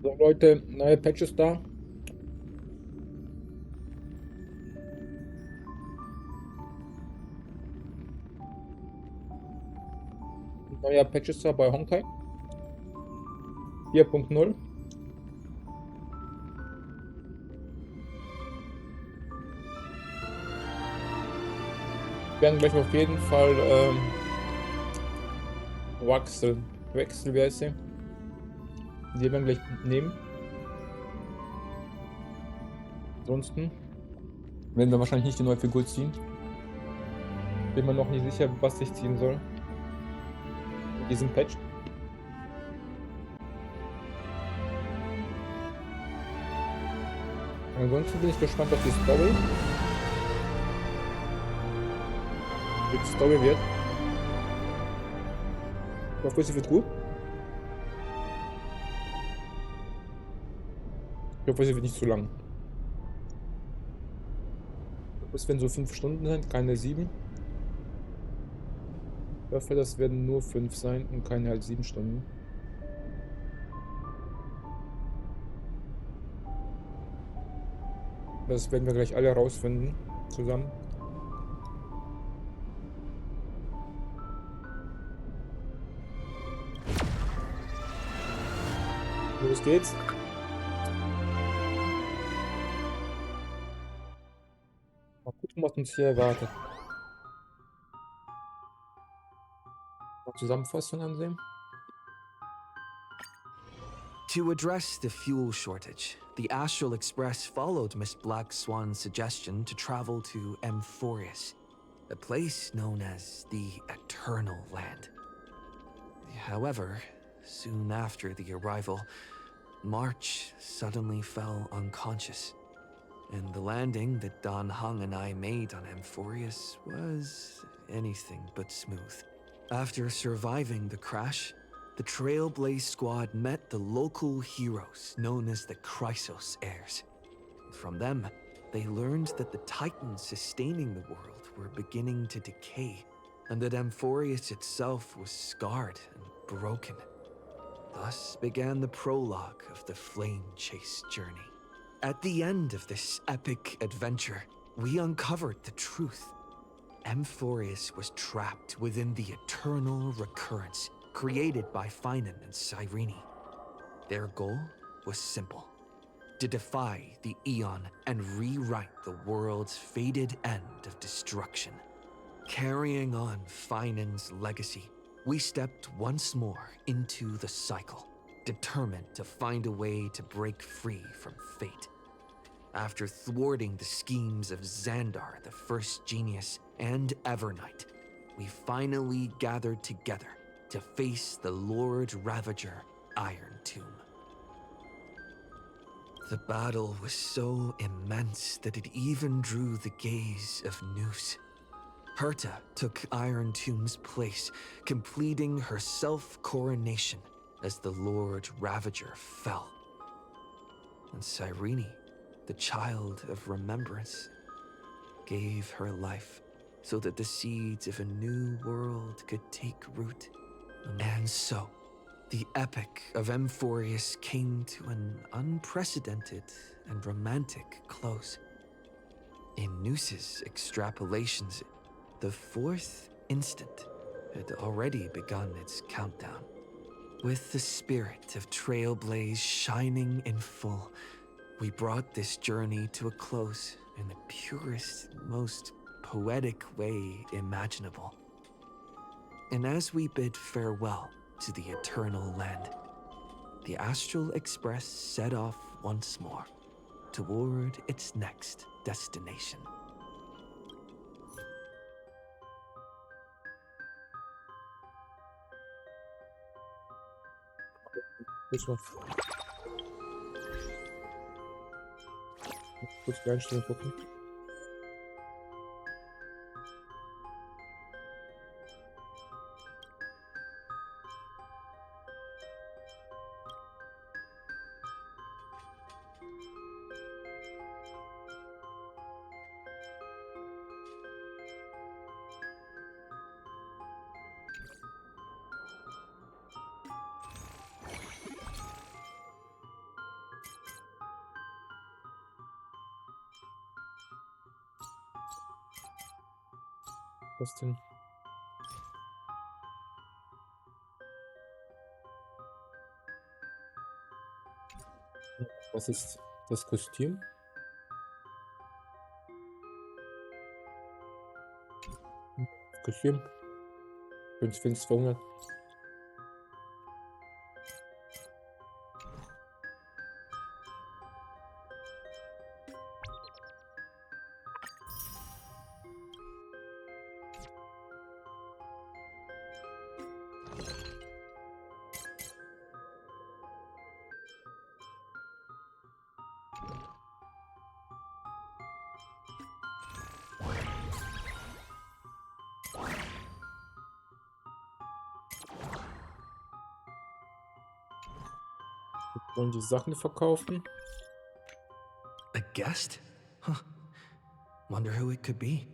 So Leute, neue Patches da. Neuer Patches da bei Honkai 4.0. Wir werden gleich auf jeden Fall Wechsel, wie heißt sie? Die werden wir gleich nehmen. Ansonsten werden wir wahrscheinlich nicht die neue Figur ziehen. Bin mir noch nicht sicher, was ich ziehen soll. In diesem Patch. Ansonsten bin ich gespannt auf die Story. Wie die Story wird. Ich hoffe, sie wird gut. Ich hoffe, sie wird nicht zu lang. Ich hoffe, es werden so 5 Stunden sein, keine 7. Ich hoffe, das werden nur 5 sein und keine halt 7 Stunden. Das werden wir gleich alle rausfinden. Zusammen. Los geht's. Mal gucken, was uns hier erwartet. Mal Zusammenfassung ansehen. To address the fuel shortage, the Astral Express followed Miss Black Swan's suggestion to travel to Amphorius, a place known as the Eternal Land. However, soon after the arrival, March suddenly fell unconscious, and the landing that Don Hung and I made on Amphorius was anything but smooth. After surviving the crash, the Trailblaze Squad met the local heroes known as the Chrysos Heirs. From them, they learned that the titans sustaining the world were beginning to decay, and that Amphorius itself was scarred and broken. Thus began the prologue of the Flame Chase journey. At the end of this epic adventure, we uncovered the truth. Amphorius was trapped within the eternal recurrence created by Finan and Cyrene. Their goal was simple: to defy the Aeon and rewrite the world's fated end of destruction. Carrying on Finan's legacy, we stepped once more into the cycle, determined to find a way to break free from fate. After thwarting the schemes of Xandar, the First Genius, and Evernight, we finally gathered together to face the Lord Ravager Iron Tomb. The battle was so immense that it even drew the gaze of Noose. Herta took Iron Tomb's place, completing her self-coronation as the Lord Ravager fell. And Cyrene, the child of remembrance, gave her life so that the seeds of a new world could take root. And so, the epic of Amphorius came to an unprecedented and romantic close. In Noose's extrapolations, the fourth instant had already begun its countdown. With the spirit of Trailblaze shining in full, we brought this journey to a close in the purest, most poetic way imaginable. And as we bid farewell to the Eternal Land, the Astral Express set off once more toward its next destination. Kurz mal kurz die Einstellung gucken. Was denn? Was ist das Kostüm? Kostüm? Find's verhungert. Wir wollen die Sachen verkaufen. A guest? Huh. Wonder who it could be.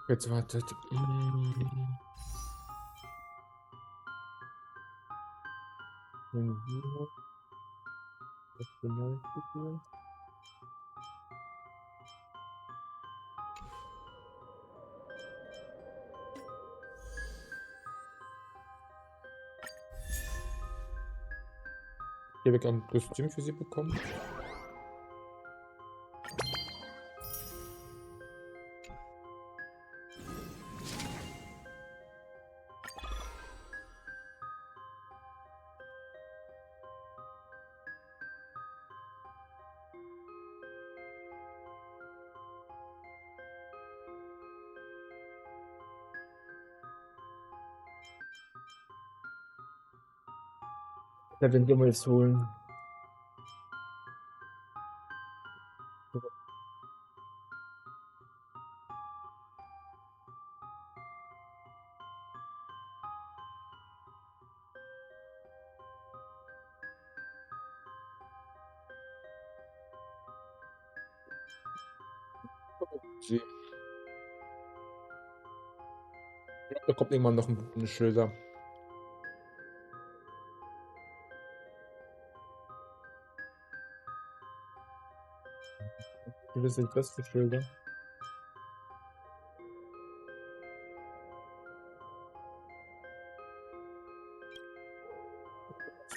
Jetzt wartet. Hier wird ein Kostüm für sie bekommen. Ja, den wir jetzt holen. Sie. Da kommt irgendwann noch ein Schilder. Wir wissen nicht, was für Schilder.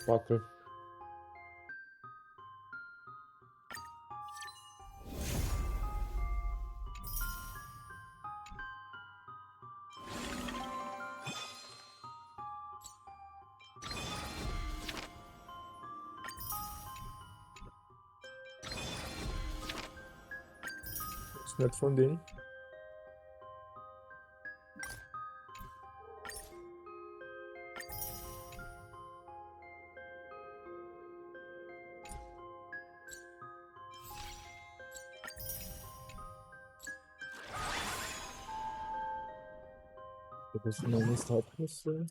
Sparkle. Ist nett von denen. Das ist meine nächste Hauptmission.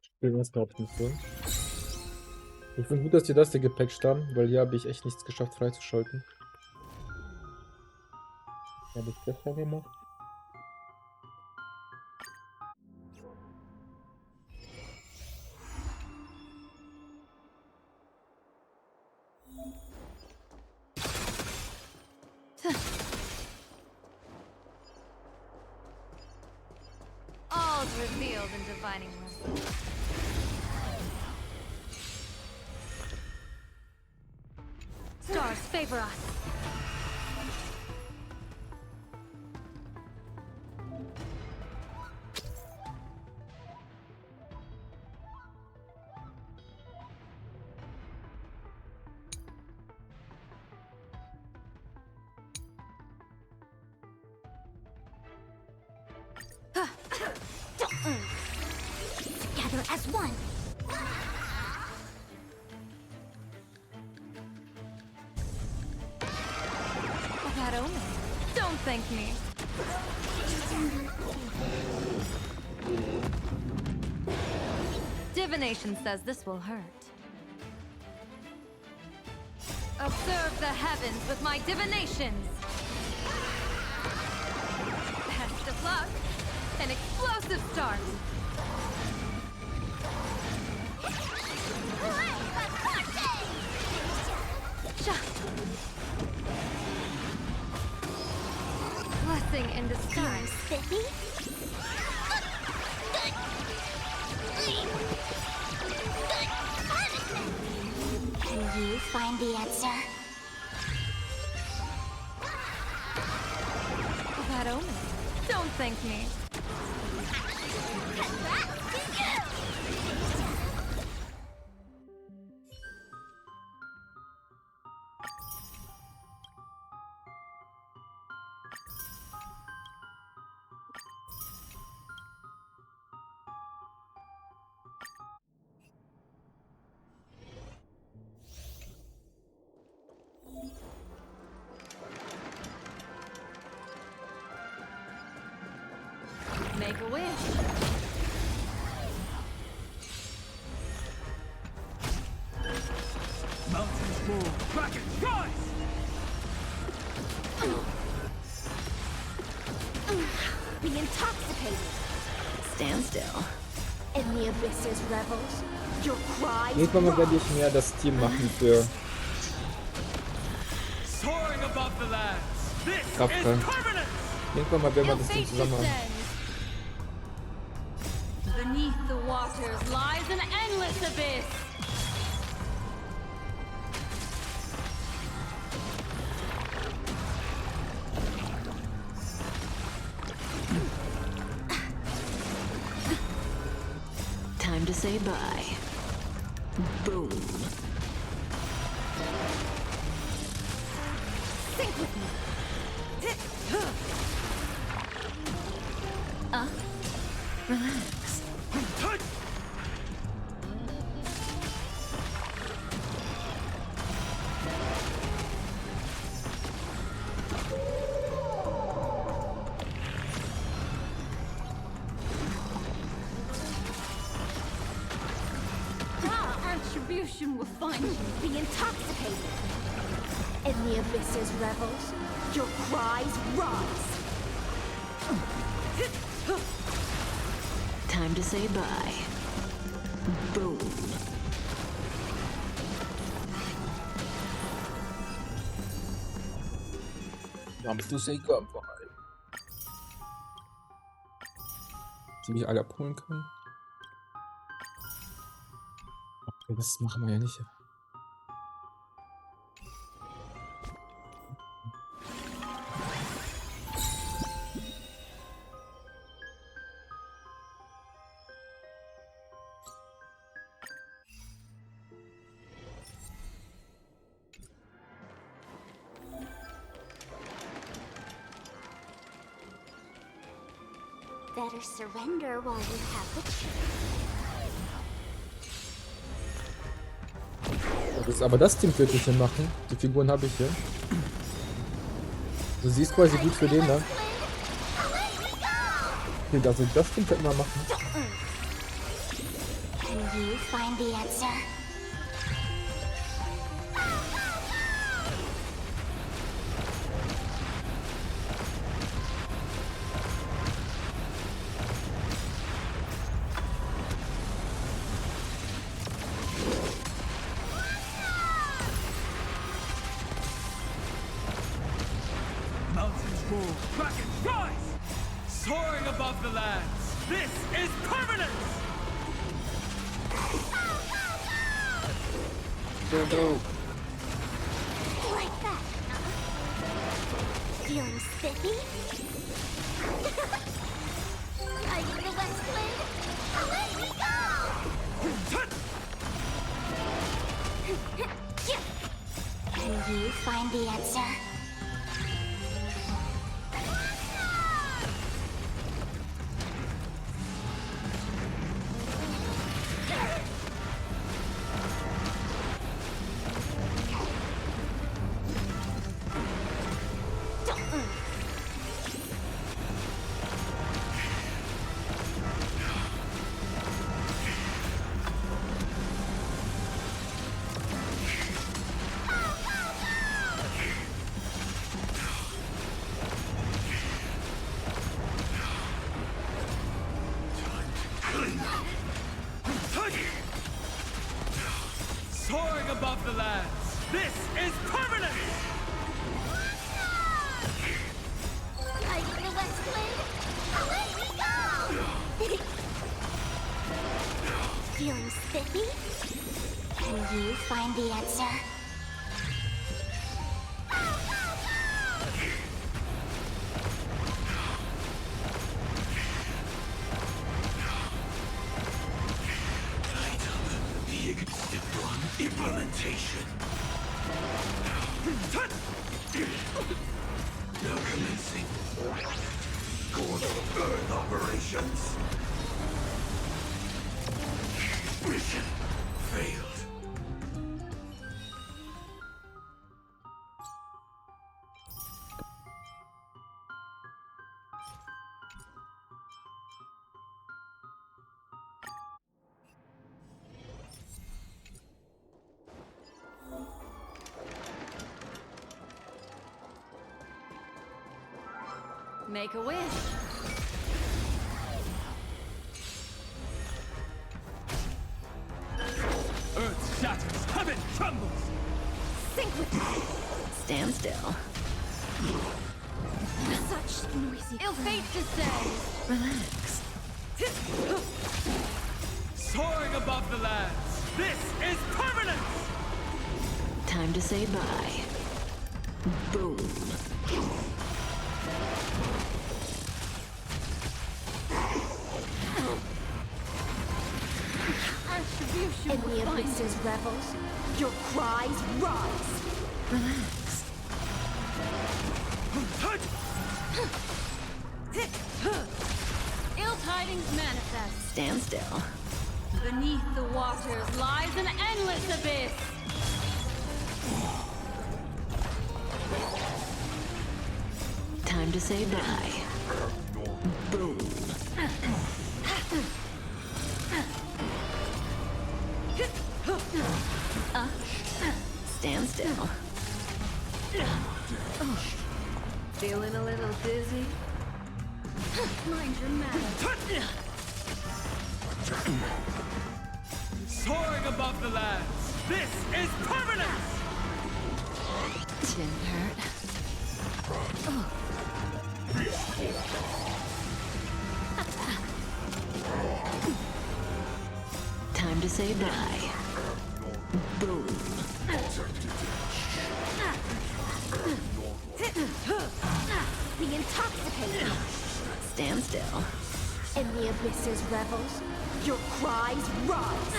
Spielen wir Hauptmission. Ich finde gut, dass die das hier gepatcht haben, weil hier habe ich echt nichts geschafft freizuschalten. Habe ich besser gemacht. All's revealed in divining wisdom. Stars favor us. Together as one. That omen. Don't thank me. Divination says this will hurt. Observe the heavens with my divinations. Best of luck. An explosive start. Blessing in disguise. Spiffy? Can you find the answer? Bad omen. Don't thank me. Make a wish. Mountains move, bracket, rise! Be intoxicated. Stand still. In the abyss's revels, your cries Irgendwann mal werde ich mehr das Team machen für Soaring above the lands. This Schlachtfeld. is permanent! Irgendwann mal werden wir Your das Team fate zusammen haben. descends. Beneath the waters lies an endless abyss. Time to say bye. Boom. Sink with me. Relax. Attribution will find you. be intoxicated. In the abyss's revels, your cries rise. Time to say bye. Boom. Time to say goodbye. Die mich alle abholen können. Okay, das machen wir ja nicht. Better surrender while you have the chance. Aber das Team könnte ich hier machen. Die Figuren habe ich hier. Also sie ist quasi gut für den, ne? Okay, also das Team könnten wir machen. Can you find the answer? Mountains move, bracket, rise! Soaring above the lands. This is permanent! Go. Like that. Feeling spiffy? Riding the west wind? Away we go! Can you find the answer? Soaring above the lands. This is permanent! Like the West Wind, away we go! Feeling spiffy? Can you find the answer? Implementation. Now commencing. Course of Earth operations. Mission failed. Make a wish. Earth shatters, heaven trembles. Sync with Stand still. such noisy. Ill fate descends. Relax. Soaring above the lands. This is permanent! Time to say bye. Boom. Attribution In the will find abyss's revels, your cries rise. Relax. ill tidings manifest. Stand still. Beneath the waters lies an endless abyss. Time to say bye. Boom. Stand still. Feeling a little dizzy? Mind your manners. Soaring above the lands. This is permanent! Chin hurt. Time to say bye. Boom. The intoxicating. Stand still. In the abyss's revels, your cries rise.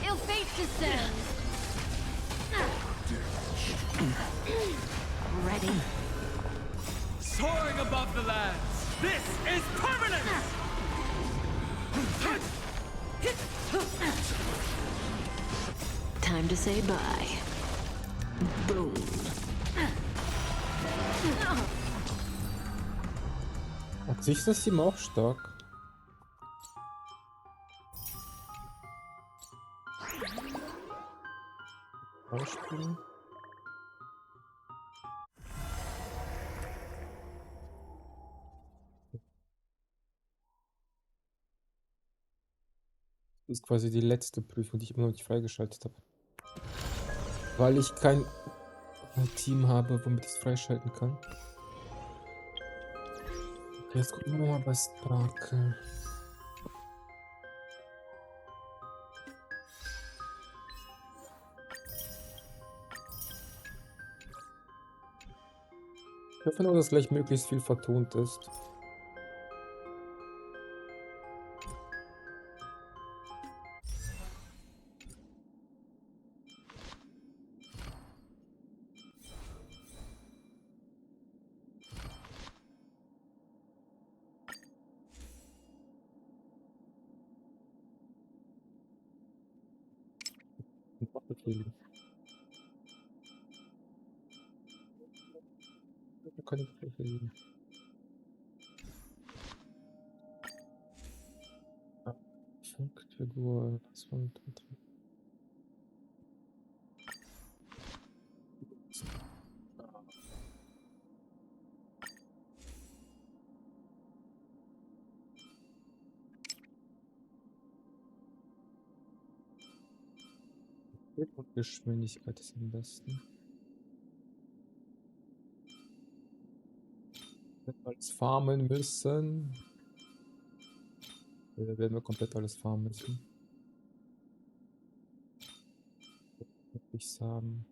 Ill fate descends. Ready. Soaring above the lands. This is permanent! Time to say bye. Boom. An sich ist das Team auch stark. Ausspielen. Das ist quasi die letzte Prüfung, die ich immer noch nicht freigeschaltet habe. Weil ich kein Team habe, womit ich es freischalten kann. Okay, jetzt gucken wir mal bei Sparxie. Ich hoffe nur, dass gleich möglichst viel vertont ist. Da kann ich gleich liegen. Funkfigur, was von Und Geschwindigkeit ist am besten. Wenn wir alles farmen müssen. Ja, werden wir komplett alles farmen müssen. Würde ich sagen.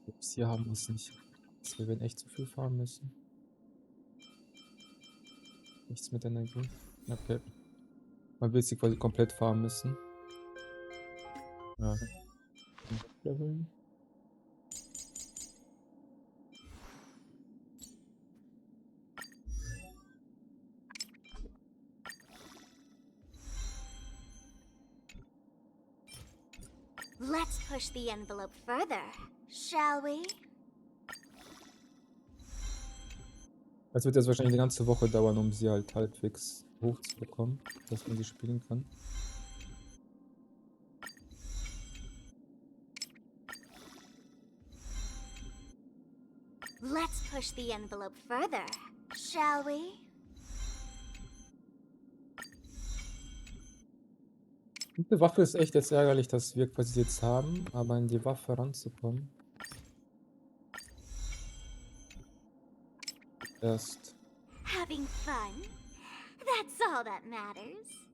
Jetzt hier haben wir es nicht. Also wir werden echt zu viel farmen müssen. Nichts mit Energie. Okay. Man will sie quasi komplett farmen müssen. Ja. Leveln. Let's push the envelope further, shall we? Es wird jetzt wahrscheinlich eine ganze Woche dauern, um sie halt halbwegs hochzubekommen, dass man sie spielen kann. Let's push the envelope further, shall we? Die Waffe ist echt jetzt ärgerlich, dass wir quasi jetzt haben, aber an die Waffe ranzukommen. Erst. Having fun? That's all that matters.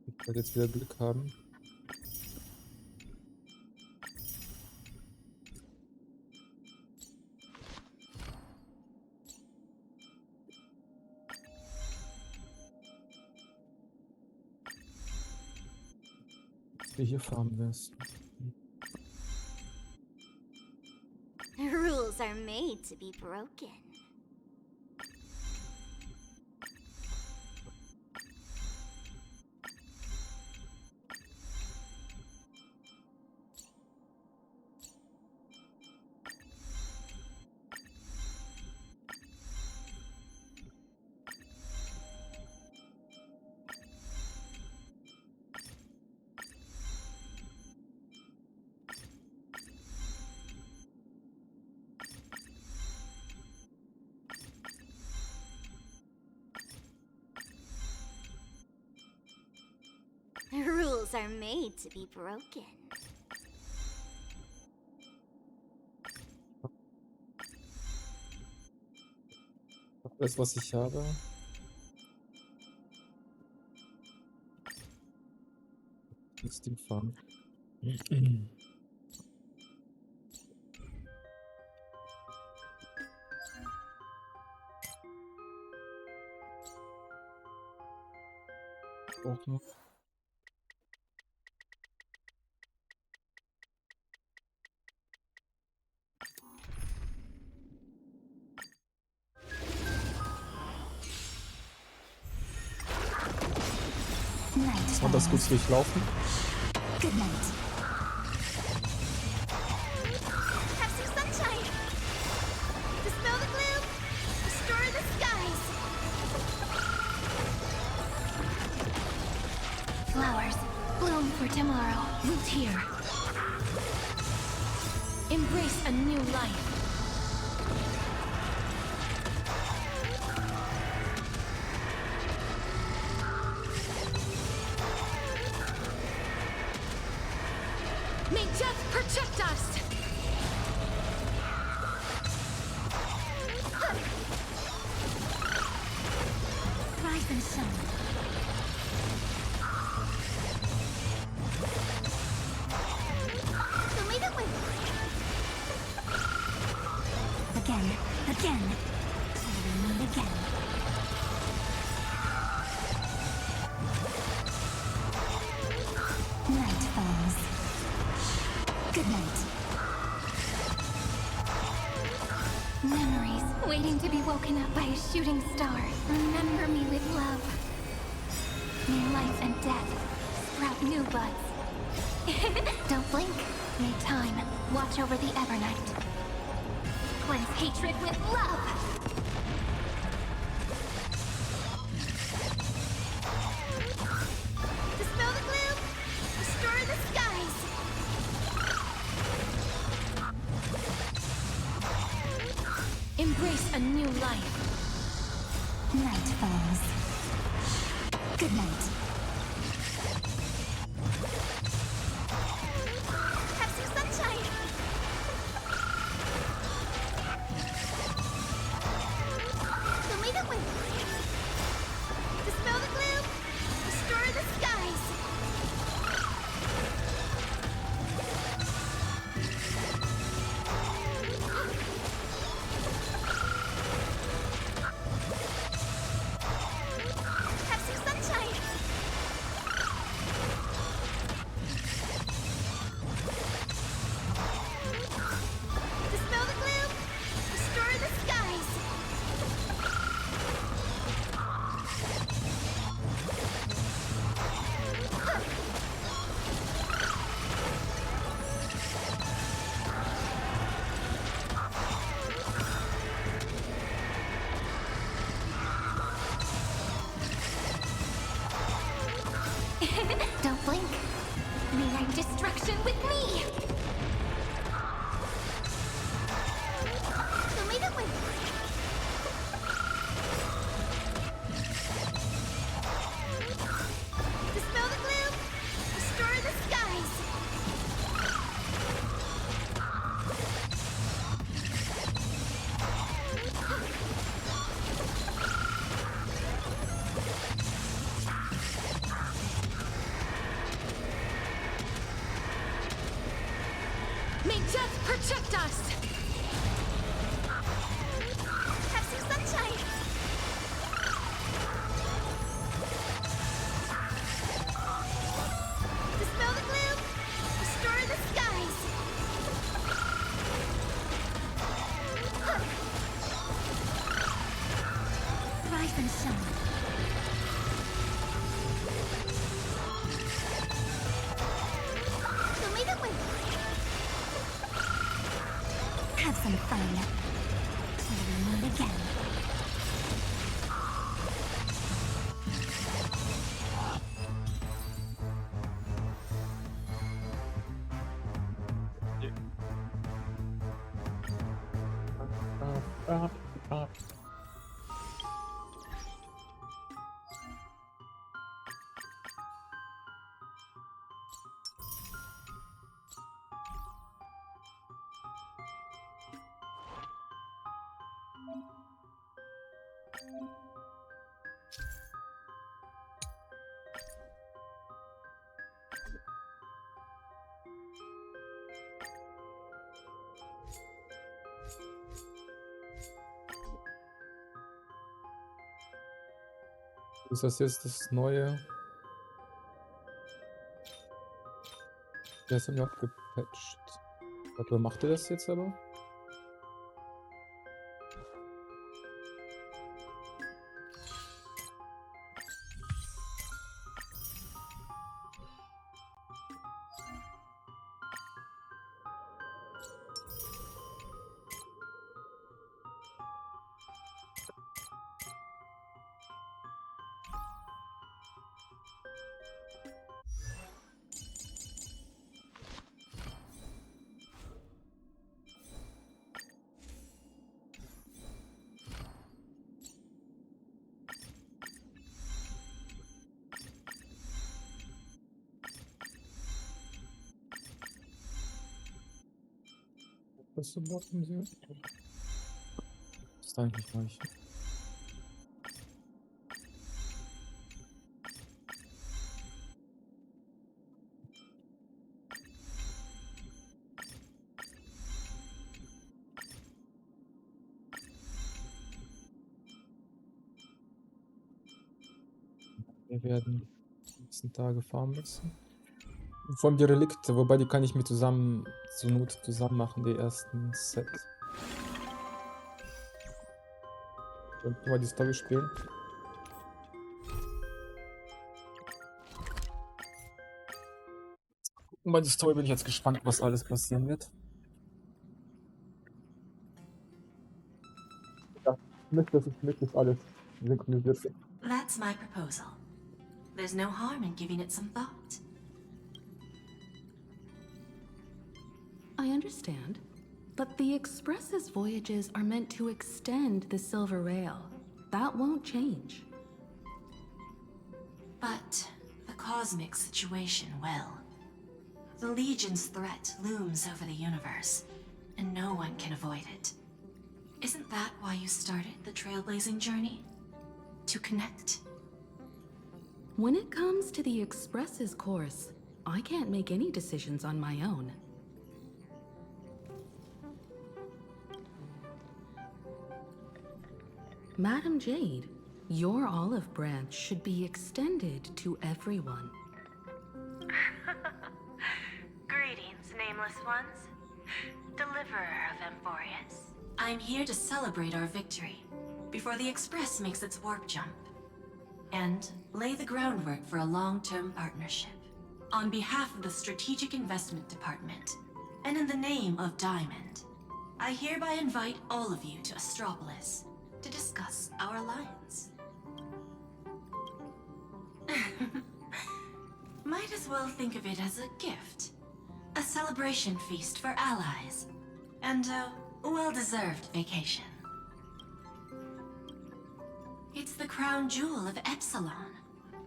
Ich werde jetzt wieder Glück haben. Dass wir hier farmen wirst. Rules are made to be broken. Rules are made to be broken. Alles, was ich habe. Ist die Farm. Auch noch. Und das gut durchlaufen. Good night. Have some sunshine. Dispel the gloom. Restore the skies. Flowers bloom for tomorrow. Root here. Embrace a new life. May death protect us! Rise and shine. Show me the way. Again, again. And again. Night falls. Good night. Memories waiting to be woken up by a shooting star. Remember me with love. May life and death sprout new buds. Don't blink. May time watch over the Evernight. Cleanse hatred with love. Dispel the gloom. Restore the skies. Embrace a new life. Night falls. Good night. Have some sunshine. Show me the way. Dispel the gloom. Restore the skies. Have some sunshine. Dispel the gloom. Restore the skies. Don't blink. Rewrite destruction with me. Show me the way. Dispel the gloom. Restore the skies. May death protect us! Have some sunshine! Dispel the gloom! Restore the skies! Rise and shine. Show me the way! Have some fun. Till we meet again. Ist das jetzt das neue? Der ist ja noch gepatcht. Warte, macht ihr das jetzt aber? Was zum Bottom sie? Ist eigentlich gleich. Wir werden die nächsten Tage farmen müssen. Vor allem die Relikte, wobei die kann ich mir zusammen, zur Not zusammen machen, die ersten Set. Und mal die Story spielen. Gucken mal die Story, bin ich jetzt gespannt, was alles passieren wird. Ja, das ist möglichst alles synchronisiert wird. That's my proposal. There's no harm in giving it some thought. I understand. But the Express's voyages are meant to extend the Silver Rail. That won't change. But the cosmic situation, well, the Legion's threat looms over the universe, and no one can avoid it. Isn't that why you started the trailblazing journey? To connect? When it comes to the Express's course, I can't make any decisions on my own. Madam Jade, your olive branch should be extended to everyone. Greetings, nameless ones. Deliverer of Emphorius. I'm here to celebrate our victory before the Express makes its warp jump, and lay the groundwork for a long-term partnership. On behalf of the Strategic Investment Department, and in the name of Diamond, I hereby invite all of you to Astropolis to discuss our alliance. Might as well think of it as a gift. A celebration feast for allies, and a well-deserved vacation. It's the crown jewel of Epsilon,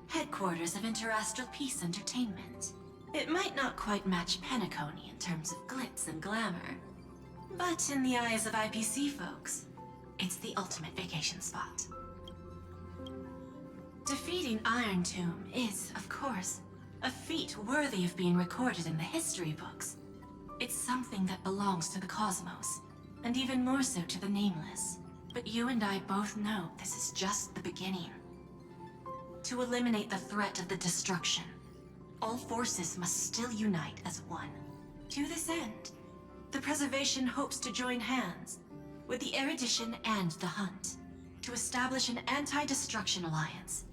headquarters of Interastral Peace Entertainment. It might not quite match Penacony in terms of glitz and glamour, but in the eyes of IPC folks, it's the ultimate vacation spot. Defeating Iron Tomb is, of course, a feat worthy of being recorded in the history books. It's something that belongs to the cosmos, and even more so to the Nameless. But you and I both know this is just the beginning. To eliminate the threat of the destruction, all forces must still unite as one. To this end, the Preservation hopes to join hands with the Erudition and the Hunt to establish an anti-destruction alliance,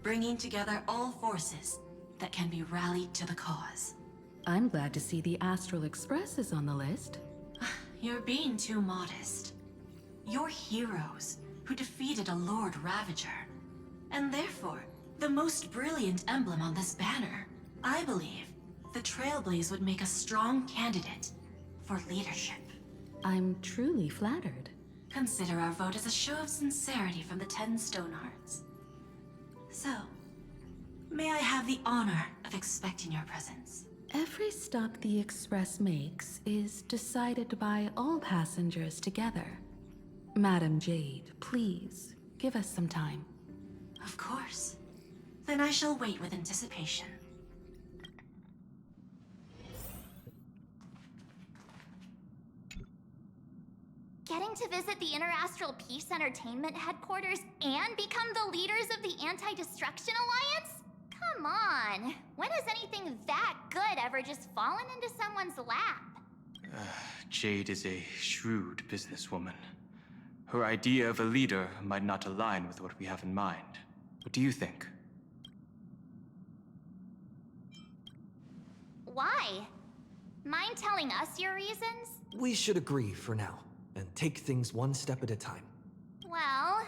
bringing together all forces that can be rallied to the cause. I'm glad to see the Astral Express is on the list. You're being too modest. You're heroes who defeated a Lord Ravager, and therefore the most brilliant emblem on this banner. I believe the Trailblaze would make a strong candidate for leadership. I'm truly flattered. Consider our vote as a show of sincerity from the 10 Stonehearts. So, may I have the honor of expecting your presence? Every stop the Express makes is decided by all passengers together. Madam Jade, please, give us some time. Of course. Then I shall wait with anticipation. Getting to visit the Interastral Peace Entertainment headquarters and become the leaders of the Anti-Destruction Alliance? Come on. When has anything that good ever just fallen into someone's lap? Jade is a shrewd businesswoman. Her idea of a leader might not align with what we have in mind. What do you think? Why? Mind telling us your reasons? We should agree for now, and take things one step at a time. Well,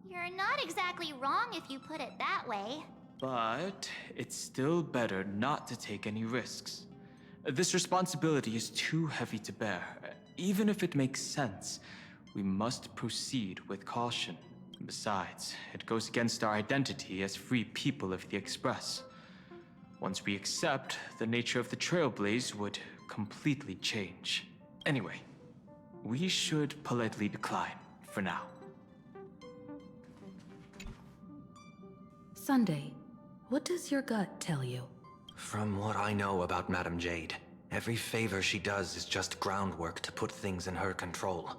you're not exactly wrong if you put it that way. But it's still better not to take any risks. This responsibility is too heavy to bear. Even if it makes sense, we must proceed with caution. Besides, it goes against our identity as free people of the Express. Once we accept, the nature of the Trailblaze would completely change. Anyway, we should politely decline for now. Sunday, what does your gut tell you? From what I know about Madame Jade, every favor she does is just groundwork to put things in her control.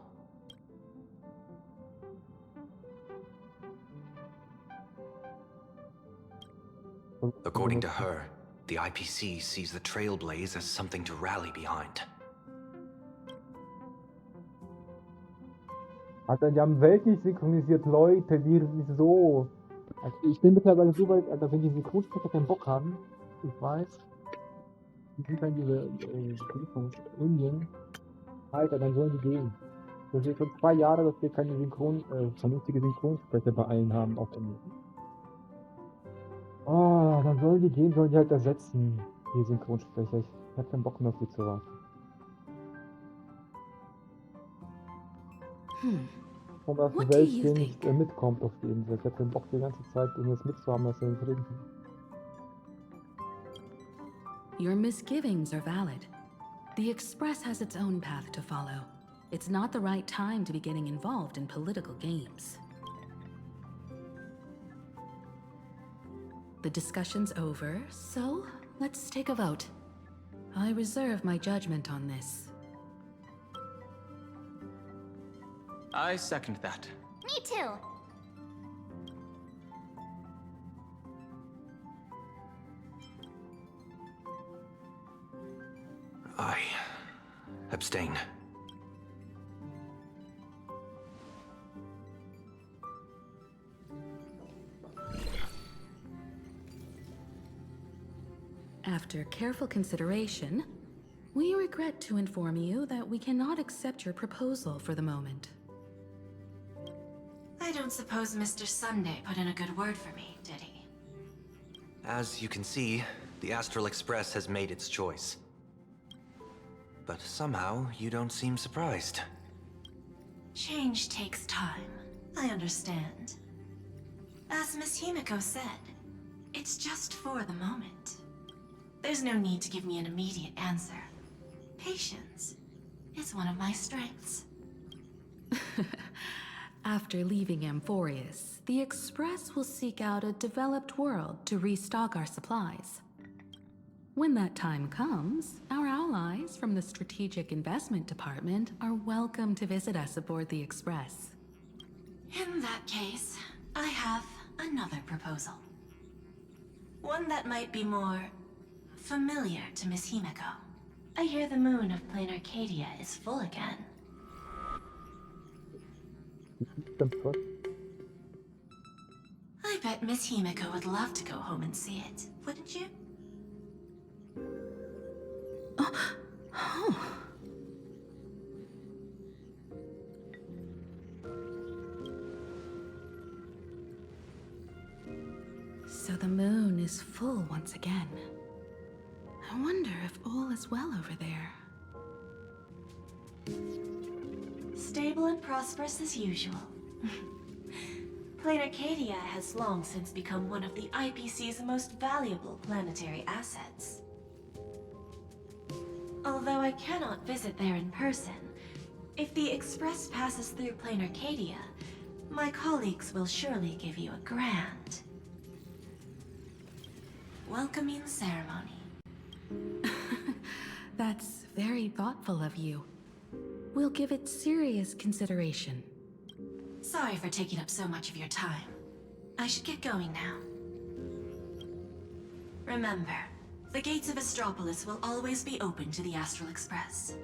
According to her, the IPC sees the Trailblaze as something to rally behind. Alter, die haben Welt nicht synchronisiert, Leute, wieso? Also ich bin mittlerweile so weit, Alter, wenn die Synchronsprecher keinen Bock haben, ich weiß, die sind dann diese Prüfung Indien, Alter, dann sollen die gehen. Das ist schon 2 Jahre, dass wir keine vernünftige Synchronsprecher bei allen haben auf Englisch. Oh, dann sollen die gehen, sollen die halt ersetzen, die Synchronsprecher. Ich hab keinen Bock mehr auf die zu warten. Und dass What die do Welt you hier think? nicht mitkommt auf die Insel. Ich hab den Bock die ganze Zeit irgendwas mitzuhaben, was wir nicht trinken. Your misgivings are valid. The Express has its own path to follow. It's not the right time to be getting involved in political games. The discussion's over, so let's take a vote. I reserve my judgment on this. I second that. Me too. I abstain. After careful consideration, we regret to inform you that we cannot accept your proposal for the moment. I don't suppose Mr. Sunday put in a good word for me, did he? As you can see, the Astral Express has made its choice. But somehow, you don't seem surprised. Change takes time. I understand. As Miss Himiko said, it's just for the moment. There's no need to give me an immediate answer. Patience is one of my strengths. After leaving Amphorius, the Express will seek out a developed world to restock our supplies. When that time comes, our allies from the Strategic Investment Department are welcome to visit us aboard the Express. In that case, I have another proposal. One that might be more familiar to Miss Himiko. I hear the moon of Plain Arcadia is full again. I bet Miss Himiko would love to go home and see it, wouldn't you? So the moon is full once again. I wonder if all is well over there. Stable and prosperous as usual. Plain Arcadia has long since become one of the IPC's most valuable planetary assets. Although I cannot visit there in person, if the Express passes through Plain Arcadia, my colleagues will surely give you a grand welcoming ceremony. That's very thoughtful of you. We'll give it serious consideration. Sorry for taking up so much of your time. I should get going now. Remember, the gates of Astropolis will always be open to the Astral Express.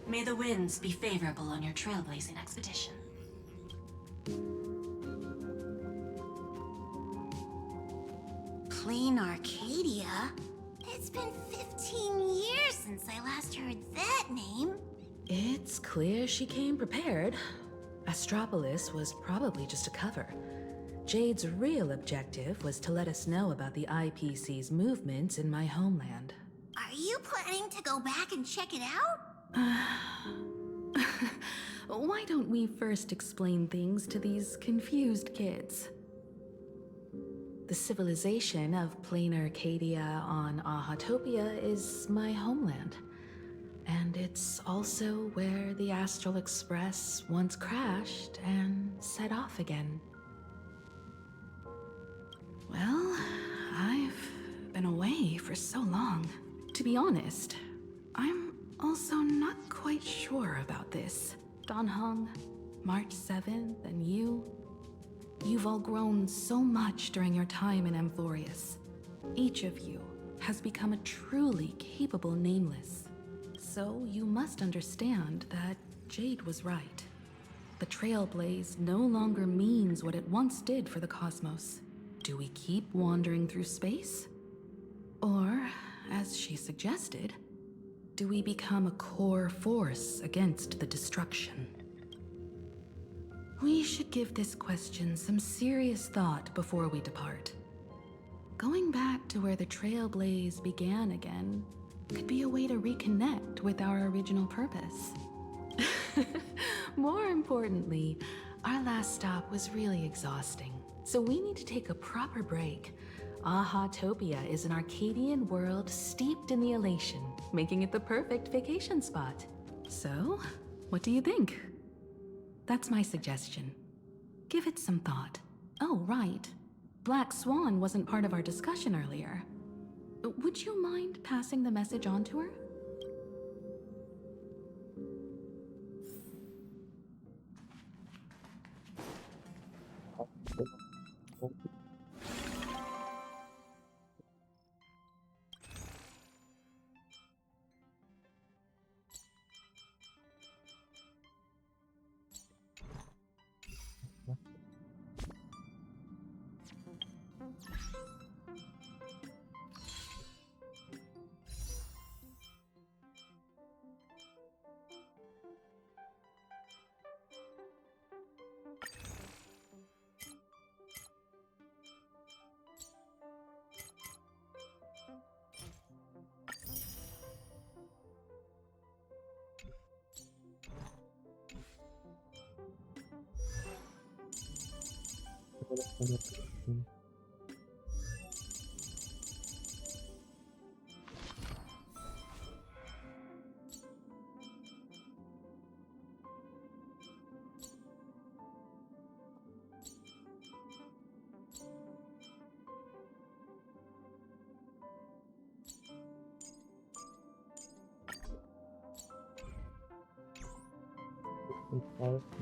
May the winds be favorable on your trailblazing expedition. Plain Arcadia? It's been 15 years since I last heard that name. It's clear she came prepared. Astropolis was probably just a cover. Jade's real objective was to let us know about the IPC's movements in my homeland. Are you planning to go back and check it out? Why don't we first explain things to these confused kids? The civilization of Plain Arcadia on Ahatopia is my homeland. And it's also where the Astral Express once crashed and set off again. Well, I've been away for so long. To be honest, I'm also not quite sure about this. Dan Heng, March 7th, and you've all grown so much during your time in Amphorius. Each of you has become a truly capable nameless. So you must understand that Jade was right. The Trailblaze no longer means what it once did for the cosmos. Do we keep wandering through space? Or, as she suggested, do we become a core force against the destruction? We should give this question some serious thought before we depart. Going back to where the Trailblaze began again could be a way to reconnect with our original purpose. More importantly, our last stop was really exhausting, so we need to take a proper break. Aha-topia is an Arcadian world steeped in the elation, making it the perfect vacation spot. So, what do you think? That's my suggestion. Give it some thought. Oh, right. Black Swan wasn't part of our discussion earlier. Would you mind passing the message on to her?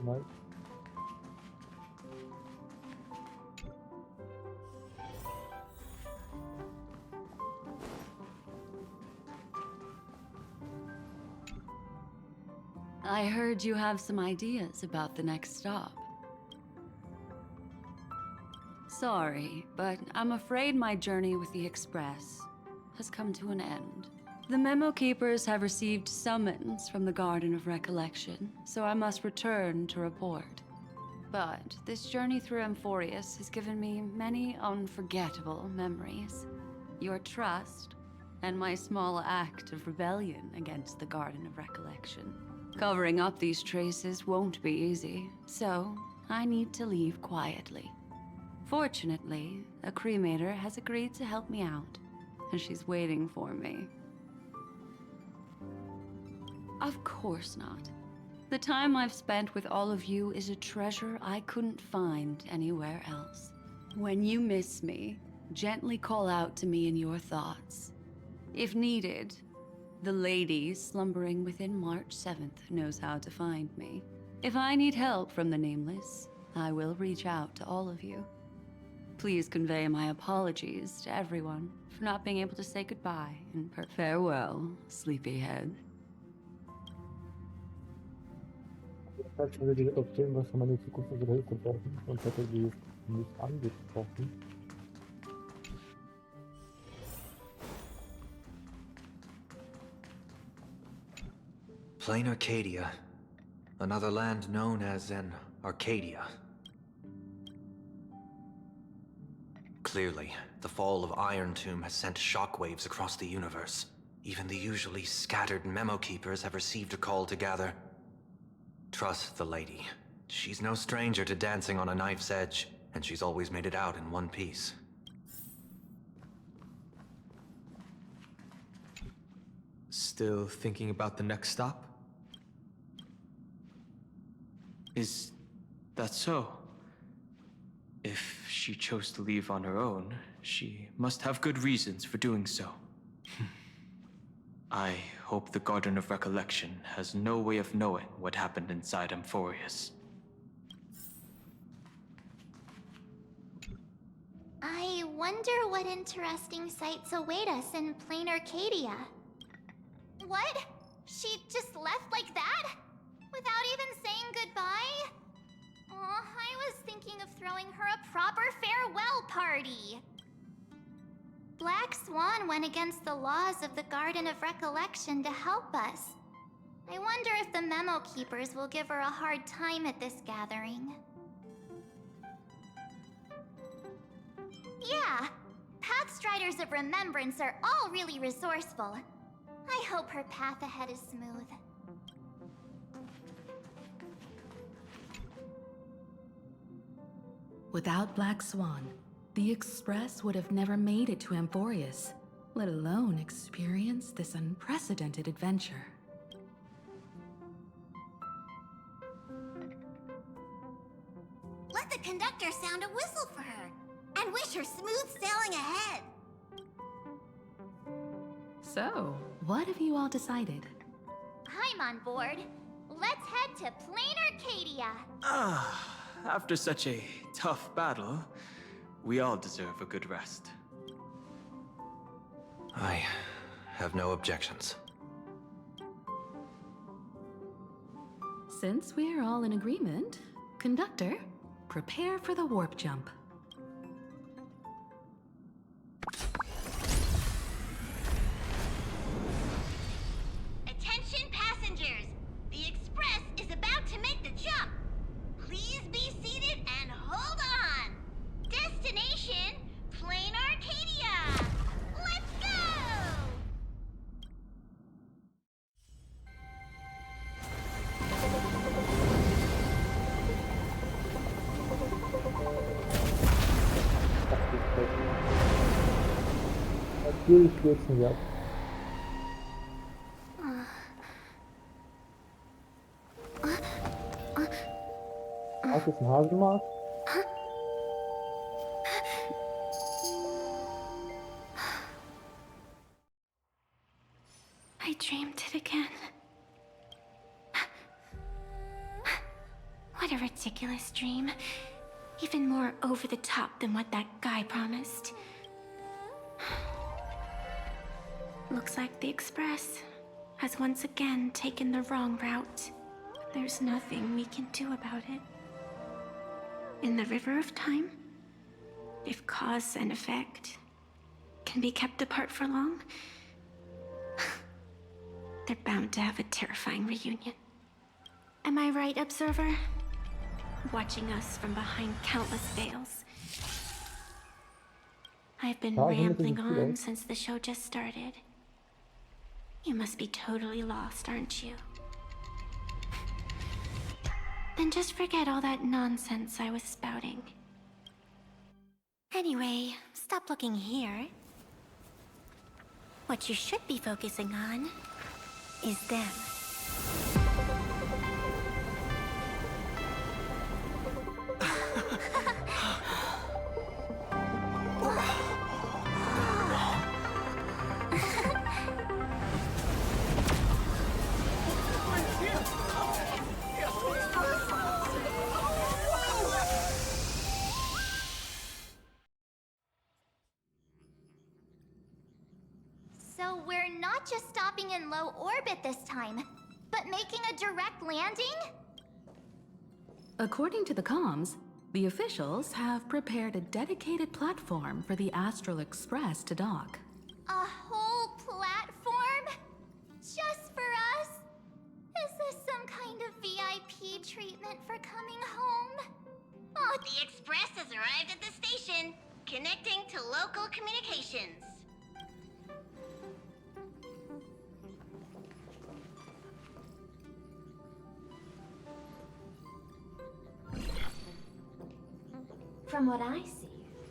Right. I heard you have some ideas about the next stop. Sorry, but I'm afraid my journey with the Express has come to an end. The Memo Keepers have received summons from the Garden of Recollection, so I must return to report. But this journey through Emphorius has given me many unforgettable memories. Your trust, and my small act of rebellion against the Garden of Recollection. Covering up these traces won't be easy, so I need to leave quietly. Fortunately, a cremator has agreed to help me out, and she's waiting for me. Of course not. The time I've spent with all of you is a treasure I couldn't find anywhere else. When you miss me, gently call out to me in your thoughts. If needed, the lady slumbering within March 7th knows how to find me. If I need help from the Nameless, I will reach out to all of you. Please convey my apologies to everyone for not being able to say goodbye and farewell, sleepyhead. Falls würde die erzählen, was meine Zukunft über Hilfe brauchen und hätte sie nicht angesprochen. Plain Arcadia. Another land known as an Arcadia. Clearly, the fall of Iron Tomb has sent shockwaves across the universe. Even the usually scattered Memo Keepers have received a call to gather. Trust the lady. She's no stranger to dancing on a knife's edge, and she's always made it out in one piece. Still thinking about the next stop? Is that so? If she chose to leave on her own, she must have good reasons for doing so. I hope the Garden of Recollection has no way of knowing what happened inside Emphorius. I wonder what interesting sights await us in plain Arcadia. What? She just left like that? Without even saying goodbye? Oh, I was thinking of throwing her a proper farewell party. Black Swan went against the laws of the Garden of Recollection to help us. I wonder if the Memo Keepers will give her a hard time at this gathering. Yeah, Pathstriders of Remembrance are all really resourceful. I hope her path ahead is smooth. Without Black Swan, the Express would have never made it to Amphorius, let alone experience this unprecedented adventure. Let the conductor sound a whistle for her, and wish her smooth sailing ahead. So, what have you all decided? I'm on board. Let's head to Plain Arcadia. After such a tough battle, we all deserve a good rest. I have no objections. Since we're all in agreement, Conductor, prepare for the warp jump. Attention passengers! The Express is about to make the jump. Please be seated and hold on. Destination, Plain Arcadia. Let's go! Natürlich stürzen wir ab. Was ist ein Haselmark? I dreamed it again. What a ridiculous dream. Even more over the top than what that guy promised. Looks like the Express has once again taken the wrong route. There's nothing we can do about it. In the river of time, if cause and effect can be kept apart for long, they're bound to have a terrifying reunion. Am I right, Observer? Watching us from behind countless veils. I've been rambling on since the show just started. You must be totally lost, aren't you? Then just forget all that nonsense I was spouting. Anyway, stop looking here. What you should be focusing on is them. So we're not just stopping in low orbit this time, but making a direct landing? According to the comms, the officials have prepared a dedicated platform for the Astral Express to dock. A whole platform? Just for us? Is this some kind of VIP treatment for coming home? Oh, the Express has arrived at the station, connecting to local communications. From what I see,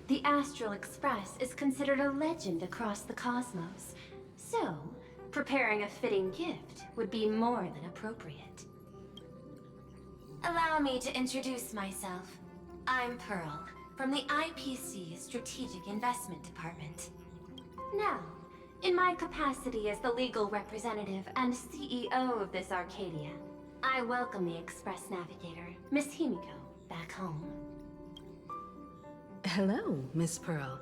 the Astral Express is considered a legend across the cosmos. So, preparing a fitting gift would be more than appropriate. Allow me to introduce myself. I'm Pearl, from the IPC Strategic Investment Department. Now, in my capacity as the legal representative and CEO of this Arcadia, I welcome the Express Navigator, Miss Himiko, back home. Hello, Miss Pearl.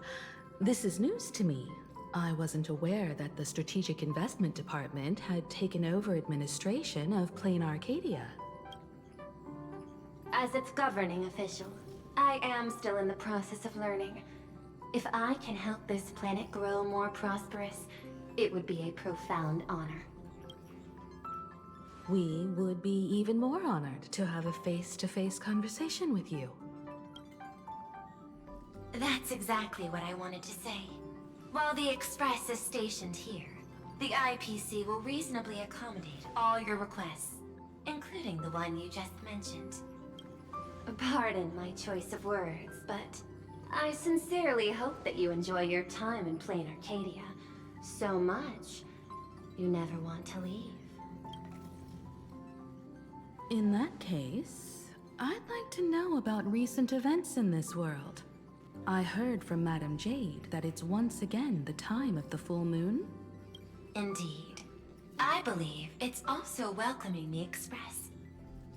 This is news to me. I wasn't aware that the Strategic Investment Department had taken over administration of Plain Arcadia. As its governing official, I am still in the process of learning. If I can help this planet grow more prosperous, it would be a profound honor. We would be even more honored to have a face-to-face conversation with you. That's exactly what I wanted to say. While the Express is stationed here, the IPC will reasonably accommodate all your requests, including the one you just mentioned. Pardon my choice of words, but I sincerely hope that you enjoy your time in plain Arcadia so much you never want to leave. In that case, I'd like to know about recent events in this world. I heard from Madame Jade that it's once again the time of the full moon. Indeed. I believe it's also welcoming the Express.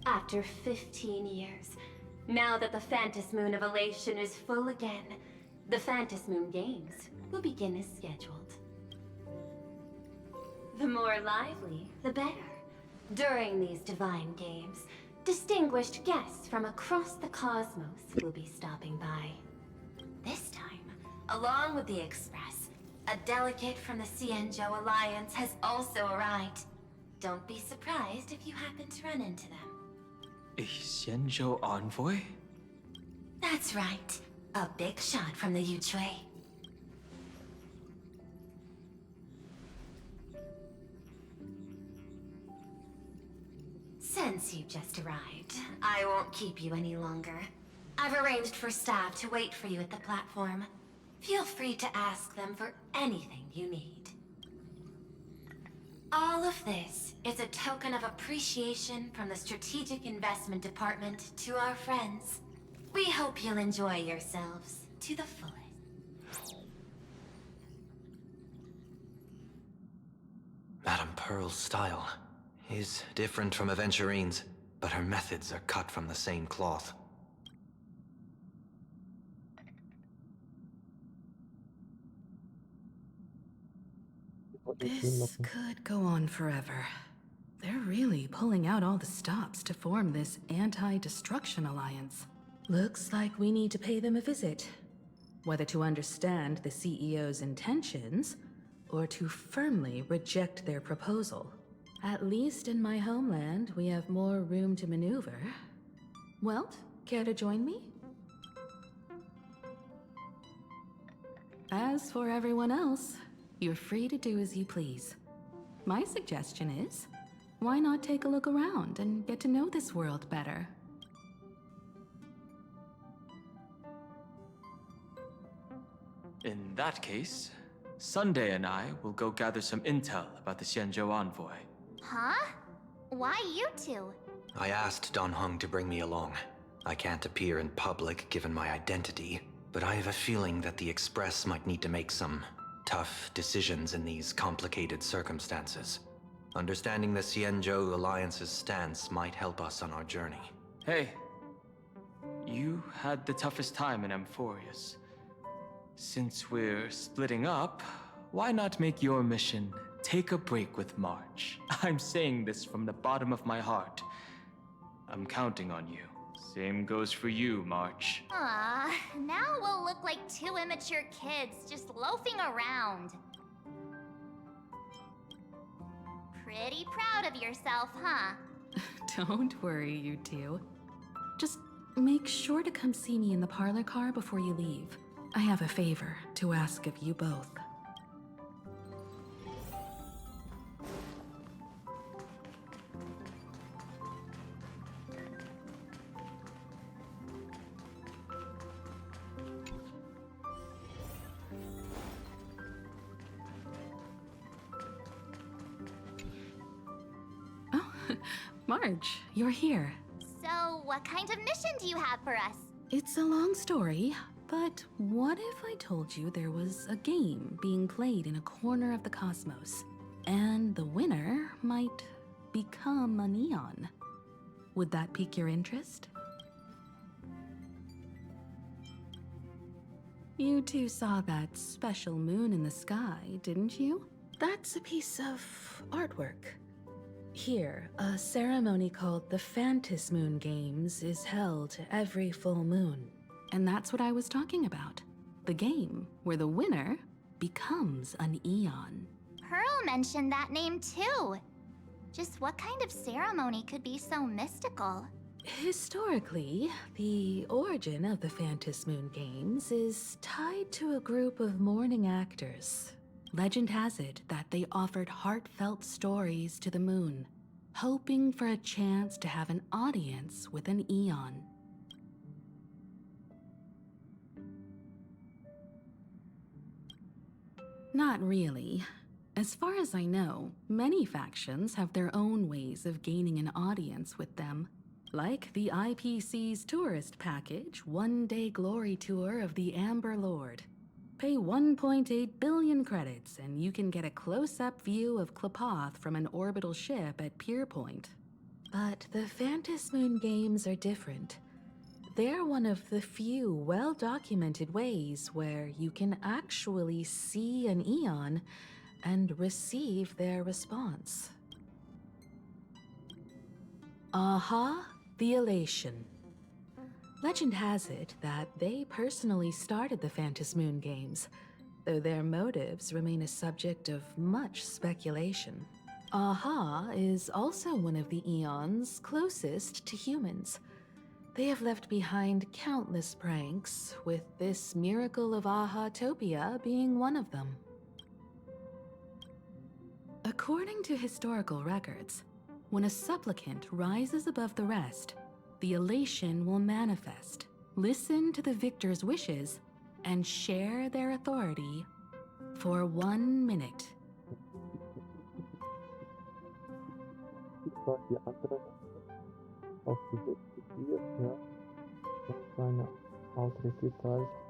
After 15 years, now that the Phantas Moon of Elation is full again, the Phantas Moon Games will begin as scheduled. The more lively, the better. During these divine games, distinguished guests from across the cosmos will be stopping by. This time, along with the Express, a delegate from the Xianzhou Alliance has also arrived. Don't be surprised if you happen to run into them. A Xianzhou envoy? That's right. A big shot from the Yuchui. Since you've just arrived, I won't keep you any longer. I've arranged for staff to wait for you at the platform. Feel free to ask them for anything you need. All of this is a token of appreciation from the Strategic Investment Department to our friends. We hope you'll enjoy yourselves to the fullest. Madame Pearl's style is different from Aventurine's, but her methods are cut from the same cloth. This could go on forever. They're really pulling out all the stops to form this anti-destruction alliance. Looks like we need to pay them a visit. Whether to understand the CEO's intentions, or to firmly reject their proposal. At least in my homeland, we have more room to maneuver. Welt, care to join me? As for everyone else, you're free to do as you please. My suggestion is, why not take a look around and get to know this world better? In that case, Sunday and I will go gather some intel about the Xianzhou envoy. Huh? Why you two? I asked Don Hung to bring me along. I can't appear in public given my identity, but I have a feeling that the Express might need to make some tough decisions in these complicated circumstances. Understanding the Xianzhou Alliance's stance might help us on our journey. Hey, you had the toughest time in Amphorius. Since we're splitting up, why not make your mission take a break with March? I'm saying this from the bottom of my heart. I'm counting on you. Same goes for you, March. Now we'll look like two immature kids just loafing around. Pretty proud of yourself, huh? Don't worry, you two. Just make sure to come see me in the parlor car before you leave. I have a favor to ask of you both. Oh, Marge, you're here. So, what kind of mission do you have for us? It's a long story, but what if I told you there was a game being played in a corner of the cosmos, and the winner might become a neon? Would that pique your interest? You two saw that special moon in the sky, didn't you? That's a piece of artwork. Here, a ceremony called the Phantas Moon Games is held every full moon. And that's what I was talking about. The game where the winner becomes an Eon. Pearl mentioned that name too. Just what kind of ceremony could be so mystical? Historically, the origin of the Phantas Moon Games is tied to a group of mourning actors. Legend has it that they offered heartfelt stories to the moon, hoping for a chance to have an audience with an Eon. Not really. As far as I know, many factions have their own ways of gaining an audience with them. Like the IPC's tourist package, one-day glory tour of the Amber Lord. Pay 1.8 billion credits and you can get a close-up view of Klapoth from an orbital ship at Pier Point. But the Phantasmoon games are different. They're one of the few well-documented ways where you can actually see an Eon and receive their response. Aha, the Elation. Legend has it that they personally started the Phantasmoon games, though their motives remain a subject of much speculation. Aha is also one of the Eons closest to humans. They have left behind countless pranks, with this miracle of Aha-topia being one of them. According to historical records, when a supplicant rises above the rest, the elation will manifest, listen to the victor's wishes, and share their authority for 1 minute. Die andere aufgesetzt wird, ja. Das seine Autorität heißt,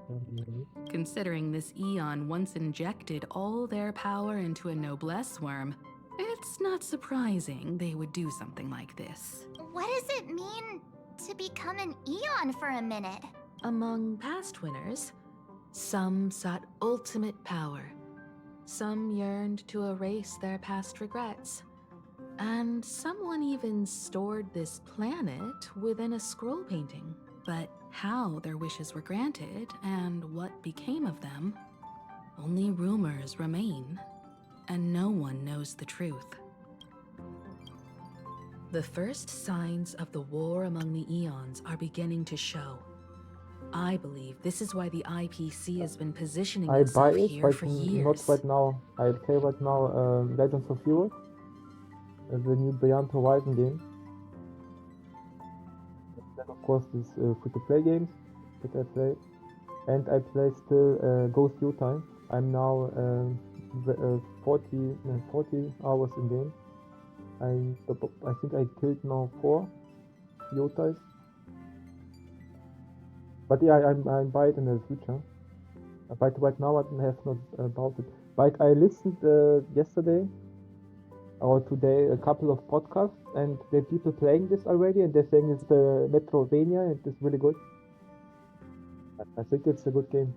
Considering this Eon once injected all their power into a noblesse worm, it's not surprising they would do something like this. What does it mean to become an Eon for a minute? Among past winners, some sought ultimate power. Some yearned to erase their past regrets. And someone even stored this planet within a scroll painting. But how their wishes were granted and what became of them, only rumors remain, and no one knows the truth. The first signs of the war among the Eons are beginning to show. I believe this is why the IPC has been positioning I buy itself it, here but for not years. right now. I play right now Legends of Heroes, the new Beyond Horizon game. Then of course this free-to-play games that I play, and I play still Ghost Yotai. I'm now 40 hours in game. I think I killed now 4 Yotais. But yeah, I buy it in the future. But right now I have not about it. But I listened yesterday or today a couple of podcasts, and there are people playing this already, and they're saying it's the Metrovania and it's really good. I think it's a good game.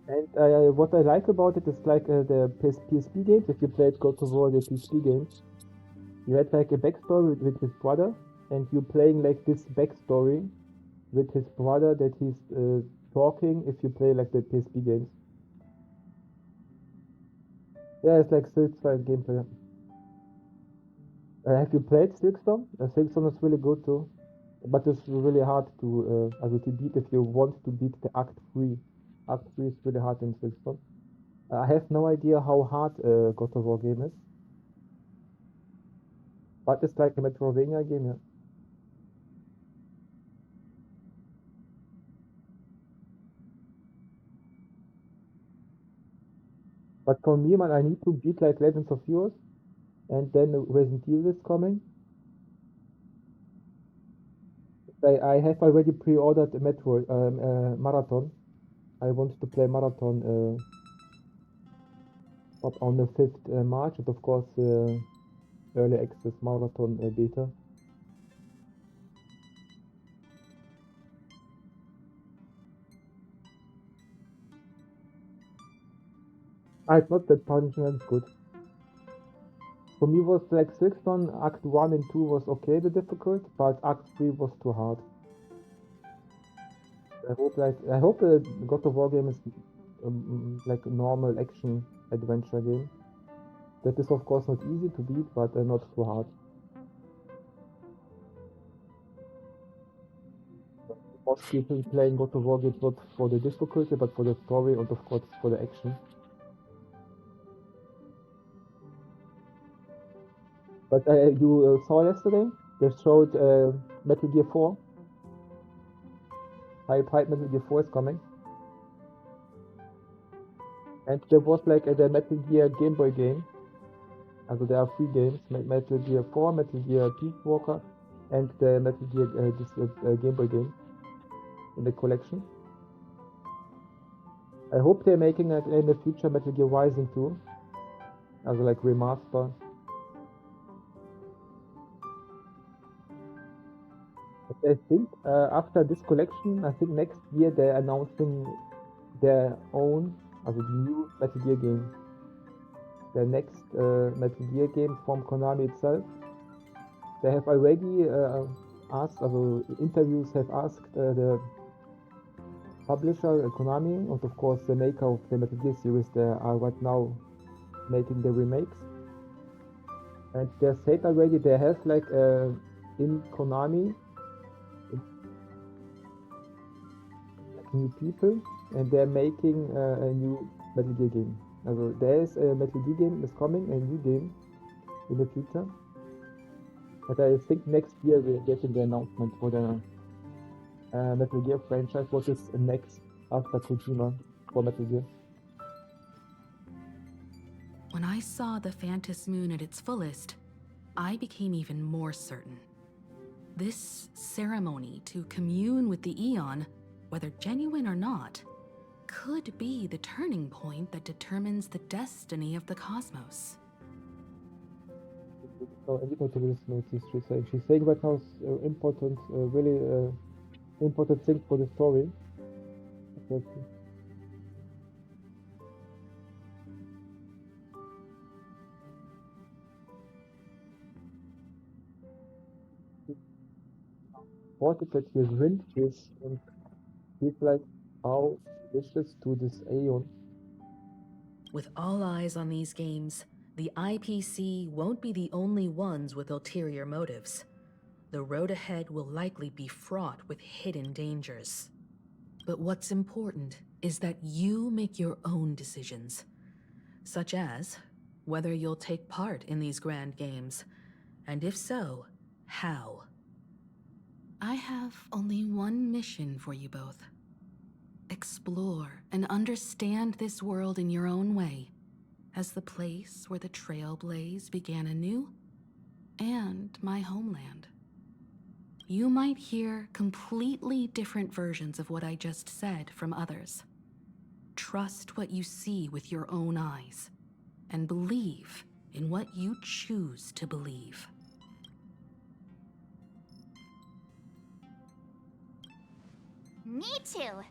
And what I like about it is like the PSP games. If you played God of War, the PSP games, you had like a backstory with his brother, and you're playing like this backstory with his brother that he's talking if you play like the PSP games. Yeah, it's like Silksong gameplay. Have you played Silksong? Silksong is really good too, but it's really hard to beat if you want to beat the Act 3. Act 3 is really hard in Silksong. I have no idea how hard God of War game is, but it's like a Metrovania game, yeah. But for me, man, I need to beat like Legends of Heroes, and then Resident Evil is coming. I have already pre-ordered a Metroid Marathon. I want to play Marathon up on the 5th March, and of course early access Marathon beta. It's not that punishment, it's good. For me was like Silksong, Act 1 and 2 was okay, the difficult, but Act 3 was too hard. I hope the God of War game is like a normal action adventure game. That is of course not easy to beat, but not too hard. Most people playing God of War games not for the difficulty, but for the story and of course for the action. But you saw yesterday, they showed Metal Gear 4. hype Metal Gear 4 is coming. And there was like the Metal Gear Game Boy game. Also there are 3 games, Metal Gear 4, Metal Gear Peace Walker, and the Metal Gear Game Boy game in the collection. I hope they're making it in the future Metal Gear Rising 2. Also like remaster. But I think after this collection, I think next year they're announcing their own, also the new Metal Gear game. The next Metal Gear game from Konami itself. They have already asked, also interviews have asked the publisher Konami, and of course the maker of the Metal Gear series, they are right now making the remakes. And they said already they have like in Konami new people, and they're making a new Metal Gear game. Also there is a Metal Gear game is coming, a new game in the future. But I think next year we're getting the announcement for the Metal Gear franchise, what is next after Kojima for Metal Gear. When I saw the Phantom Moon at its fullest, I became even more certain. This ceremony to commune with the Eon, whether genuine or not, could be the turning point that determines the destiny of the cosmos. So she's saying right now important, really important thing for the story. Okay. Fortified with wind is and he's like how wishes to this Aeon. With all eyes on these games, the IPC won't be the only ones with ulterior motives. The road ahead will likely be fraught with hidden dangers. But what's important is that you make your own decisions, such as whether you'll take part in these grand games, and if so, how. I have only one mission for you both. Explore and understand this world in your own way, as the place where the Trailblaze began anew, and my homeland. You might hear completely different versions of what I just said from others. Trust what you see with your own eyes, and believe in what you choose to believe. Me too.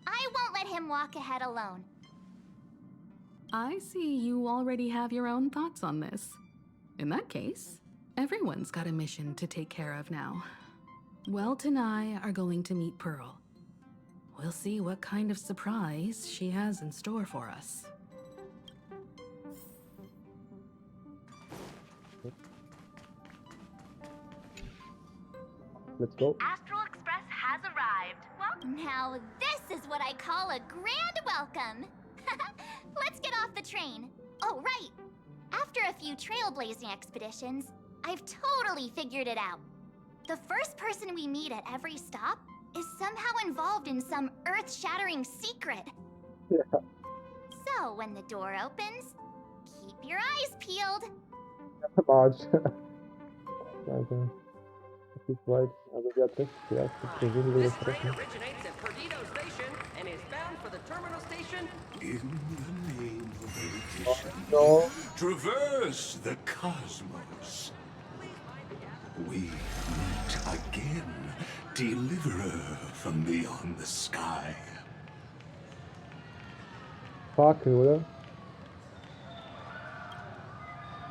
I won't let him walk ahead alone. I see you already have your own thoughts on this. In that case, everyone's got a mission to take care of now. Welt and I are going to meet Pearl. We'll see what kind of surprise she has in store for us. Let's go. Astral Express has arrived. Well, Now this is what I call a grand welcome. Let's get off the train. Oh, right. After a few trailblazing expeditions, I've totally figured it out. The first person we meet at every stop is somehow involved in some earth-shattering secret. Yeah. So when the door opens, keep your eyes peeled. March. Okay. Das ist weit, also der Text, der erste persönliche This train Treffen. originates at Perdido Station and is bound for the terminal station. In the name of erudition, No. traverse the cosmos. We meet again, deliverer from beyond the sky. Sparxie, oder?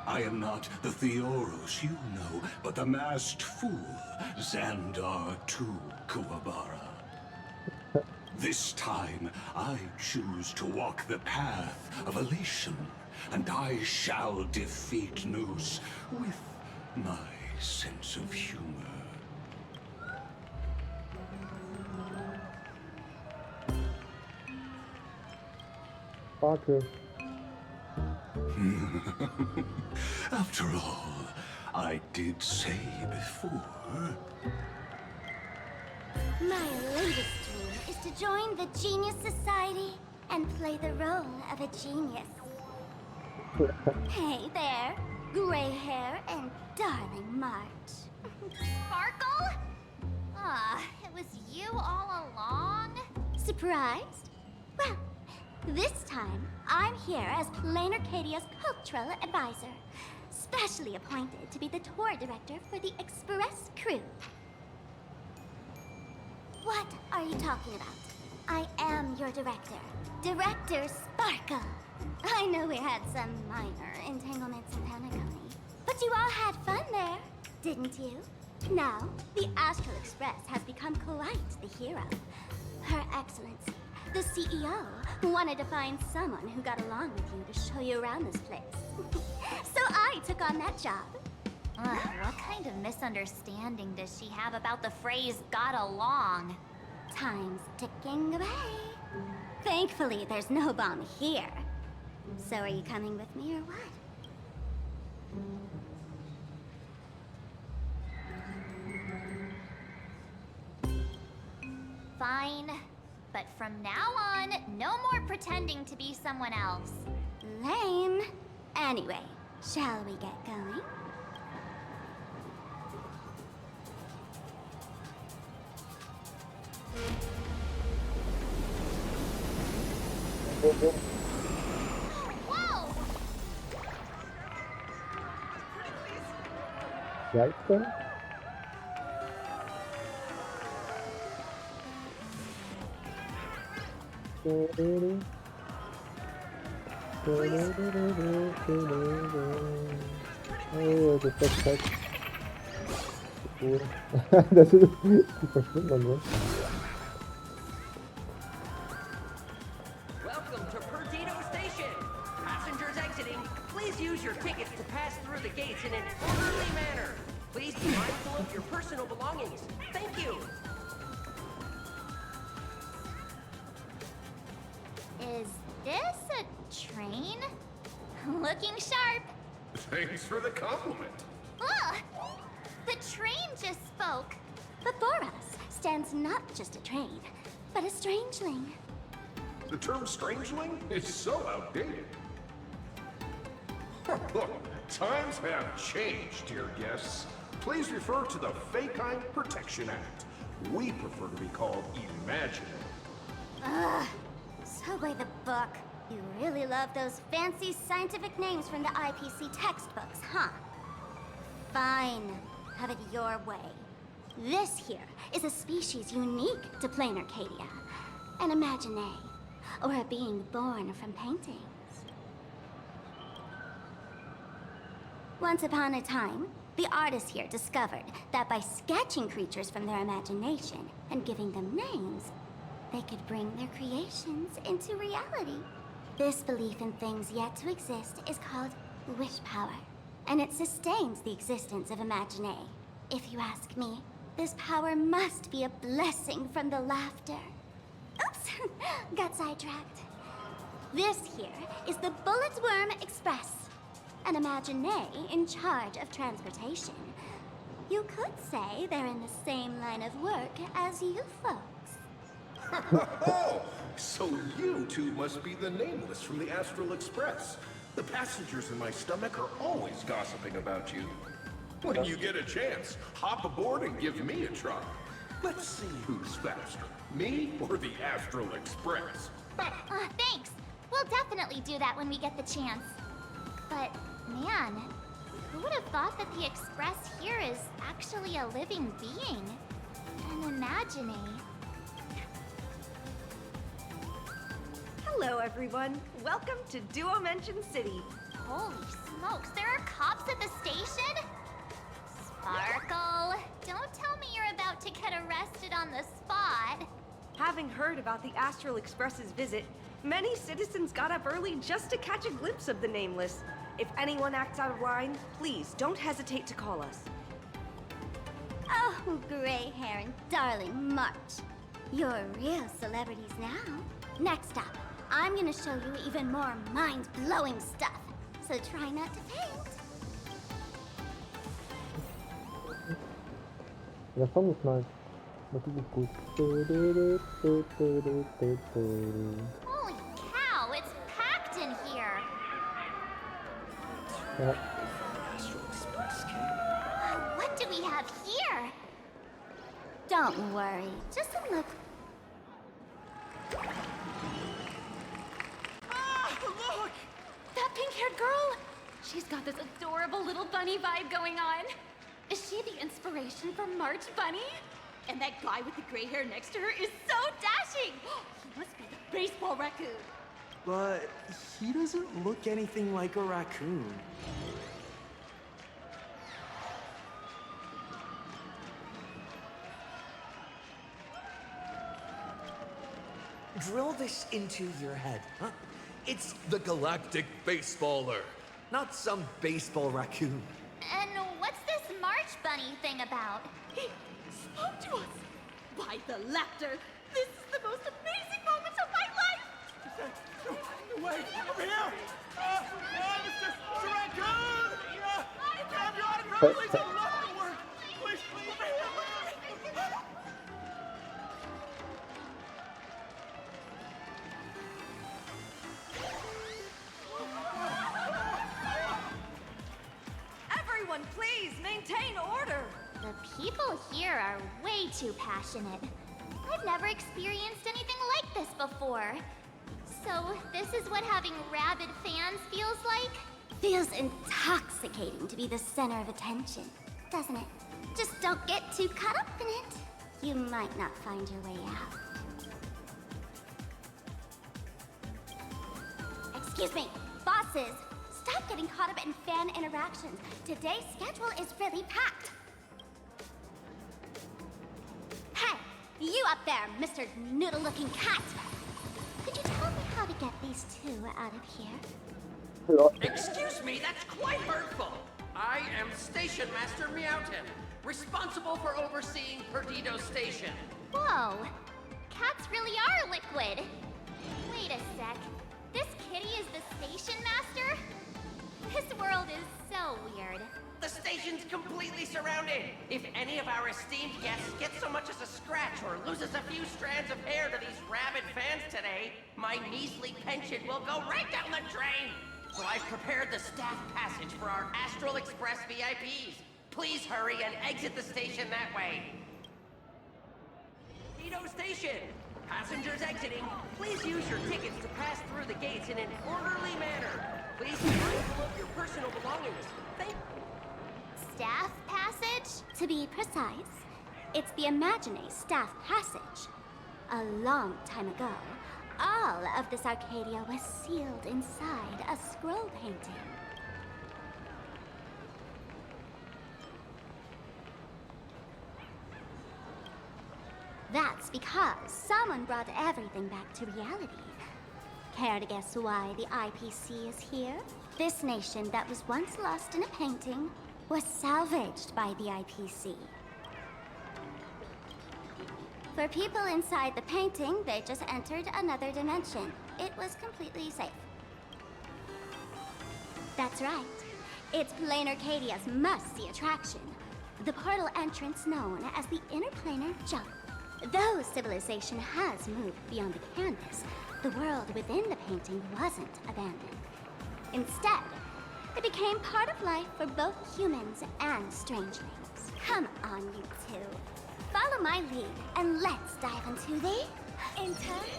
I am not the Theoros you know, but the masked fool, Xandar II Kuwabara. This time, I choose to walk the path of elation, and I shall defeat Noose with my sense of humor. Sparxie. After all, I did say before. My latest dream is to join the Genius Society and play the role of a genius. Hey there, gray hair and darling March. Sparkle? Ah, it was you all along? Surprised? Well, this time I'm here as Plain Arcadia's cultural advisor, specially appointed to be the tour director for the Express crew. What are you talking about? I am your director, Director Sparkle. I know we had some minor entanglements in Panacony, but you all had fun there, didn't you? Now, the Astral Express has become quite the hero. Her Excellency, the CEO, wanted to find someone who got along with you to show you around this place. So I took on that job. What kind of misunderstanding does she have about the phrase got along? Time's ticking away. Thankfully, there's no bomb here. So are you coming with me or what? Fine. But from now on, no more pretending to be someone else. Lame. Anyway, shall we get going? Whoa! Right then? Oh, das ist perfekt. Das ist die verschwindet dann nur. Welcome to Perdido Station. Passengers exiting, please use your tickets to pass through the gates in an orderly manner. Please be mindful of your personal belongings. Thank you. Is this a train? Looking sharp. Thanks for the compliment. Ugh! The train just spoke. Before us stands not just a train, but a strangeling. The term strangeling is so outdated. Look, times have changed, dear guests. Please refer to the Fekine Protection Act. We prefer to be called imaginary. Ugh. Subway the book. You really love those fancy scientific names from the IPC textbooks, huh? Fine. Have it your way. This here is a species unique to Plain Arcadia. An imagine, or a being born from paintings. Once upon a time, the artists here discovered that by sketching creatures from their imagination and giving them names, they could bring their creations into reality. This belief in things yet to exist is called wish power, and it sustains the existence of imagine. If you ask me, this power must be a blessing from the laughter. Oops, got sidetracked. This here is the Bullet Worm Express, an imagine in charge of transportation. You could say they're in the same line of work as you folks. Oh, so you two must be the Nameless from the Astral Express. The passengers in my stomach are always gossiping about you. When you get a chance, hop aboard and give me a try. Let's see who's faster, me or the Astral Express. Thanks. We'll definitely do that when we get the chance. But, man, who would have thought that the Express here is actually a living being? An imagine. Hello, everyone. Welcome to Duo-Mention City. Holy smokes, there are cops at the station? Sparkle, don't tell me you're about to get arrested on the spot. Having heard about the Astral Express's visit, many citizens got up early just to catch a glimpse of the Nameless. If anyone acts out of line, please don't hesitate to call us. Oh, gray hair and darling March. You're real celebrities now. Next up, I'm gonna show you even more mind-blowing stuff. So try not to faint. Der Song ist nice. Natürlich gut. Holy cow, it's packed in here. Ja. What do we have here? Don't worry, just look. Ah, look! That pink-haired girl! She's got this adorable little bunny vibe going on. Is she the inspiration for March Bunny? And that guy with the gray hair next to her is so dashing! He must be the baseball raccoon. But he doesn't look anything like a raccoon. Drill this into your head, huh? It's the galactic baseballer, not some baseball raccoon. And what's this March Bunny thing about? He spoke to us! By the laughter, this is the most amazing moment of my life! Wait, over here! Mr. Raccoon! Can I have your autograph, please? I love your work! Please, over here! Everyone, please maintain order. The people here are way too passionate. I've never experienced anything like this before. So, this is what having rabid fans feels like? Feels intoxicating to be the center of attention, doesn't it? Just don't get too caught up in it. You might not find your way out. Excuse me, bosses. Stop getting caught up in fan interactions. Today's schedule is really packed. Hey, you up there, Mr. Noodle-looking cat. Could you tell me how to get these two out of here? Excuse me, that's quite hurtful. I am Station Master Meowton, responsible for overseeing Perdido Station. Whoa, cats really are liquid. Wait a sec. This kitty is the station master? This world is so weird. The station's completely surrounded. If any of our esteemed guests get so much as a scratch or loses a few strands of hair to these rabid fans today, my measly pension will go right down the drain. So I've prepared the staff passage for our Astral Express VIPs. Please hurry and exit the station that way. Perdido Station! Passengers exiting, please use your tickets to pass through the gates in an orderly manner. Please be mindful of your personal belongings. Thank Staff passage? To be precise, it's the Imagine Staff Passage. A long time ago, all of this Arcadia was sealed inside a scroll painting. That's because someone brought everything back to reality. Care to guess why the IPC is here? This nation that was once lost in a painting was salvaged by the IPC. For people inside the painting, they just entered another dimension. It was completely safe. That's right. It's Plain Arcadia's must-see attraction. The portal entrance known as the Interplanar Jump. Though civilization has moved beyond the canvas, the world within the painting wasn't abandoned. Instead, it became part of life for both humans and strangelings. Come on, you two. Follow my lead, and let's dive into the Interplanar!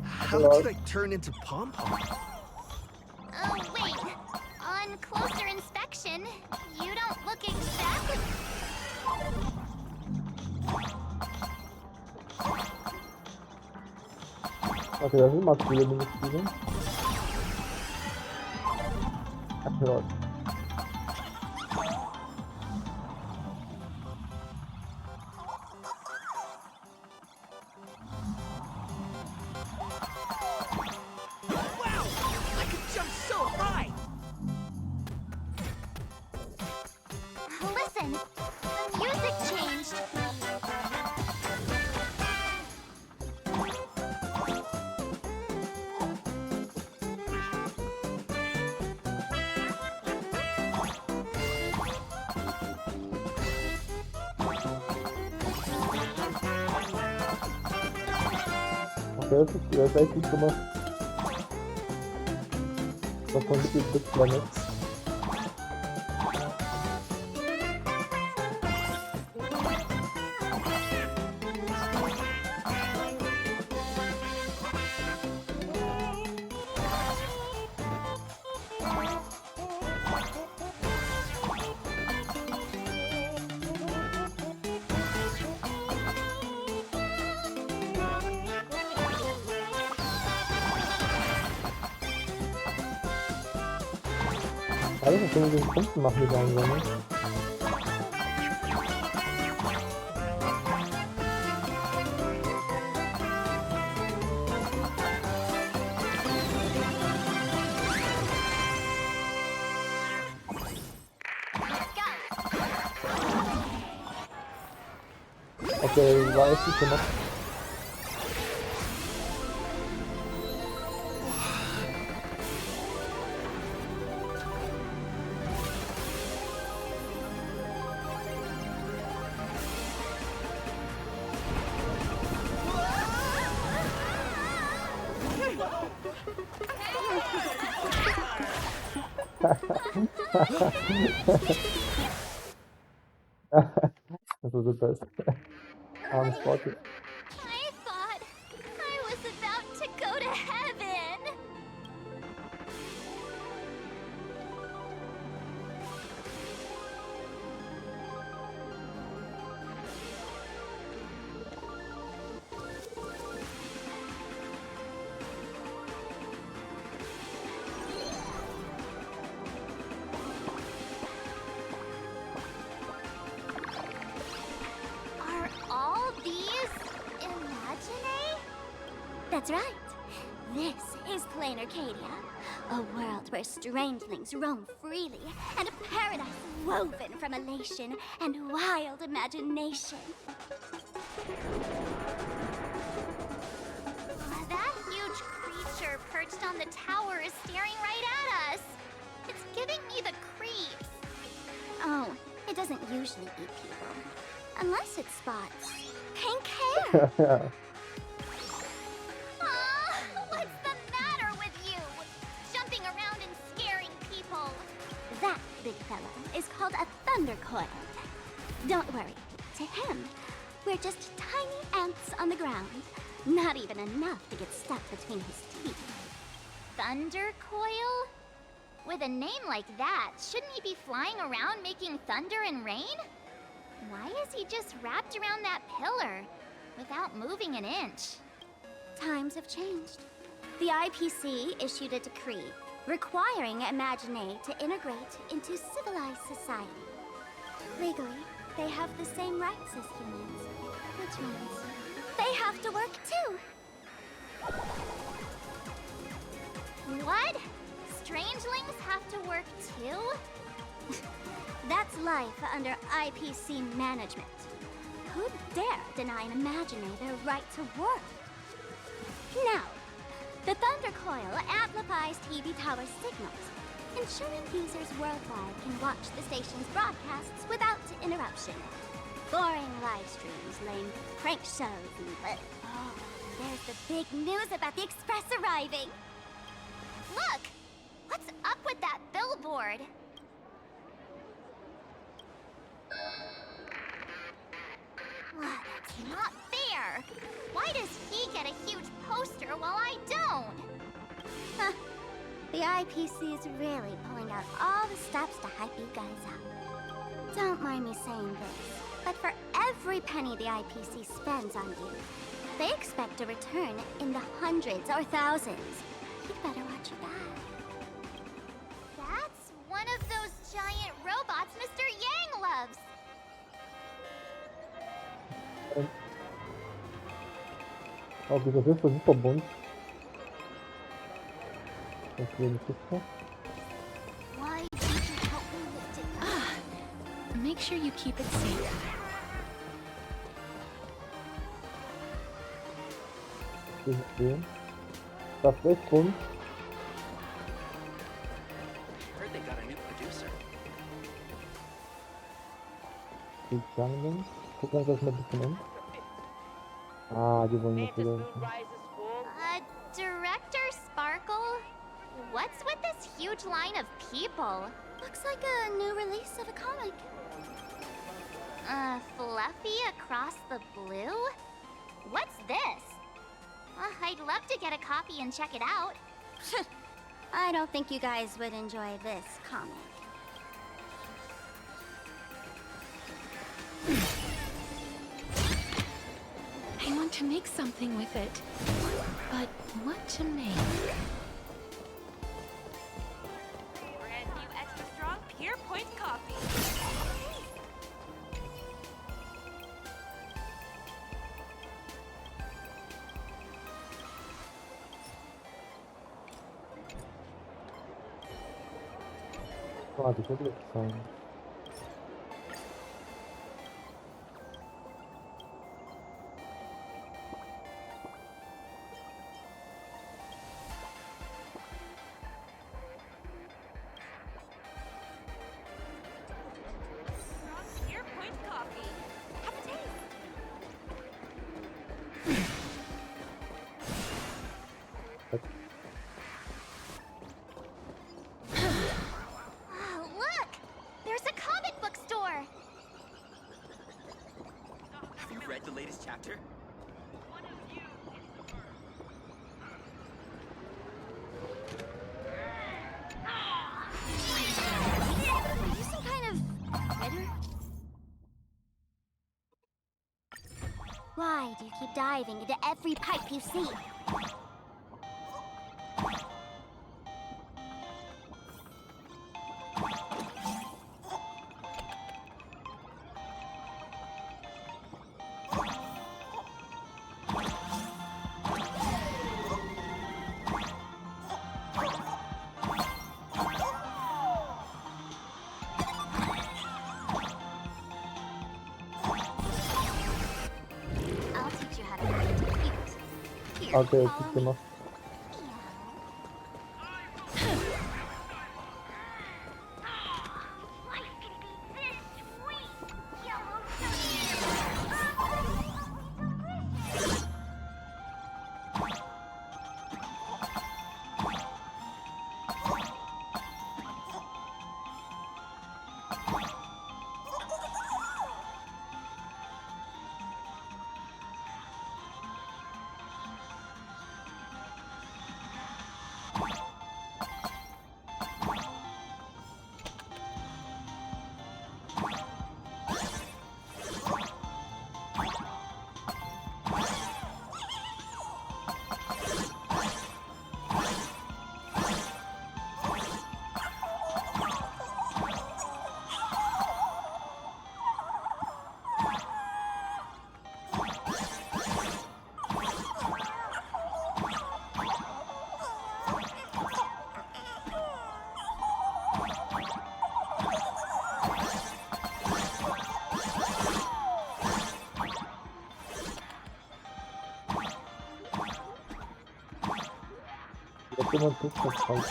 How did I turn into Pom-Pom? Oh, wait. On closer inspection, you don't look exactly... Okay, das sind maskuline Minispiele. Abhört. Wow! I could jump so high! Listen, the music changed. Der ist echt gut gemacht. Das von Mittelpunkt Planet. Alles, was wir mit den Punkten machen, die sein sollen. Okay, war echt gut gemacht. Das ist das Beste. Armes Sparxie. I thought I was about to go to heaven. Are all these imaginae? That's right. This is plain Arcadia, a world where strangelings roam freely, and a paradise woven from elation and wild imagination. That huge creature perched on the tower is staring right at us. It's giving me the creeps. Oh, it doesn't usually eat people. Unless it spots pink hair. Aw, what's the matter with you? Jumping around and scaring people. That big fella is called a thunder coil. Don't worry. To him, we're just tiny ants on the ground. Not even enough to get stuck between his teeth. Thunder coil? With a name like that, shouldn't he be flying around making thunder and rain? Why is he just wrapped around that pillar without moving an inch? Times have changed. The IPC issued a decree requiring Imaginae to integrate into civilized society. Legally, they have the same rights as humans, which means they have to work too. What? Strangelings have to work too? That's life under IPC management. Who'd dare deny an Imaginae their right to work? Now, the Thunder Coil amplifies TV tower signals, ensuring users worldwide can watch the station's broadcasts without interruption. Boring live streams, lame prank shows, and oh, there's the big news about the Express arriving. Look! What's up with that billboard? That's not fair. Why does he get a huge poster while I don't? Huh. The IPC is really pulling out all the stops to hype you guys up. Don't mind me saying this, but for every penny the IPC spends on you, they expect a return in the hundreds or thousands. You'd better watch your back. That's one of those giant robots Mr. Yang loves. Oh, dieser Griff war super bunt. Das hier eine Kiste. Why did you help me lift it? Make sure you keep it safe. Das ist schön. Das ist echt bunt. Heard they got a new producer. Die Junglings. Gucken wir uns das mal ein bisschen um. Ah, die wollen jetzt wieder. What's with this huge line of people? Looks like a new release of a comic. Fluffy across the blue? What's this? I'd love to get a copy and check it out. I don't think you guys would enjoy this comic. I want to make something with it. But what to make? Brand new extra strong Pure Point coffee. Ah, die wird lecker sein. Pure Point coffee. Have a taste. Oh, look! There's a comic book store! Have you read the latest chapter? Are you some kind of critter? Why do you keep diving into every pipe you see? I'll teach you how to act cute. Here, Okay, follow gut me. gemacht. Life can be this sweet. Yellow Jetzt jemand tut das falsch.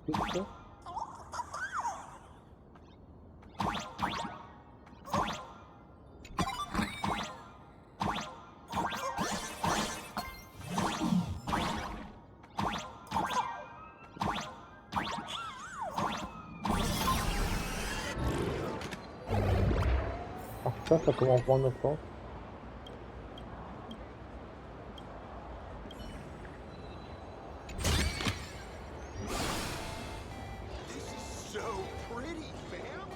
Bitte? Ach, ça commence woanders drauf. This is so pretty, fam.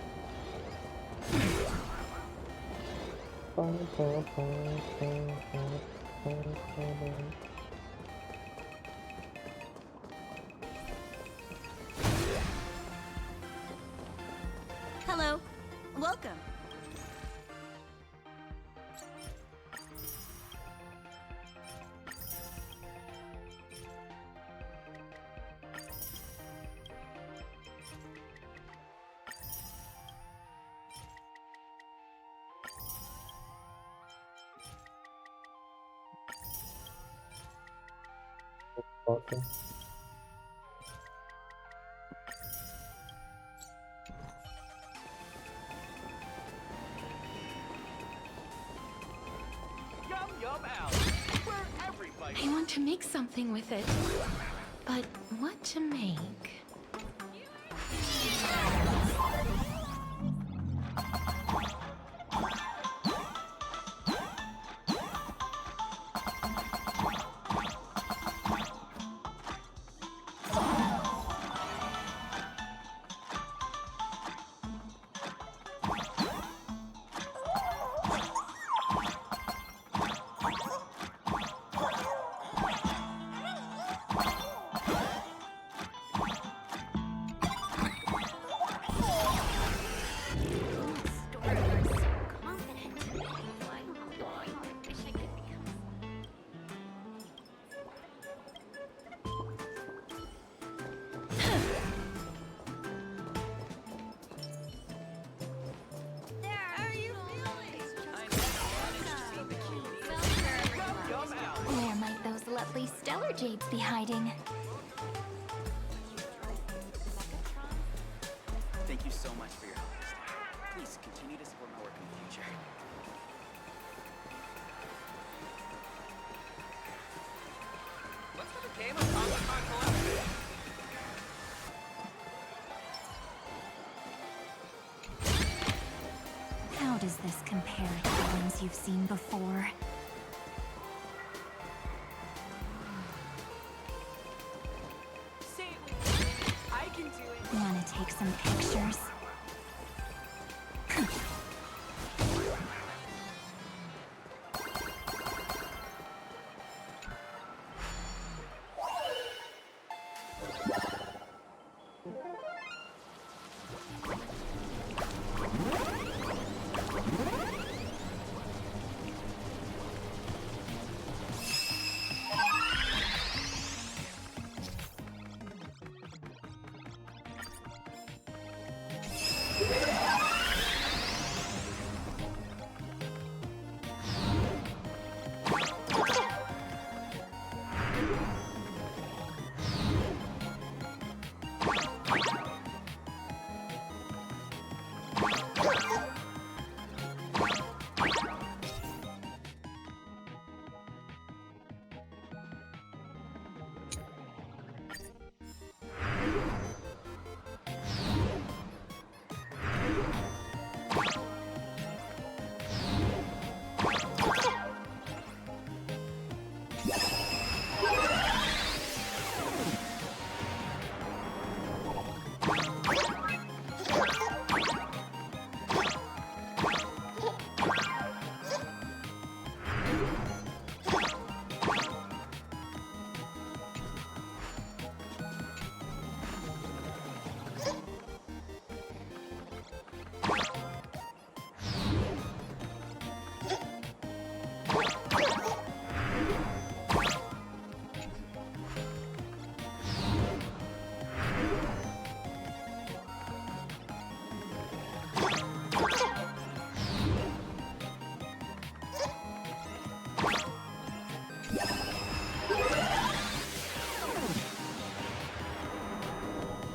Hello. Welcome. Okay. Yum yum out. Where everybody. I want to make something with it. But what to make? Where might those lovely stellar jades be hiding? Thank you so much for your help. Please continue to support my work in the future. Let's have a game of Honkai Collective. How does this compare to the ones you've seen before? I can do it. Wanna take some pictures?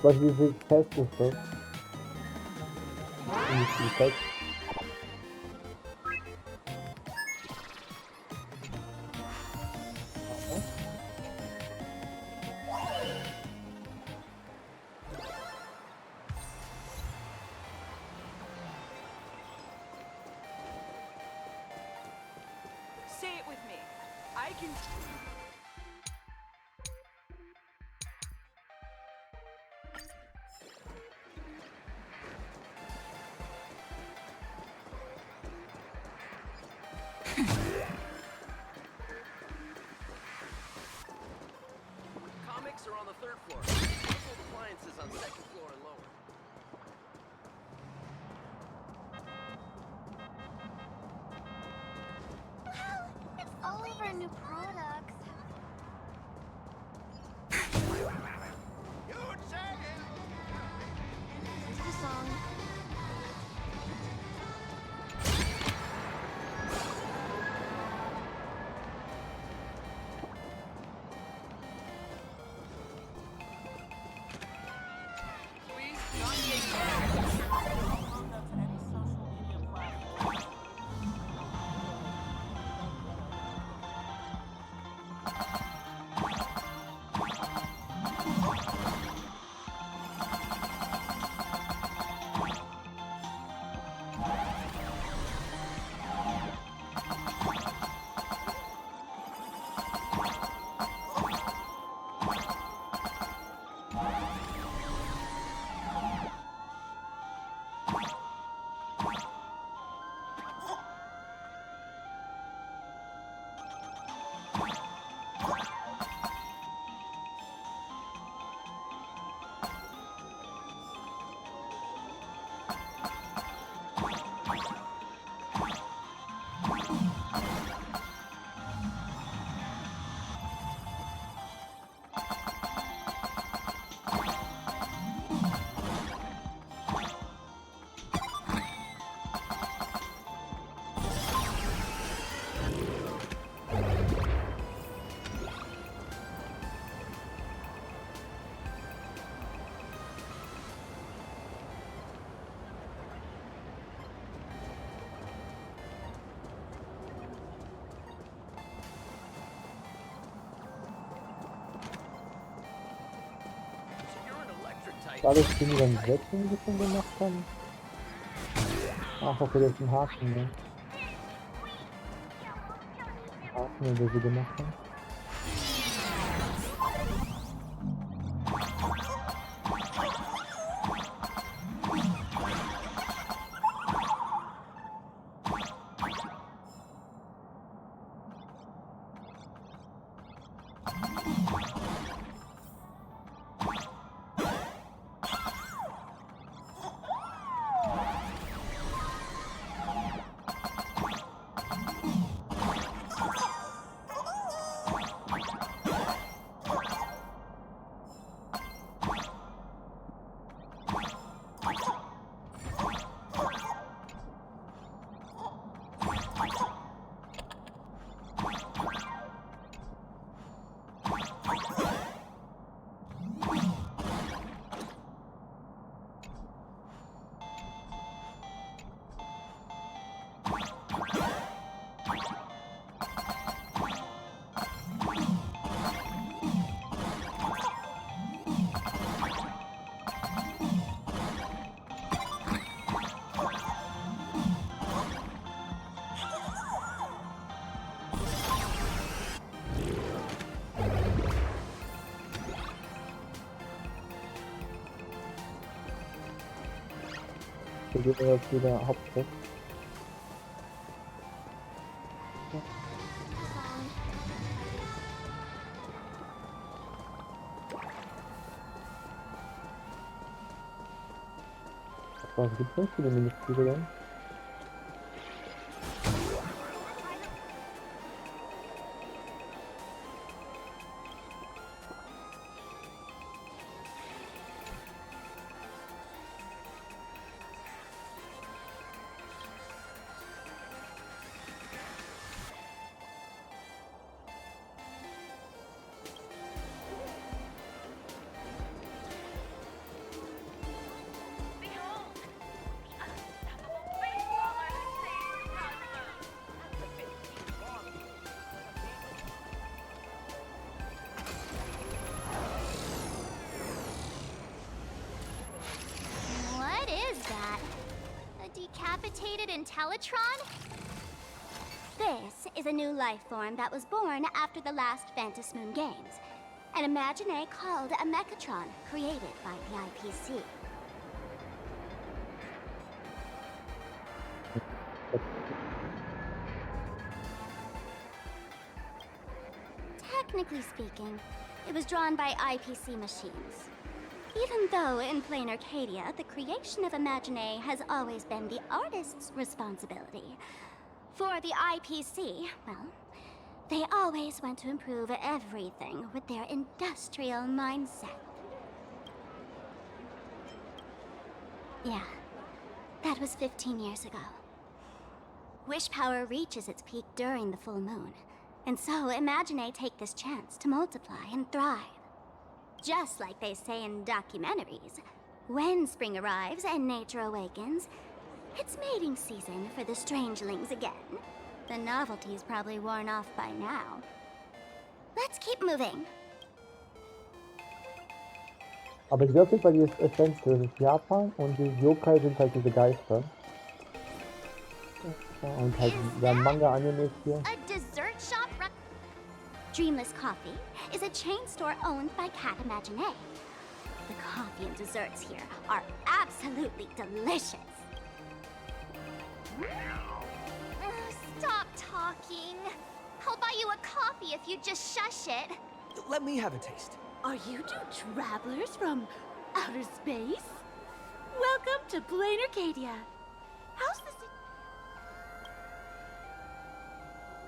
Was diese Test ist das? Die Test. Say it with me. I can. Comics are on the third floor. Household appliances on second floor and lower. Wow, it's all of our new products. Here's the song. Alles bin ich dann weg, wenn wir schon gemacht haben. Ach, okay, das ist ein Haken, ne? Haken, den wir sie gemacht haben. Wir gehen jetzt wieder Haupttext. Was gibt's denn für die Minispiele dann? What is that? A decapitated Intellitron? This is a new life form that was born after the last Phantom Moon Games. An imagine called a Mechatron, created by the IPC. Technically speaking, it was drawn by IPC machines. Even though in plain Arcadia, the creation of Imagine has always been the artist's responsibility. For the IPC, well, they always want to improve everything with their industrial mindset. Yeah, that was 15 years ago. Wish power reaches its peak during the full moon, and so Imagine take this chance to multiply and thrive. Just like they say in documentaries, when spring arrives and nature awakens, it's mating season for the strangelings again. The novelty's probably worn off by now. Let's keep moving. Aber ich glaube, weil die Essenz drin ist Japan und die Yokai sind halt diese Geister. Und halt der Manga-Animes hier. A dessert shop Dreamless Coffee is a chain store owned by Cat Imagine. The coffee and desserts here are absolutely delicious. Stop talking. I'll buy you a coffee if you just shush it. Let me have a taste. Are you two travelers from outer space? Welcome to Plain Arcadia. How's the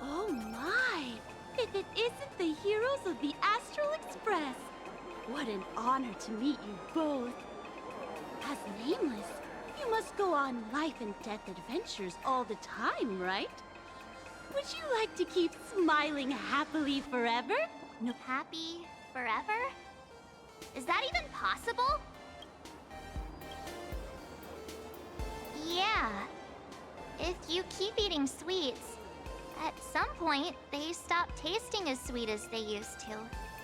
Oh my! If it isn't the heroes of the Astral Express! What an honor to meet you both. As Nameless, you must go on life and death adventures all the time, right? Would you like to keep smiling happily forever? No, happy forever? Is that even possible? Yeah. If you keep eating sweets, at some point, they stop tasting as sweet as they used to.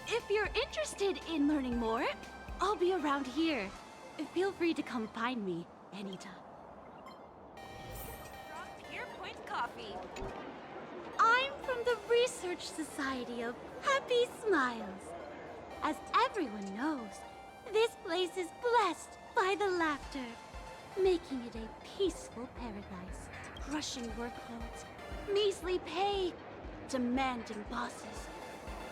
If you're interested in learning more, I'll be around here. feel free to come find me anytime. Point Coffee. I'm from the Research Society of Happy Smiles. As everyone knows, this place is blessed by the laughter, making it a peaceful paradise. Crushing workloads, measly pay, demanding bosses.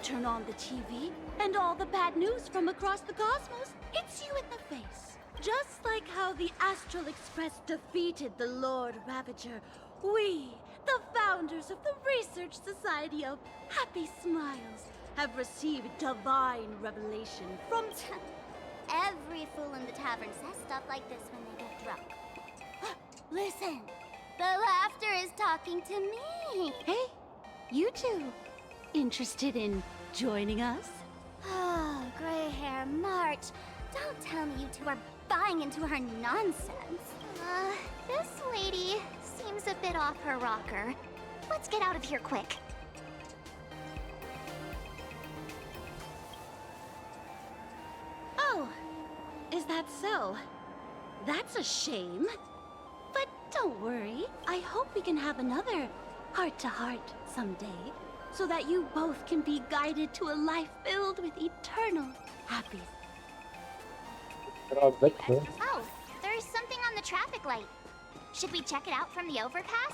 Turn on the TV, and all the bad news from across the cosmos hits you in the face. Just like how the Astral Express defeated the Lord Ravager, we, the founders of the Research Society of Happy Smiles, have received divine revelation from Every fool in the tavern says stuff like this when they get drunk. Listen, the laughter is talking to me. Hey, you two, interested in joining us? Oh, gray hair March. Don't tell me you two are buying into her nonsense. This lady seems a bit off her rocker. Let's get out of here quick. Oh, is that so? That's a shame. But don't worry, I hope we can have another heart-to-heart someday, so that you both can be guided to a life filled with eternal happiness. Oh, there's something on the traffic light. Should we check it out from the overpass?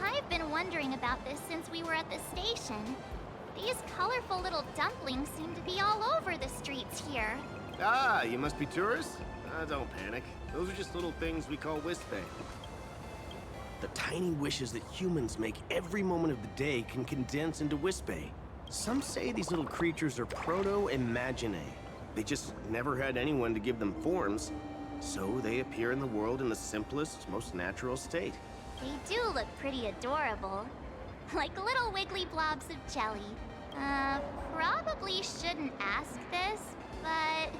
I've been wondering about this since we were at the station. These colorful little dumplings seem to be all over the streets here. Ah, you must be tourists? Don't panic. Those are just little things we call wispay. The tiny wishes that humans make every moment of the day can condense into wispay. Some say these little creatures are proto-imaginae. They just never had anyone to give them forms, so they appear in the world in the simplest, most natural state. They do look pretty adorable. Like little wiggly blobs of jelly. Probably shouldn't ask this, but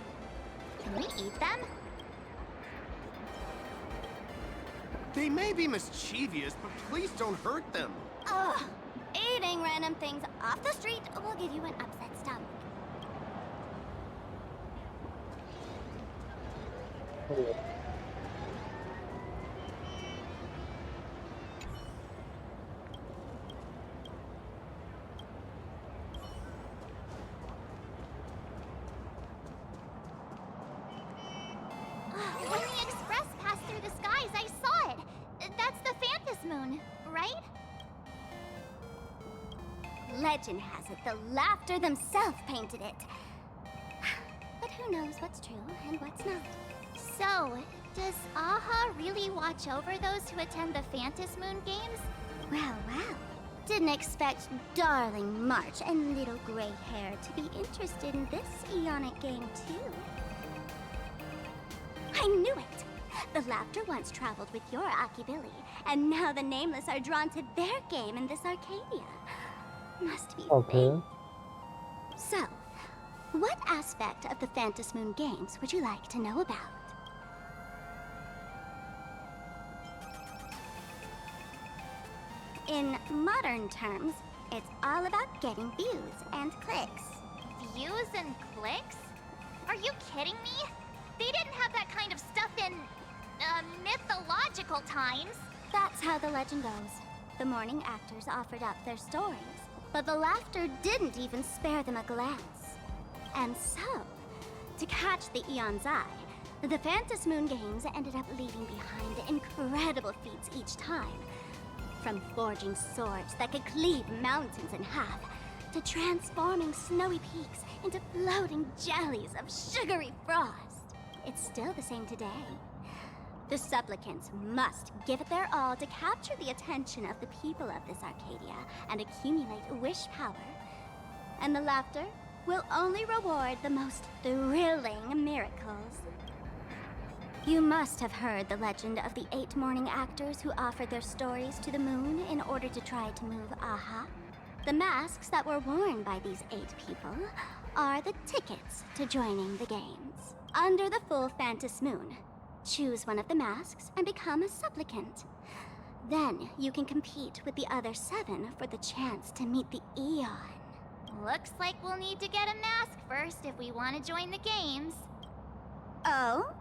can we eat them? They may be mischievous, but please don't hurt them. Ugh! Eating random things off the street will give you an upset stomach. When the express passed through the skies, I saw it. That's the Phantas Moon, right? Legend has it the Laughter themselves painted it. But who knows what's true and what's not. So, does Aha really watch over those who attend the Phantas Moon Games? Well, well. Didn't expect darling March and little gray hair to be interested in this Eonic game, too. I knew it! The Laughter once traveled with your Akibili, and now the Nameless are drawn to their game in this Arcadia. Must be Okay. So, what aspect of the Phantas Moon Games would you like to know about? In modern terms, it's all about getting views and clicks. Views and clicks? Are you kidding me? They didn't have that kind of stuff in, mythological times. That's how the legend goes. The morning actors offered up their stories, but the Laughter didn't even spare them a glance. And so, to catch the Eon's eye, the Phantas Moon Games ended up leaving behind incredible feats each time. From forging swords that could cleave mountains in half, to transforming snowy peaks into floating jellies of sugary frost. It's still the same today. The supplicants must give it their all to capture the attention of the people of this Arcadia and accumulate wish power. And the Laughter will only reward the most thrilling miracles. You must have heard the legend of the 8 morning actors who offered their stories to the moon in order to try to move Aha. The masks that were worn by these 8 people are the tickets to joining the games. under the full Phantas moon. Choose one of the masks and become a supplicant. Then you can compete with the other 7 for the chance to meet the Eon. Looks like we'll need to get a mask first if we want to join the games. Oh?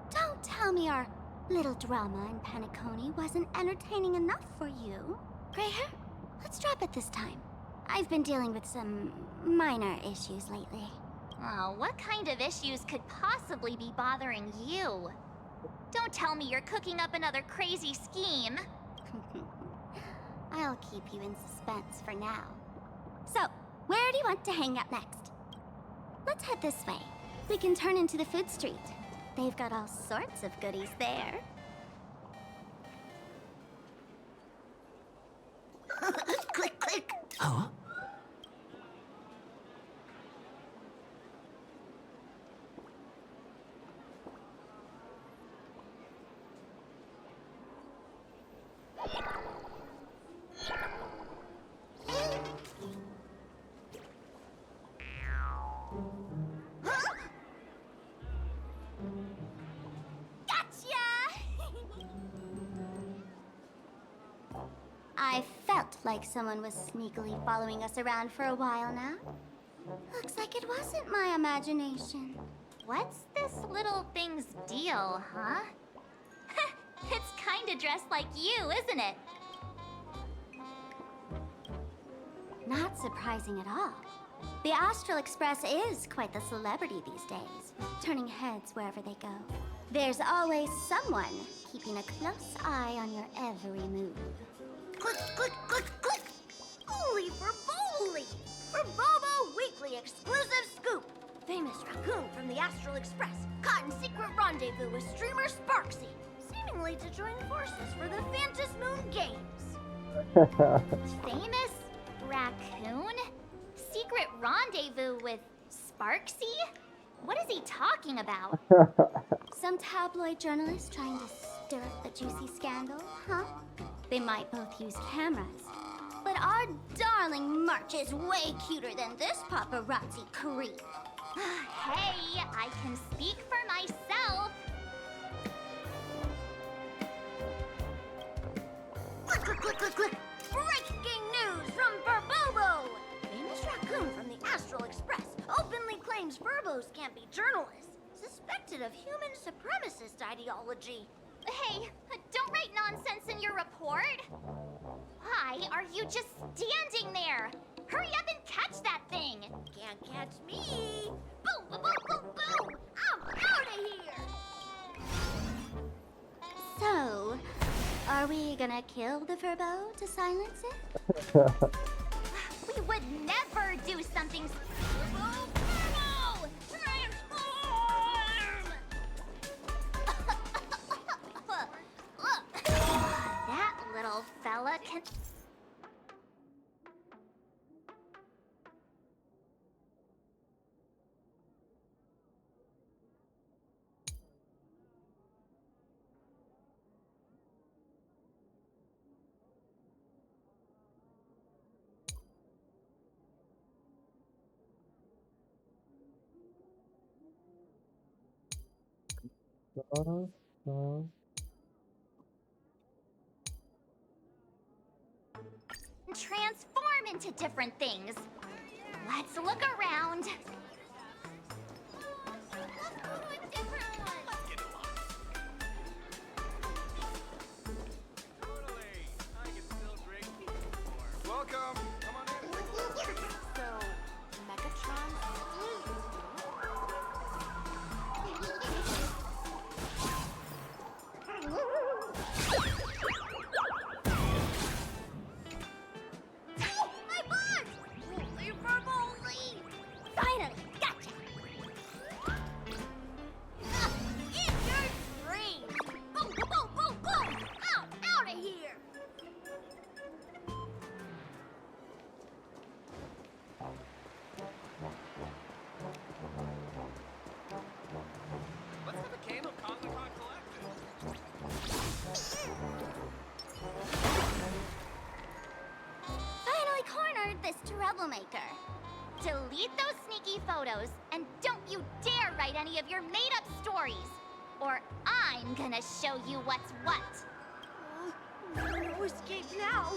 Don't tell me our little drama in Paniconi wasn't entertaining enough for you. Gray hair, let's drop it this time. I've been dealing with some minor issues lately. Oh, what kind of issues could possibly be bothering you? Don't tell me you're cooking up another crazy scheme. I'll keep you in suspense for now. So, where do you want to hang out next? Let's head this way. We can turn into the food street. They've got all sorts of goodies there. Click, click. Huh? I felt like someone was sneakily following us around for a while now. Looks like it wasn't my imagination. What's this little thing's deal, huh? It's kinda dressed like you, isn't it? Not surprising at all. The Astral Express is quite the celebrity these days, turning heads wherever they go. There's always someone keeping a close eye on your every move. Click, click, click, click! Holy for Bowly! For Bobo Weekly exclusive scoop! Famous raccoon from the Astral Express caught in secret rendezvous with streamer Sparxie, seemingly to join forces for the Phantas Moon Games. Famous raccoon? Secret rendezvous with Sparxie? What is he talking about? Some tabloid journalist trying to stir up the juicy scandal, huh? They might both use cameras. But our darling March is way cuter than this paparazzi creep. Hey, I can speak for myself. Click, click, click, click, click! Breaking news from Burbobo! Famous raccoon from the Astral Express openly claims Burbos can't be journalists, suspected of human supremacist ideology. Hey, don't write nonsense in your report. Why are you just standing there? Hurry up and catch that thing. Can't catch me. Boom, boom, boom, boom, boom. I'm out of here. So, are we gonna kill the Furbo to silence it? We would never do something. Furbo! Transform! That little fella can. Transform into different things. Let's look around. Welcome. Come on in. So, Megatron? My butt! Holy for Bowly! Finally, gotcha! In your dreams! Boom, boom, boom, boom, boom! Out of here! Let's have a can of Comic-Con Collective. Finally cornered this troublemaker. Delete those sneaky photos and don't you dare write any of your made-up stories! Or I'm gonna show you what's what! No escape now!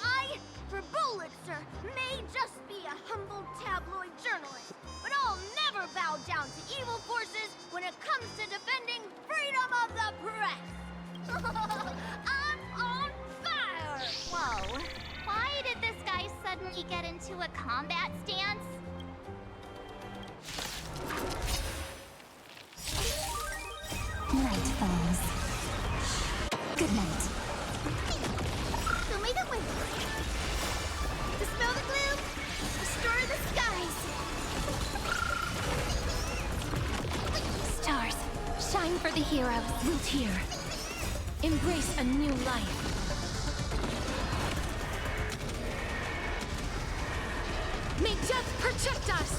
I, for Bullitzer, may just be a humble tabloid journalist, but I'll never bow down to evil forces when it comes to defending freedom of the press! I'm on fire! Whoa. Why did this guy suddenly get into a combat stance? Night falls. Good night. Show me the wind. Dispel the gloom. Destroy the skies. Stars, shine for the heroes. Root here. Embrace a new life. May death protect us!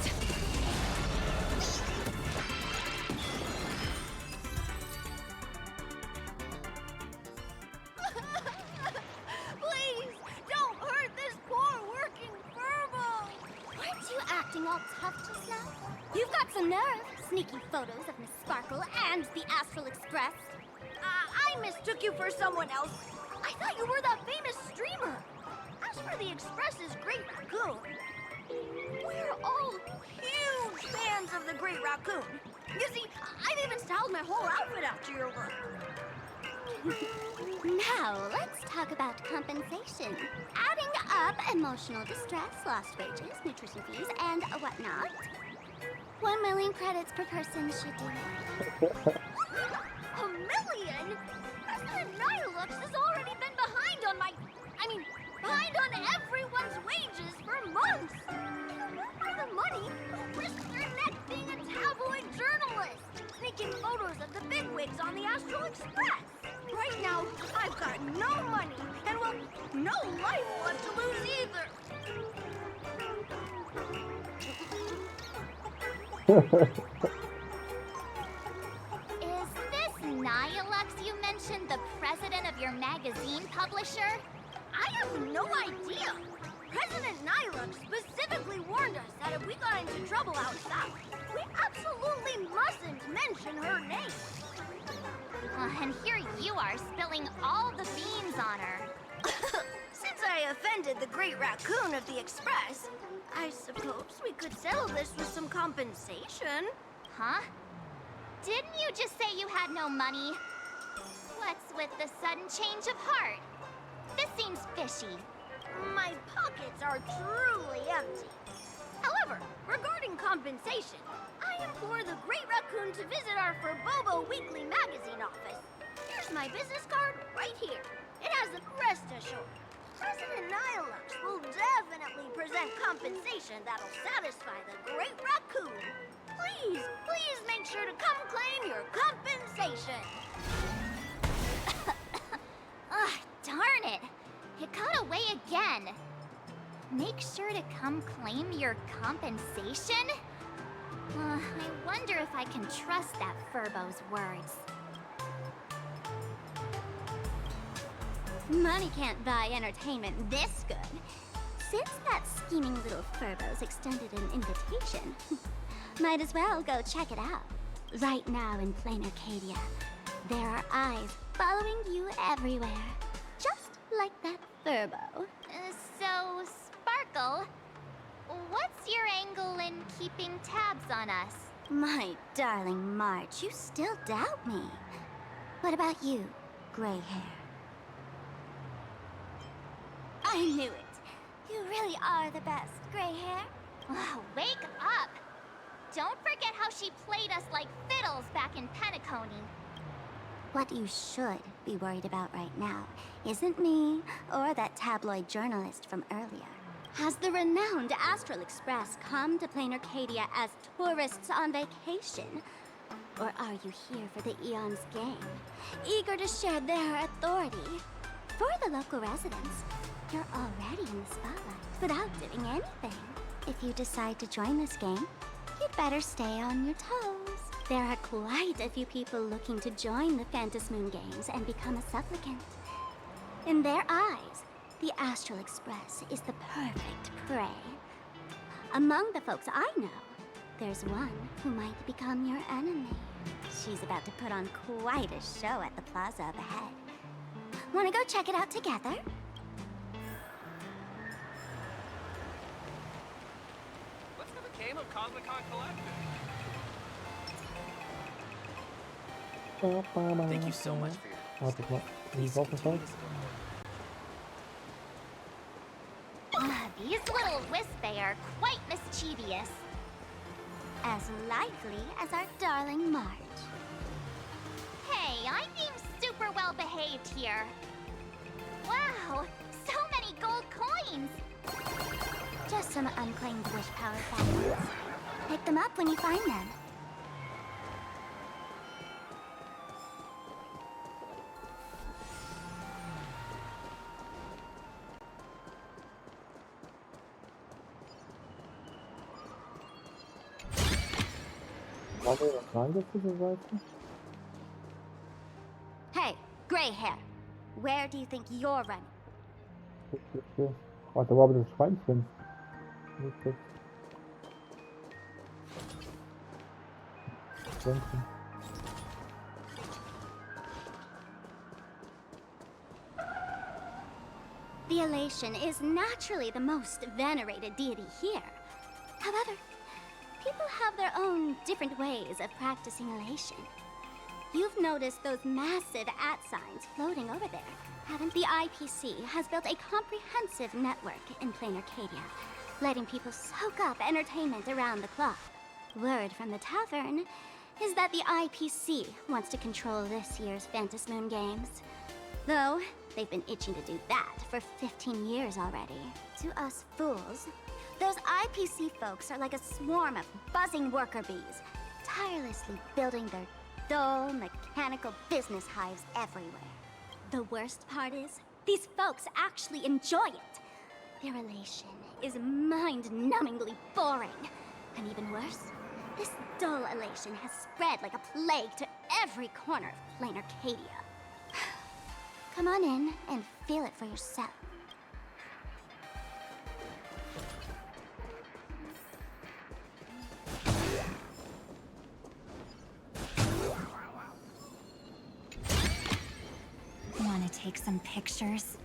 Please, don't hurt this poor working furbo! Weren't you acting all tough just now? You've got some nerve. Sneaky photos of Miss Sparkle and the Astral Express. I mistook you for someone else. I thought you were that famous streamer. As for the Express's Great Raccoon, we're all huge fans of the Great Raccoon. You see, I've even styled my whole outfit after your work. Now, let's talk about compensation. Adding up emotional distress, lost wages, nutrition fees, and whatnot. 1 million credits per person should do it. A million? President Nihilux has already been behind on behind on everyone's wages for months. For the money, risk your neck being a tabloid journalist, sneaking photos of the bigwigs on the Astral Express. Right now, I've got no money, and well, no life left to lose either. Is this Nihilux you mentioned the president of your magazine publisher? I have no idea. President Nihilux specifically warned us that if we got into trouble out south, we absolutely mustn't mention her name. And here you are spilling all the beans on her. Since I offended the Great Raccoon of the Express, I suppose we could settle this with some compensation. Huh? Didn't you just say you had no money? What's with the sudden change of heart? This seems fishy. My pockets are truly empty. However, regarding compensation, I implore the Great Raccoon to visit our Furbobo Weekly magazine office. Here's my business card right here. It has a rest assured. President Nihilux will definitely present compensation that'll satisfy the Great Raccoon. Please, please make sure to come claim your compensation. Ugh, darn it. It got away again. Make sure to come claim your compensation? I wonder if I can trust that Furbo's words. Money can't buy entertainment this good. Since that scheming little Furbo's extended an invitation, might as well go check it out. Right now in plain Arcadia, there are eyes following you everywhere. Just like that Furbo. So, Sparkle, what's your angle in keeping tabs on us? My darling March, you still doubt me. What about you, gray hair? I knew it. You really are the best, gray hair. Wake up! Don't forget how she played us like fiddles back in Penacony. What you should be worried about right now isn't me or that tabloid journalist from earlier. Has the renowned Astral Express come to plain Arcadia as tourists on vacation? Or are you here for the Eon's game, eager to share their authority? For the local residents, you're already in the spotlight without doing anything. If you decide to join this game, you'd better stay on your toes. There are quite a few people looking to join the Phantasmoon Games and become a supplicant. In their eyes, the Astral Express is the perfect prey. Among the folks I know, there's one who might become your enemy. She's about to put on quite a show at the plaza up ahead. Wanna go check it out together? Let's have a game of Cosmicon Collective. Thank you so much for your Warte mal, wie braucht das halt? These little Wispay are quite mischievous. As lively as our darling March. Hey, I seem super well behaved here. Wow, so many gold coins! Just some unclaimed wish power fragments. Pick them up when you find them. War wir das reingesetzt, diese Seite? Hey, gray hair. Where do you think you're running? Okay. Warte, wo aber das Schweinchen? Nicht das Schweinchen. The elation is naturally the most venerated deity here. However, people have their own different ways of practicing elation. You've noticed those massive @signs floating over there, haven't? The IPC has built a comprehensive network in plain Arcadia, letting people soak up entertainment around the clock. Word from the tavern is that the IPC wants to control this year's Phantasmoon Games. Though, they've been itching to do that for 15 years already. To us fools, those IPC folks are like a swarm of buzzing worker bees, tirelessly building their dull, mechanical business hives everywhere. The worst part is, these folks actually enjoy it. Their elation is mind-numbingly boring. And even worse, this dull elation has spread like a plague to every corner of plain Arcadia. Come on in and feel it for yourself. Want to take some pictures?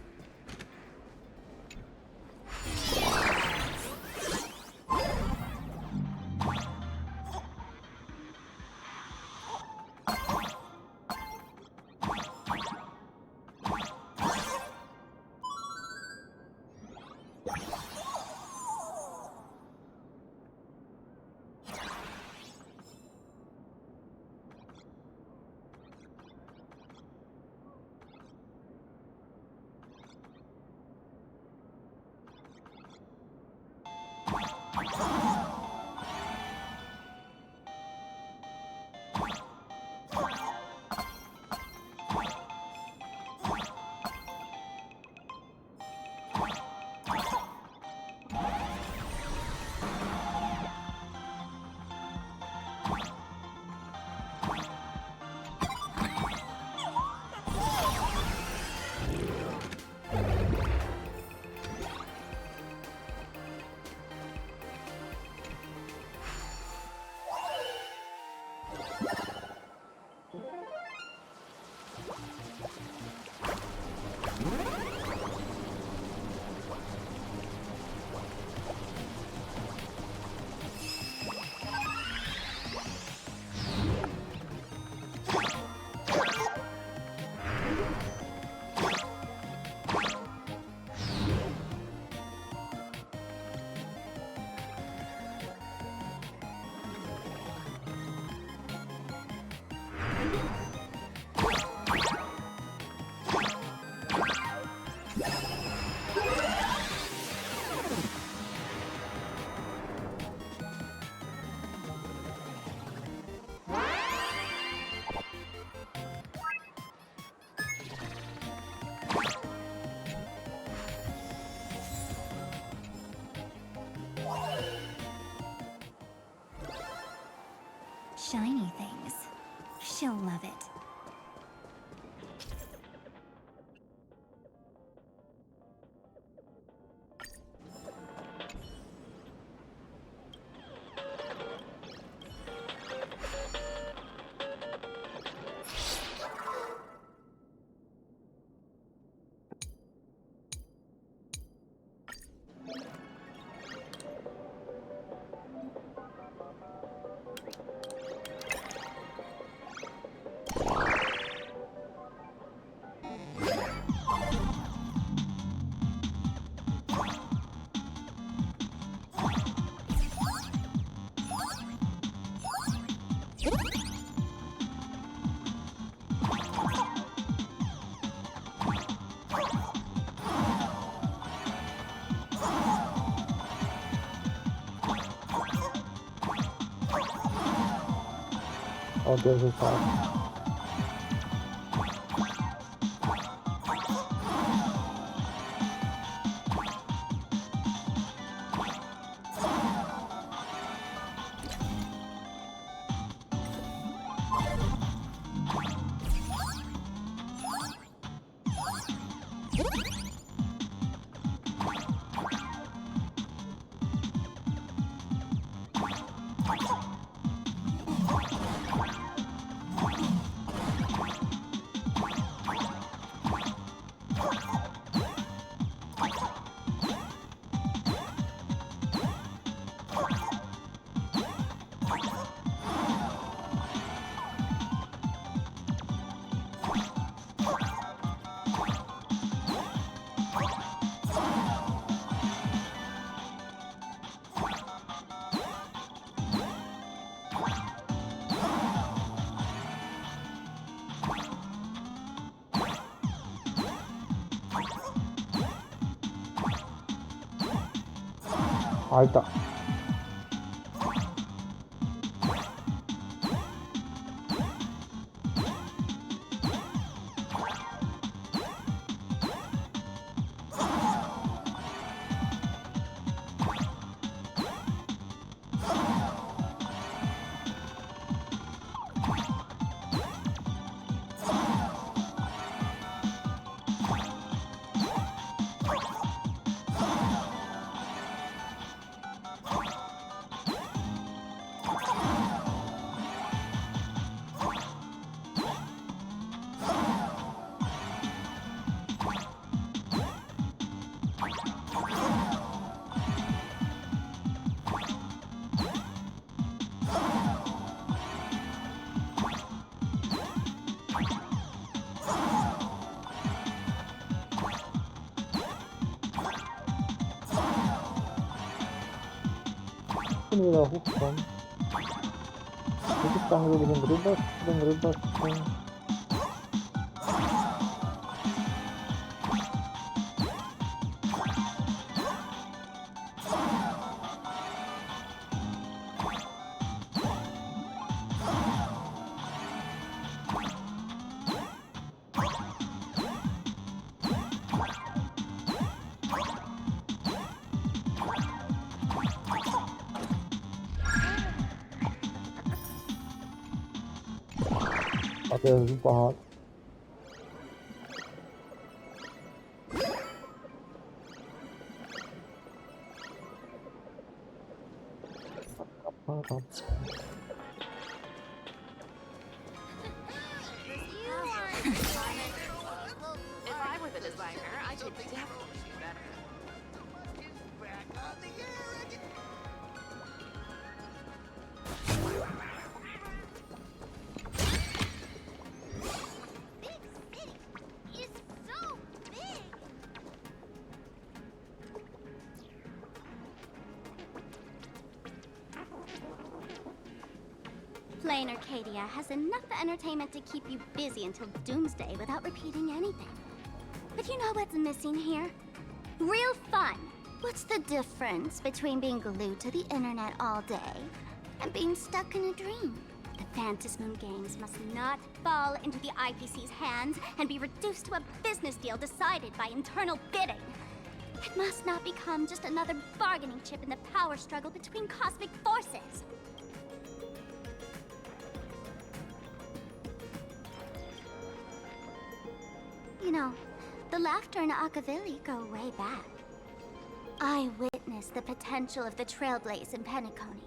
Oh, there's a song. Alter. Wieder hochkommen. Ich würde sagen, so ein bisschen drüber springen. Der ist super hart. If I were the designer, I could definitely do better. Plain Arcadia has enough entertainment to keep you busy until doomsday without repeating anything. But you know what's missing here? Real fun. What's the difference between being glued to the internet all day and being stuck in a dream? The Phantasmoon games must not fall into the IPC's hands and be reduced to a business deal decided by internal bidding. It must not become just another bargaining chip in the power struggle between cosmic forces. You know, the laughter and Akavili go way back. I witnessed the potential of the trailblaze in Penacony.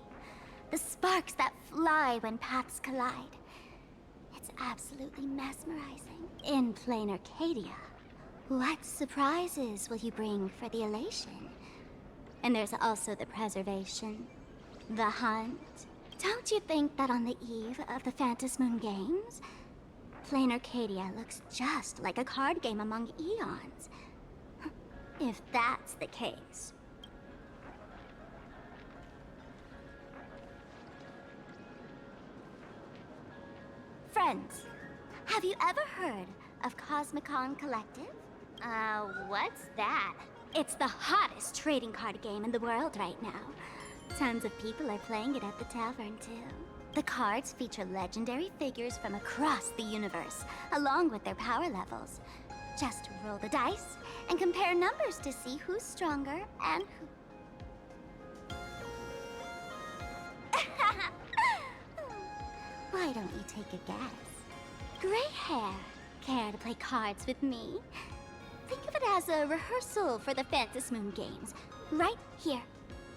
The sparks that fly when paths collide. It's absolutely mesmerizing. In plain Arcadia, what surprises will you bring for the elation? And there's also the preservation, the hunt. Don't you think that on the eve of the Phantasmoon Games, plain Arcadia looks just like a card game among eons? If that's the case. Friends, have you ever heard of Cosmicon Collective? What's that? It's the hottest trading card game in the world right now. Tons of people are playing it at the tavern, too. The cards feature legendary figures from across the universe, along with their power levels. Just roll the dice and compare numbers to see who's stronger and who... Why don't you take a guess? Gray hair, care to play cards with me? Think of it as a rehearsal for the Phantasmoon games, right here.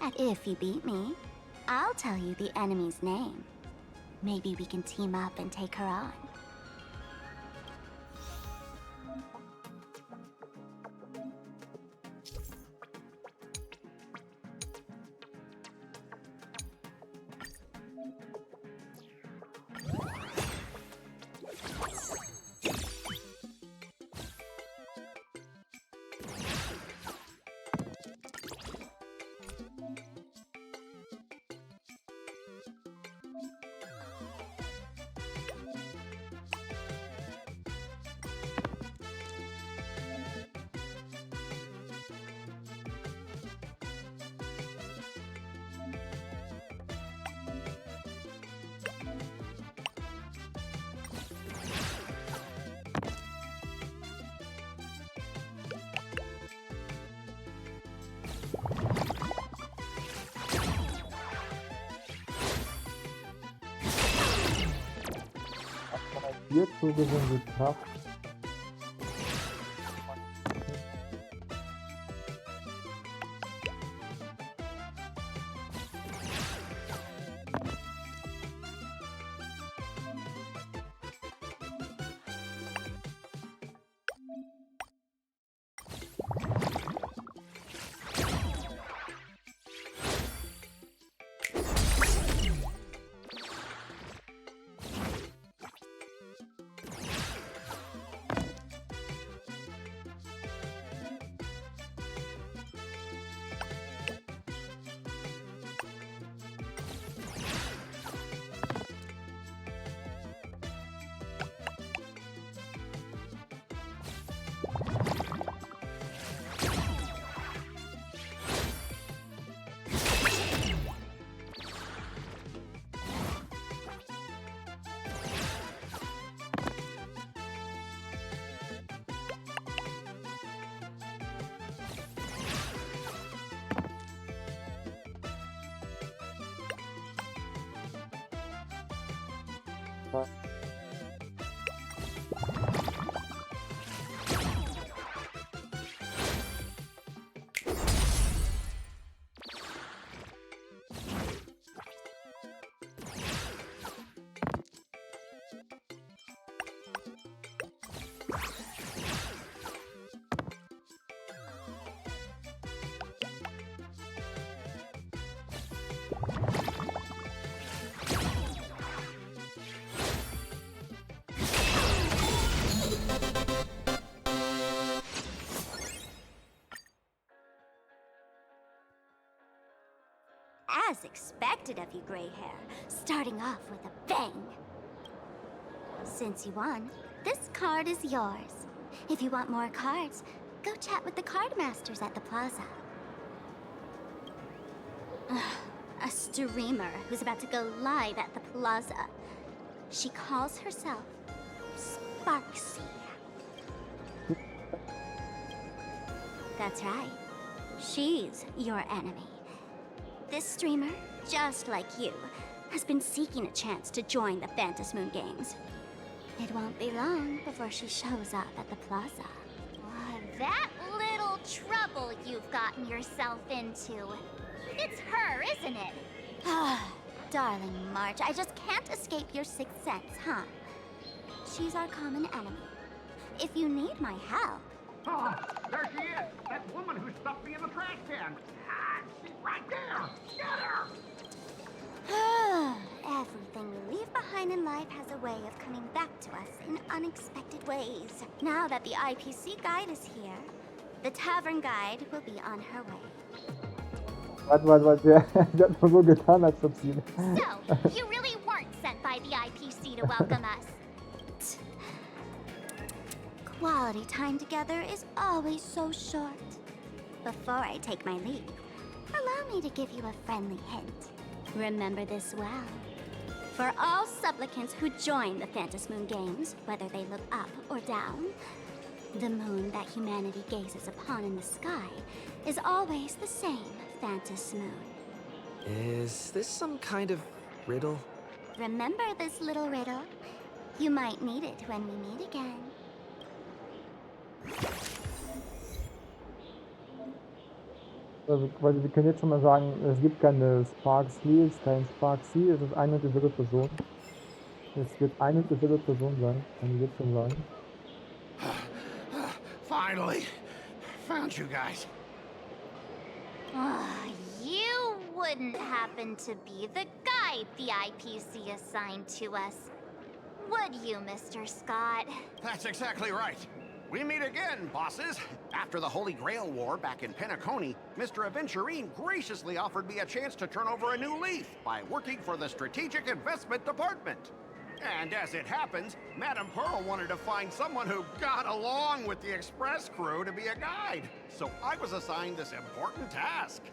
And if you beat me, I'll tell you the enemy's name. Maybe we can team up and take her on. Hier zugewinnende Kraft. As expected of you, Gray Hair, starting off with a bang. Since you won, this card is yours. If you want more cards, go chat with the card masters at the plaza. A streamer who's about to go live at the plaza. She calls herself Sparxie. That's right. She's your enemy. This streamer, just like you, has been seeking a chance to join the Phantasmoon games. It won't be long before she shows up at the plaza. That little trouble you've gotten yourself into. It's her, isn't it? Darling March, I just can't escape your sixth sense, huh? She's our common enemy. If you need my help... Oh, there she is! That woman who stuffed me in the trash can! She's right there! Get her! Everything we leave behind in life has a way of coming back to us in unexpected ways. Now that the IPC guide is here, the tavern guide will be on her way. Warte, sie hat nur so getan, als ob sie... So, you really weren't sent by the IPC to welcome us. Quality time together is always so short. Before I take my leave, allow me to give you a friendly hint. Remember this well. For all supplicants who join the Phantom Moon Games, whether they look up or down, the moon that humanity gazes upon in the sky is always the same Phantom Moon. Is this some kind of riddle? Remember this little riddle? You might need it when we meet again. Also quasi, wir können jetzt schon mal sagen, es gibt keine Sparxie, es ist kein Sparxie, es ist eine und dieselbe Person. Es wird eine und dieselbe Person sein, kann ich jetzt schon sagen. Finally, found you guys. You wouldn't happen to be the guide the IPC assigned to us, would you, Mr. Scott? That's exactly right. We meet again, bosses. After the Holy Grail War back in Penacony, Mr. Aventurine graciously offered me a chance to turn over a new leaf by working for the Strategic Investment Department. And as it happens, Madame Pearl wanted to find someone who got along with the Express crew to be a guide. So I was assigned this important task.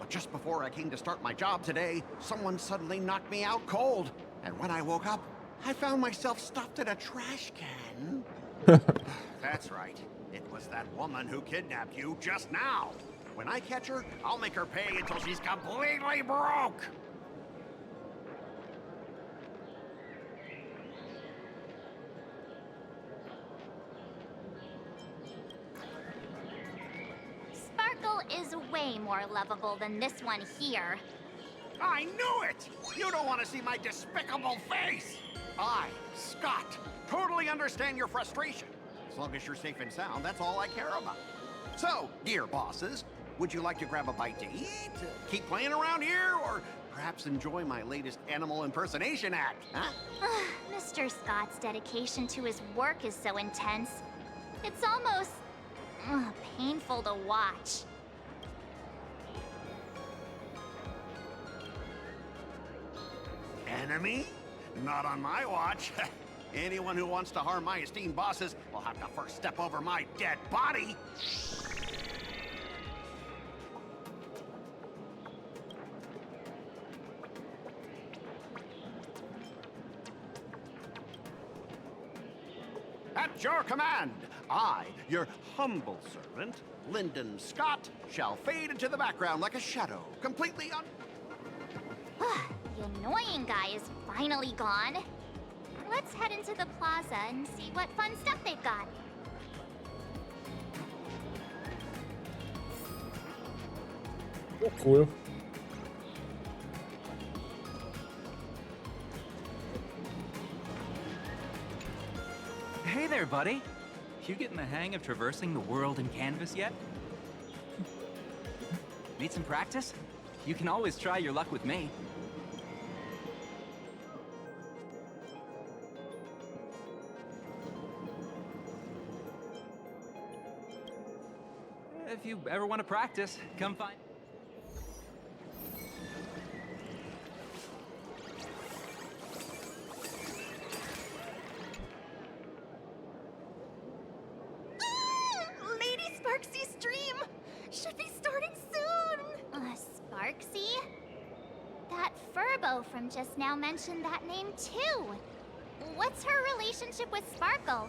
Just before I came to start my job today, someone suddenly knocked me out cold. And when I woke up, I found myself stuffed in a trash can. That's right. It was that woman who kidnapped you just now. When I catch her, I'll make her pay until she's completely broke. Is way more lovable than this one here. I knew it! You don't want to see my despicable face! I, Scott, totally understand your frustration. As long as you're safe and sound, that's all I care about. So, dear bosses, would you like to grab a bite to eat, keep playing around here, or perhaps enjoy my latest animal impersonation act, huh? Mr. Scott's dedication to his work is so intense. It's almost painful to watch. Enemy? Not on my watch. Anyone who wants to harm my esteemed bosses will have to first step over my dead body. At your command, I, your humble servant, Lyndon Scott, shall fade into the background like a shadow, completely The annoying guy is finally gone. Let's head into the plaza and see what fun stuff they've got. Oh, cool. buddy. You getting the hang of traversing the world in canvas yet? Need some practice? You can always try your luck with me. If you ever want to practice, come find... Lady Sparxie's stream should be starting soon. Sparxie? That Furbo from just now mentioned that name too. What's her relationship with Sparkle?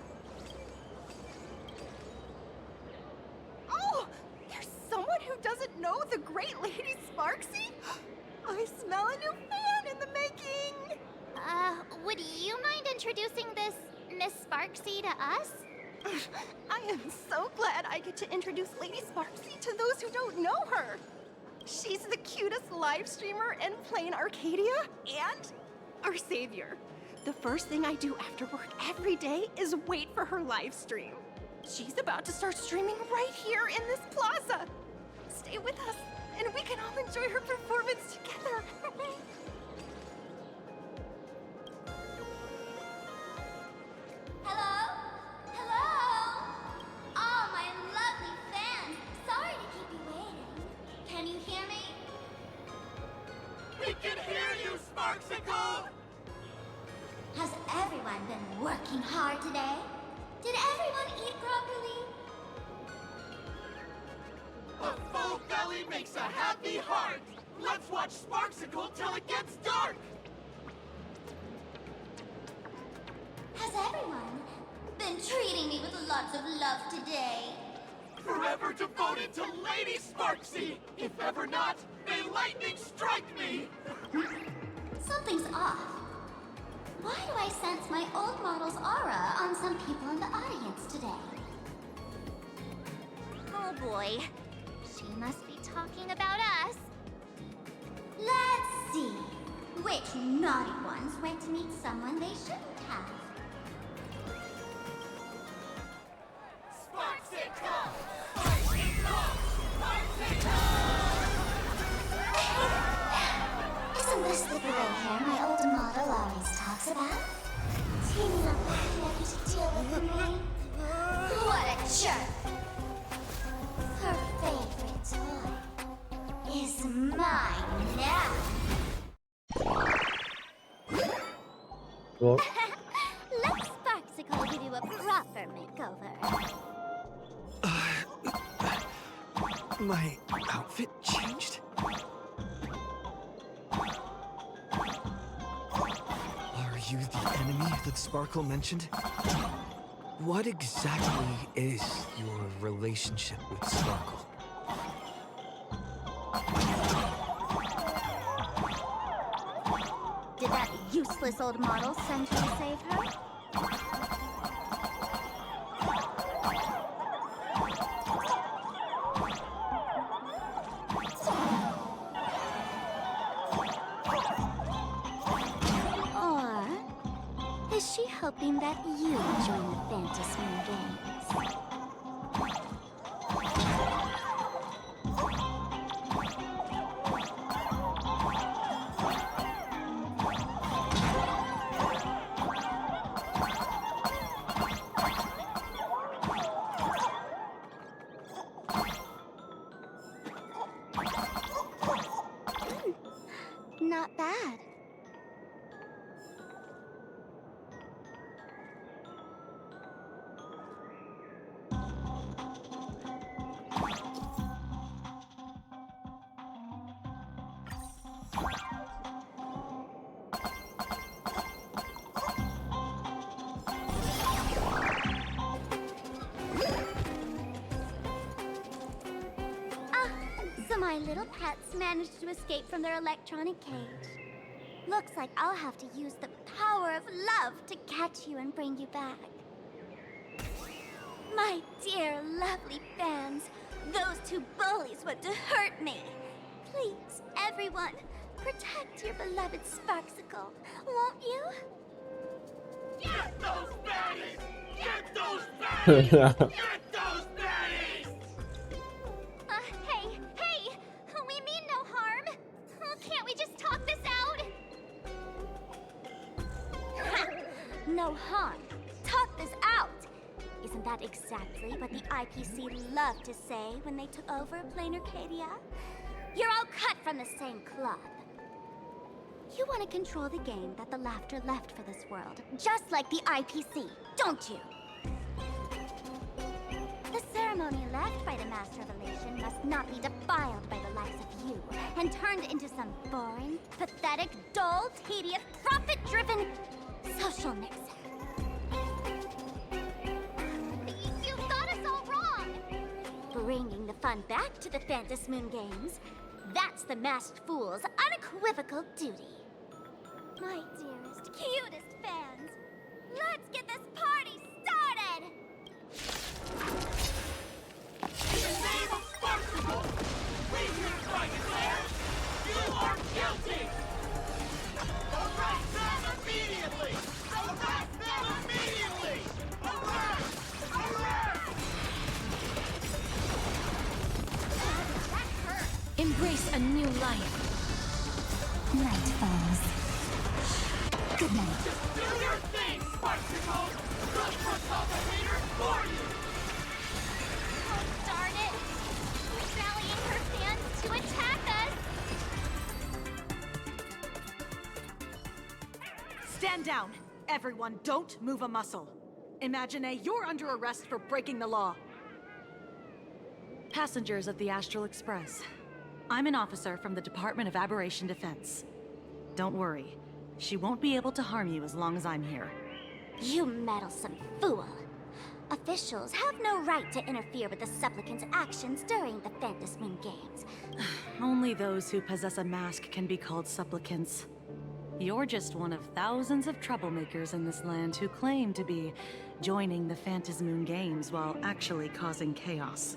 Oh, there's someone who doesn't know the great Lady Sparxie? I smell a new fan in the making. Would you mind introducing this Miss Sparxie to us? I am so glad I get to introduce Lady Sparxie to those who don't know her. She's the cutest live streamer in plain Arcadia and our savior. The first thing I do after work every day is wait for her live stream. She's about to start streaming right here in this plaza. Stay with us, and we can all enjoy her performance together. Hello? Hello? Oh, my lovely fans. Sorry to keep you waiting. Can you hear me? We can hear you, Sparxicle! Has everyone been working hard today? Did everyone eat properly? A full belly makes a happy heart! Let's watch Sparxicle till it gets dark! Has everyone been treating me with lots of love today? Forever devoted to Lady Sparxie! If ever not, may lightning strike me! Something's off. Why do I sense my old model's aura on some people in the audience today? Oh boy. She must be talking about us. Let's see. Which naughty ones went to meet someone they shouldn't have? Sparxicle! Sparxicle! Sparxicle! Isn't this the gray hair my old model always talks about? Teaming up ready to deal with me? What a jerk! Her favorite toy is mine now. What? Let Sparxicle give you a proper makeover. My outfit changed? Are you the enemy that Sparkle mentioned? What exactly is your relationship with Sparkle? Did that useless old model send you to save her? Or is she hoping that you join the Fantasmin games? Not bad. So my little pets managed to escape from their electronic cage. Looks like I'll have to use the power of love to catch you and bring you back. My dear, lovely fans, those two bullies want to hurt me. Please, everyone, protect your beloved Sparxicle, won't you? Get those baddies! Get those baddies! Get those baddies! Hey! We mean no harm. Can't we just talk this out? No harm. Talk this out. Isn't that exactly what the IPC loved to say when they took over Plain Arcadia? You're all cut from the same cloth. You want to control the game that the laughter left for this world, just like the IPC, don't you? The ceremony left by the Mass Revelation must not be defiled by the likes of you and turned into some boring, pathetic, dull, tedious, profit-driven social mix-up. You got us all wrong! Bringing the fun back to the Phantasy Moon Games, that's the Masked Fool's unequivocal duty. My dearest, cutest fans, let's get this party started! In the name of Sparxie, we hereby declare you are guilty! Arrest them immediately! Arrest them immediately! Arrest! Arrest! That hurt! Embrace a new life. Night falls. Good night. Do your thing, Sparxie! Just for the haters for you! Oh, darn it! Rallying her fans to attack us! Stand down! Everyone, don't move a muscle. Imagine you're under arrest for breaking the law. Passengers of the Astral Express. I'm an officer from the Department of Aberration Defense. Don't worry. She won't be able to harm you as long as I'm here. You meddlesome fool! Officials have no right to interfere with the supplicant's actions during the Phantasy Moon Games. Only those who possess a mask can be called supplicants. You're just one of thousands of troublemakers in this land who claim to be joining the Phantasy Moon Games while actually causing chaos.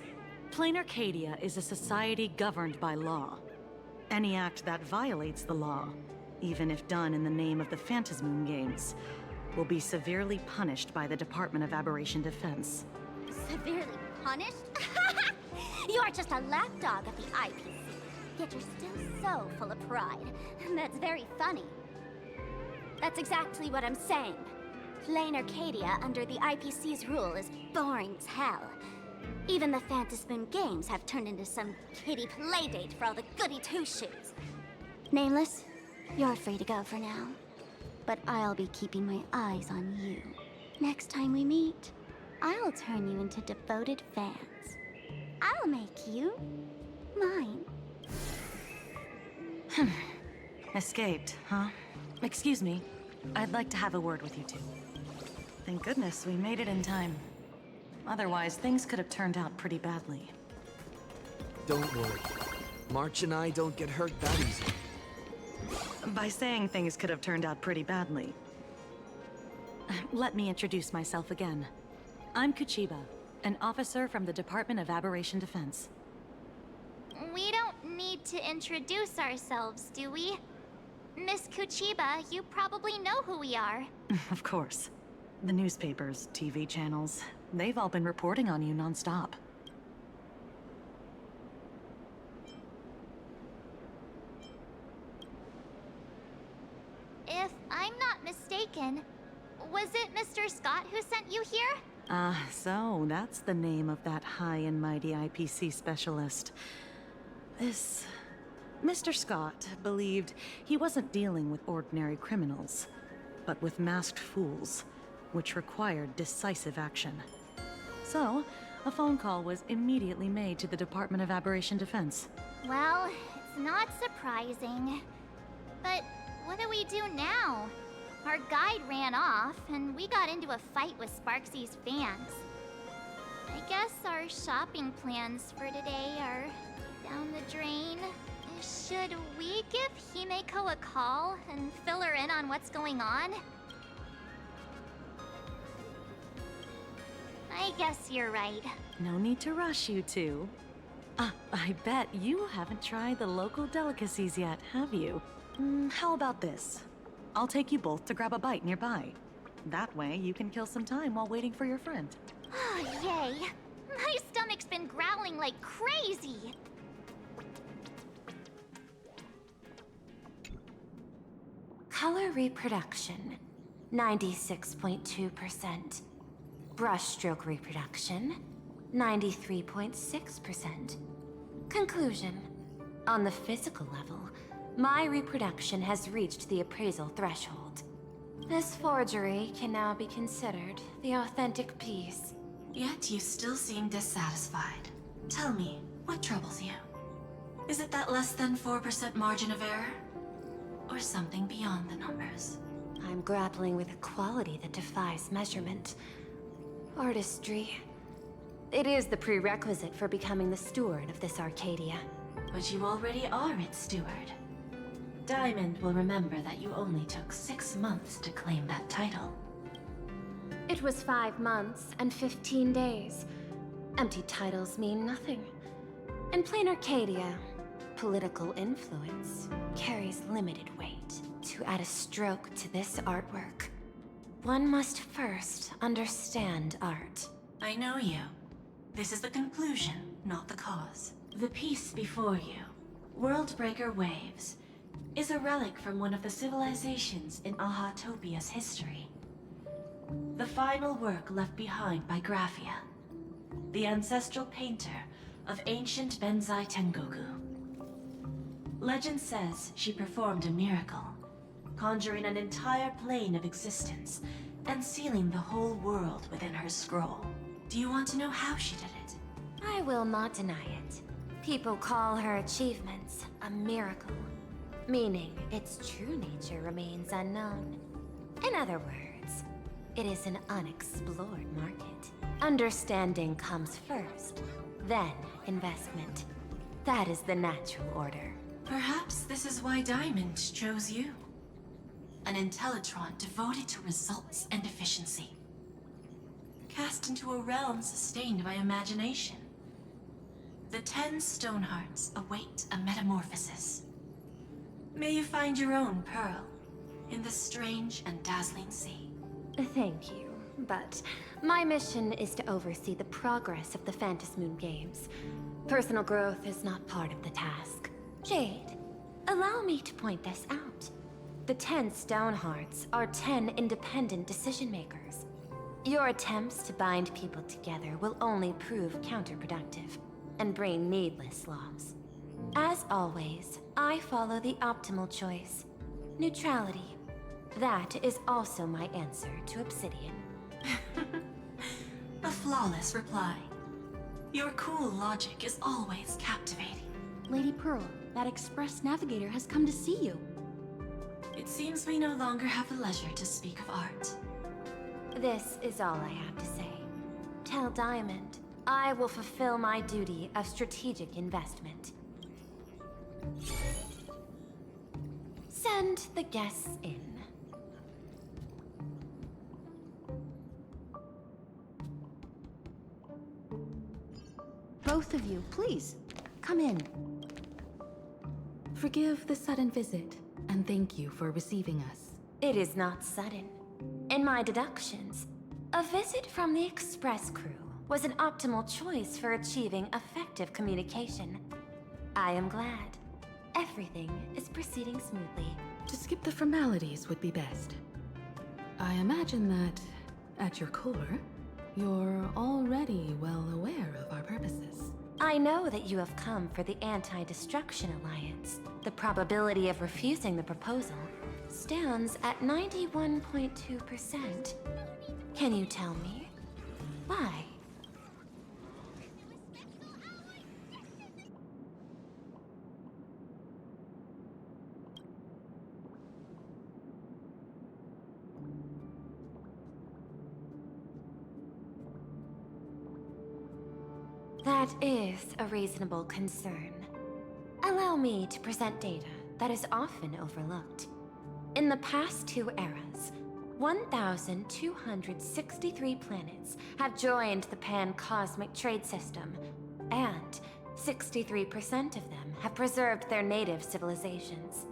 Plain Arcadia is a society governed by law. Any act that violates the law, even if done in the name of the Phantasy Moon Games, will be severely punished by the Department of Aberration Defense. Severely punished? You're just a lapdog of the IPC, yet you're still so full of pride. That's very funny. That's exactly what I'm saying. Plain Arcadia under the IPC's rule is boring as hell. Even the Phantasy Moon Games have turned into some kiddie playdate for all the goody two-shoes. Nameless, you're free to go for now. But I'll be keeping my eyes on you. Next time we meet, I'll turn you into devoted fans. I'll make you mine. Escaped, huh? Excuse me. I'd like to have a word with you two. Thank goodness we made it in time. Otherwise, things could have turned out pretty badly. Don't worry. March and I don't get hurt that easy. By saying things could have turned out pretty badly. Let me introduce myself again. I'm Kuchiba, an officer from the Department of Aberration Defense. We don't need to introduce ourselves, do we? Miss Kuchiba, you probably know who we are. Of course. The newspapers, TV channels, they've all been reporting on you non-stop. If I'm not mistaken, was it Mr. Scott who sent you here? So that's the name of that high and mighty IPC specialist. This... Mr. Scott believed he wasn't dealing with ordinary criminals, but with masked fools, which required decisive action. So, a phone call was immediately made to the Department of Aberration Defense. Well, it's not surprising. But what do we do now? Our guide ran off, and we got into a fight with Sparxie's fans. I guess our shopping plans for today are down the drain. Should we give Himeko a call and fill her in on what's going on? I guess you're right. No need to rush, you two. I bet you haven't tried the local delicacies yet, have you? How about this? I'll take you both to grab a bite nearby. That way, you can kill some time while waiting for your friend. Oh, yay. My stomach's been growling like crazy. Color reproduction, 96.2%. Brushstroke reproduction, 93.6%. Conclusion. On the physical level, my reproduction has reached the appraisal threshold. This forgery can now be considered the authentic piece. Yet you still seem dissatisfied. Tell me, what troubles you? Is it that less than 4% margin of error? Or something beyond the numbers? I'm grappling with a quality that defies measurement. Artistry. It is the prerequisite for becoming the steward of this Arcadia. But you already are its steward. Diamond will remember that you only took 6 months to claim that title. It was 5 months and 15 days. Empty titles mean nothing. In plain Arcadia, political influence carries limited weight. To add a stroke to this artwork, one must first understand art. I know you. This is the conclusion, not the cause. The piece before you, Worldbreaker Waves, is a relic from one of the civilizations in Ahatopia's history. The final work left behind by Graphia, the ancestral painter of ancient Benzai Tengoku. Legend says she performed a miracle, conjuring an entire plane of existence and sealing the whole world within her scroll. Do you want to know how she did it? I will not deny it. People call her achievements a miracle, meaning its true nature remains unknown. In other words, it is an unexplored market. Understanding comes first, then investment. That is the natural order. Perhaps this is why Diamond chose you. An Intellitron devoted to results and efficiency. Cast into a realm sustained by imagination. The 10 Stonehearts await a metamorphosis. May you find your own pearl in this strange and dazzling sea. Thank you, but my mission is to oversee the progress of the Phantasmoon Games. Personal growth is not part of the task. Jade, allow me to point this out. The 10 Stonehearts are 10 independent decision-makers. Your attempts to bind people together will only prove counterproductive and bring needless loss. As always, I follow the optimal choice. Neutrality. That is also my answer to Obsidian. A flawless reply. Your cool logic is always captivating. Lady Pearl, that Express Navigator has come to see you. It seems we no longer have the leisure to speak of art. This is all I have to say. Tell Diamond, I will fulfill my duty of strategic investment. Send the guests in. Both of you, please, come in. Forgive the sudden visit, and thank you for receiving us. It is not sudden. In my deductions, a visit from the Express crew was an optimal choice for achieving effective communication. I am glad. Everything is proceeding smoothly. To skip the formalities would be best. I imagine that, at your core, you're already well aware of our purposes. I know that you have come for the Anti-Destruction Alliance. The probability of refusing the proposal stands at 91.2%. Can you tell me why? That is a reasonable concern. Allow me to present data that is often overlooked. In the past 2 eras, 1,263 planets have joined the pan-cosmic trade system, and 63% of them have preserved their native civilizations.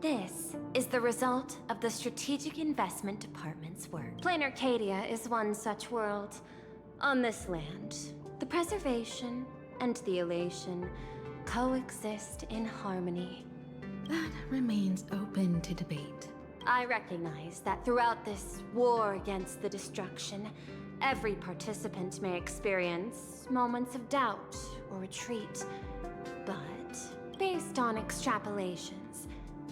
This is the result of the Strategic Investment Department's work. Plain Arcadia is one such world. On this land, the preservation and the elation coexist in harmony. That remains open to debate. I recognize that throughout this war against the destruction, every participant may experience moments of doubt or retreat. But based on extrapolations,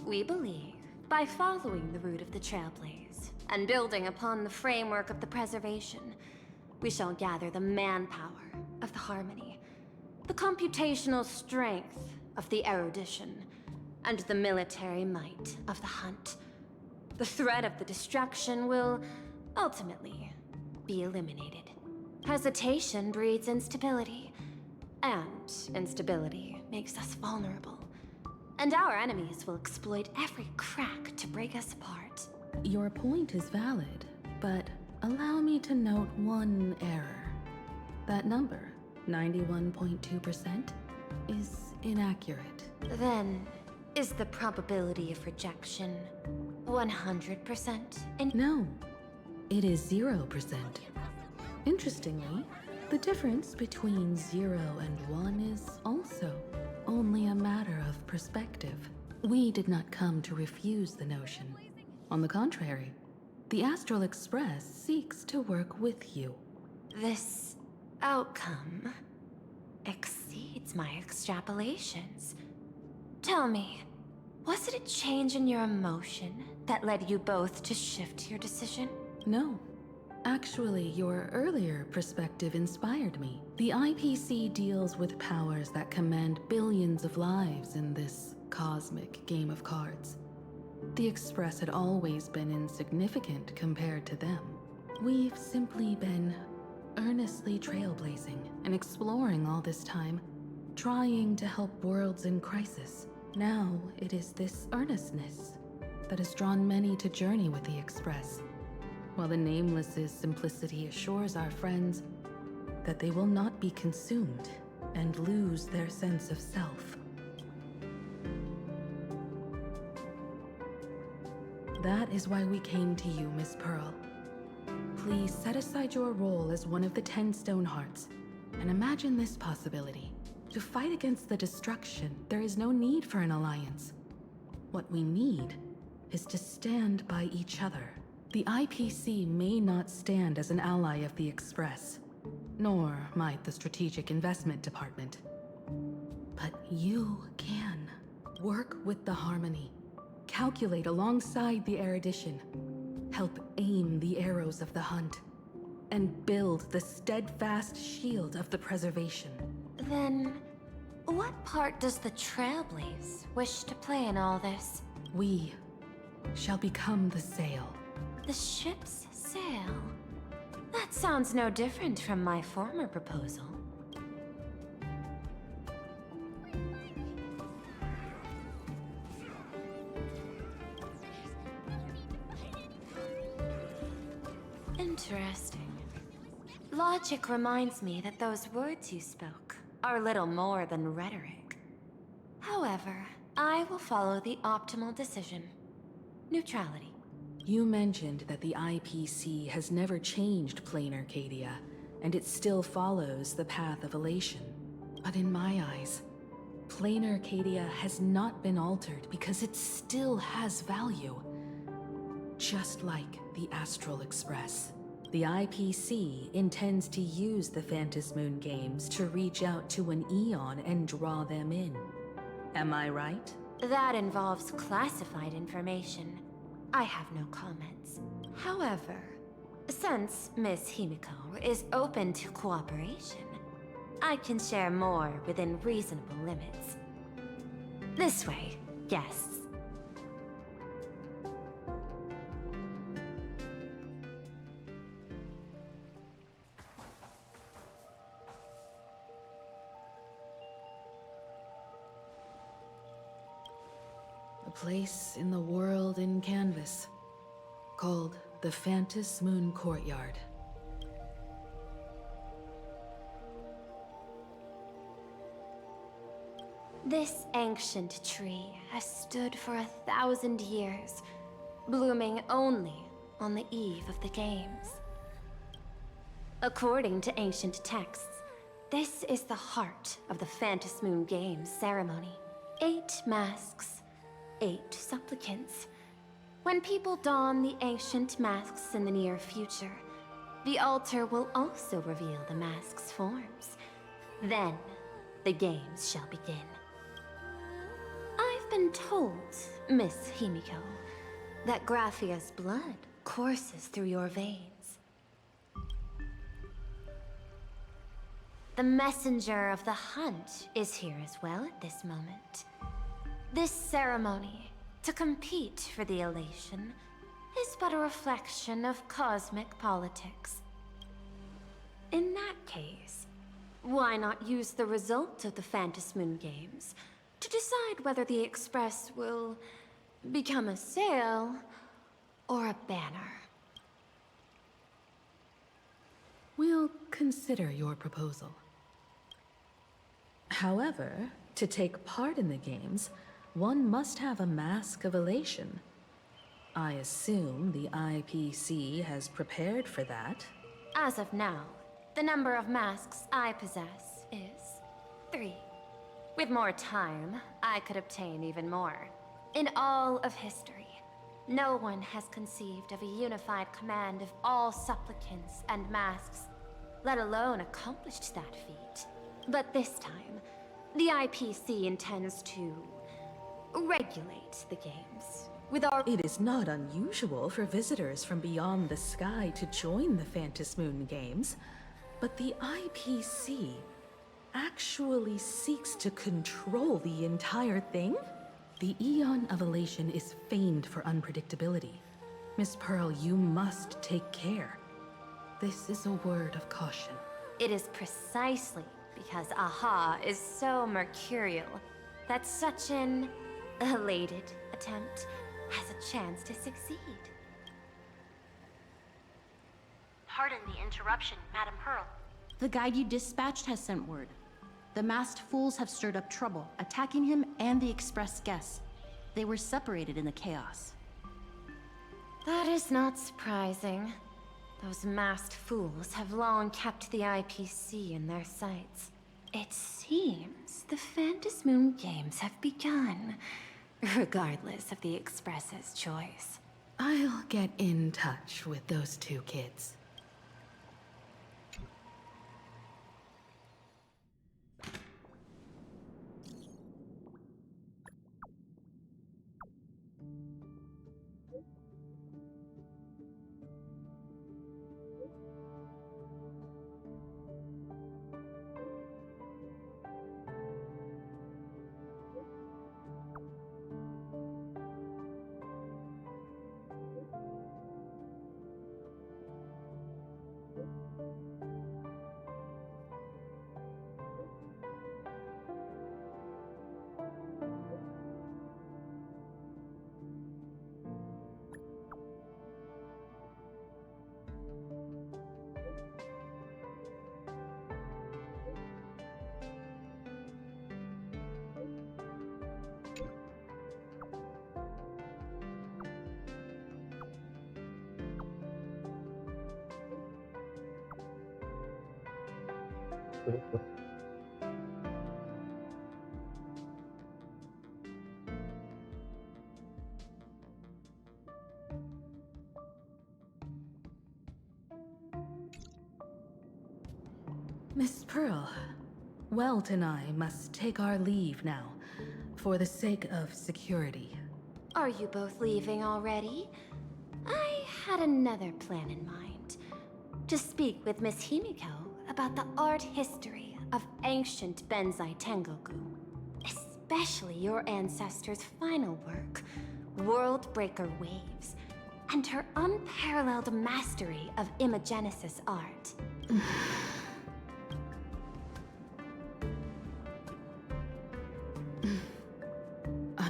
we believe by following the route of the Trailblaze and building upon the framework of the preservation, we shall gather the manpower of the harmony, the computational strength of the erudition, and the military might of the hunt. The threat of the destruction will ultimately be eliminated. Hesitation breeds instability, and instability makes us vulnerable. And our enemies will exploit every crack to break us apart. Your point is valid, but allow me to note one error. That number, 91.2%, is inaccurate. Then, is the probability of rejection 100%? No, it is 0%. Interestingly, the difference between 0 and 1 is also only a matter of perspective. We did not come to refuse the notion. On the contrary, the Astral Express seeks to work with you. This outcome exceeds my extrapolations. Tell me, was it a change in your emotion that led you both to shift your decision? No. Actually, your earlier perspective inspired me. The IPC deals with powers that command billions of lives in this cosmic game of cards. The Express had always been insignificant compared to them. We've simply been earnestly trailblazing and exploring all this time, trying to help worlds in crisis. Now it is this earnestness that has drawn many to journey with the Express, while the Nameless's simplicity assures our friends that they will not be consumed and lose their sense of self. That is why we came to you, Miss Pearl. Please set aside your role as one of the 10 Stonehearts and imagine this possibility. To fight against the destruction, there is no need for an alliance. What we need is to stand by each other. The IPC may not stand as an ally of the Express, nor might the Strategic Investment Department. But you can work with the Harmony, calculate alongside the erudition, help aim the arrows of the hunt, and build the steadfast shield of the preservation. Then, what part does the Trailblaze wish to play in all this? We shall become the sail. The ship's sail? That sounds no different from my former proposal. Interesting. Logic reminds me that those words you spoke are little more than rhetoric. However, I will follow the optimal decision. Neutrality. You mentioned that the IPC has never changed Plain Arcadia, and it still follows the path of elation. But in my eyes, Plain Arcadia has not been altered because it still has value. Just like the Astral Express. The IPC intends to use the Phantasmoon games to reach out to an Eon and draw them in. Am I right? That involves classified information. I have no comments. However, since Miss Himiko is open to cooperation, I can share more within reasonable limits. This way, guests. A place in the world in canvas, called the Phantasmoon Courtyard. This ancient tree has stood for 1,000 years, blooming only on the eve of the games. According to ancient texts, this is the heart of the Phantasmoon Games ceremony. 8 masks, 8 supplicants. When people don the ancient masks in the near future, the altar will also reveal the masks' forms. Then, the games shall begin. I've been told, Miss Himiko, that Graphia's blood courses through your veins. The messenger of the hunt is here as well at this moment. This ceremony, to compete for the elation, is but a reflection of cosmic politics. In that case, why not use the result of the Phantasmoon Games to decide whether the Express will become a sail or a banner? We'll consider your proposal. However, to take part in the games, one must have a mask of elation. I assume the IPC has prepared for that. As of now, the number of masks I possess is 3. With more time, I could obtain even more. In all of history, no one has conceived of a unified command of all supplicants and masks, let alone accomplished that feat. But this time, the IPC intends to regulate the games. It is not unusual for visitors from beyond the sky to join the Phantasmoon Games, but the IPC actually seeks to control the entire thing? The Eon of Elation is famed for unpredictability. Miss Pearl, you must take care. This is a word of caution. It is precisely because Aha is so mercurial that such an elated attempt has a chance to succeed. Pardon the interruption, Madam Pearl. The guide you dispatched has sent word. The masked fools have stirred up trouble, attacking him and the Express guests. They were separated in the chaos. That is not surprising. Those masked fools have long kept the IPC in their sights. It seems the Phantasmoon Games have begun, regardless of the Express's choice. I'll get in touch with those 2 kids. Miss Pearl, Welt and I must take our leave now, for the sake of security. Are you both leaving already? I had another plan in mind. To speak with Miss Himiko about the art history of ancient Benzai Tengoku. Especially your ancestors' final work, Worldbreaker Waves, and her unparalleled mastery of imagenesis art.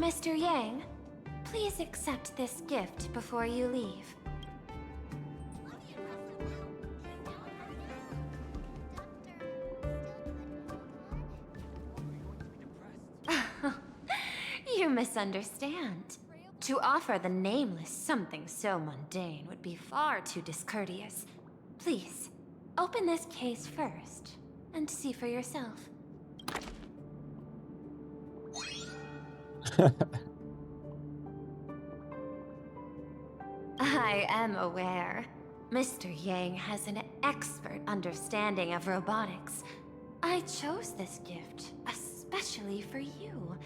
Mr. Yang, please accept this gift before you leave. misunderstand. To offer the nameless something so mundane would be far too discourteous. Please, open this case first, and see for yourself. I am aware. Mr. Yang has an expert understanding of robotics. I chose this gift especially for you,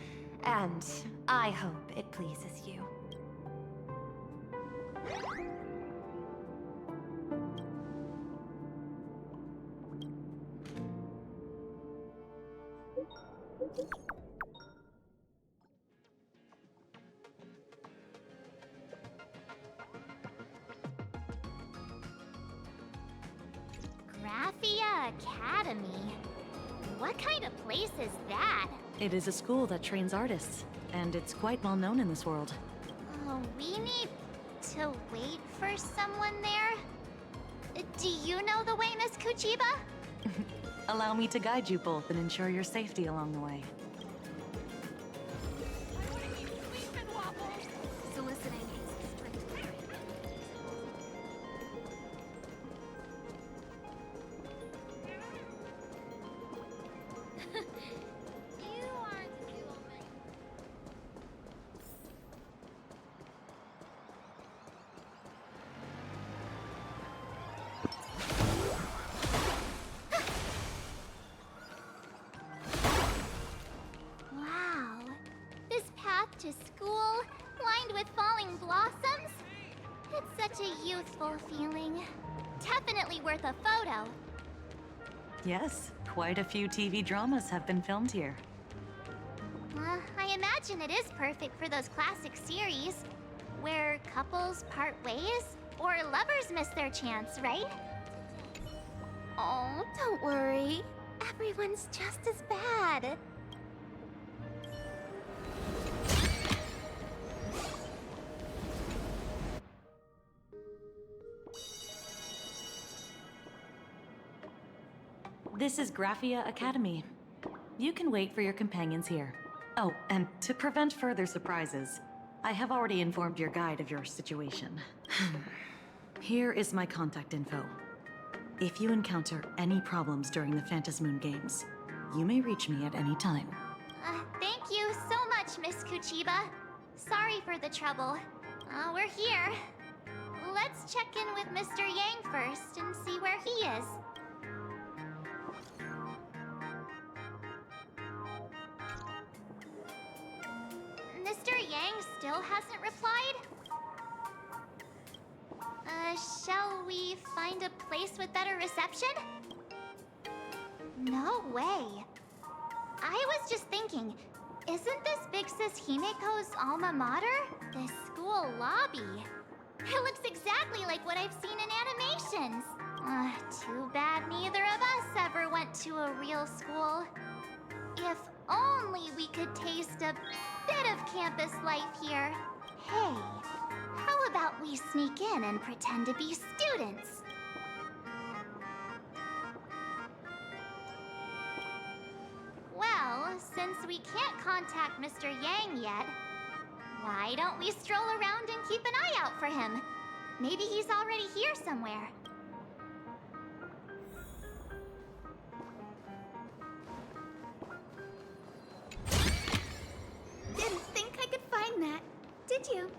and I hope it pleases you. Academy? What kind of place is that? It is a school that trains artists, and it's quite well known in this world. We need to wait for someone there? Do you know the way, Miss Kuchiba? Allow me to guide you both and ensure your safety along the way. To school, lined with falling blossoms? It's such a youthful feeling. Definitely worth a photo. Yes, quite a few TV dramas have been filmed here. I imagine it is perfect for those classic series, where couples part ways, or lovers miss their chance, right? Oh, don't worry. Everyone's just as bad. This is Graphia Academy. You can wait for your companions here. Oh, and to prevent further surprises, I have already informed your guide of your situation. Here is my contact info. If you encounter any problems during the Phantasmoon Games, you may reach me at any time. Thank you so much, Miss Kuchiba. Sorry for the trouble. We're here. Let's check in with Mr. Yang first and see where he is. Mr. Yang still hasn't replied? Shall we find a place with better reception? No way. I was just thinking, isn't this Big Sis Himiko's alma mater? The school lobby. It looks exactly like what I've seen in animations. Too bad neither of us ever went to a real school. If only we could taste a bit of campus life here. Hey, how about we sneak in and pretend to be students? Well, since we can't contact Mr. Yang yet, why don't we stroll around and keep an eye out for him? Maybe he's already here somewhere. Didn't think I could find that, did you?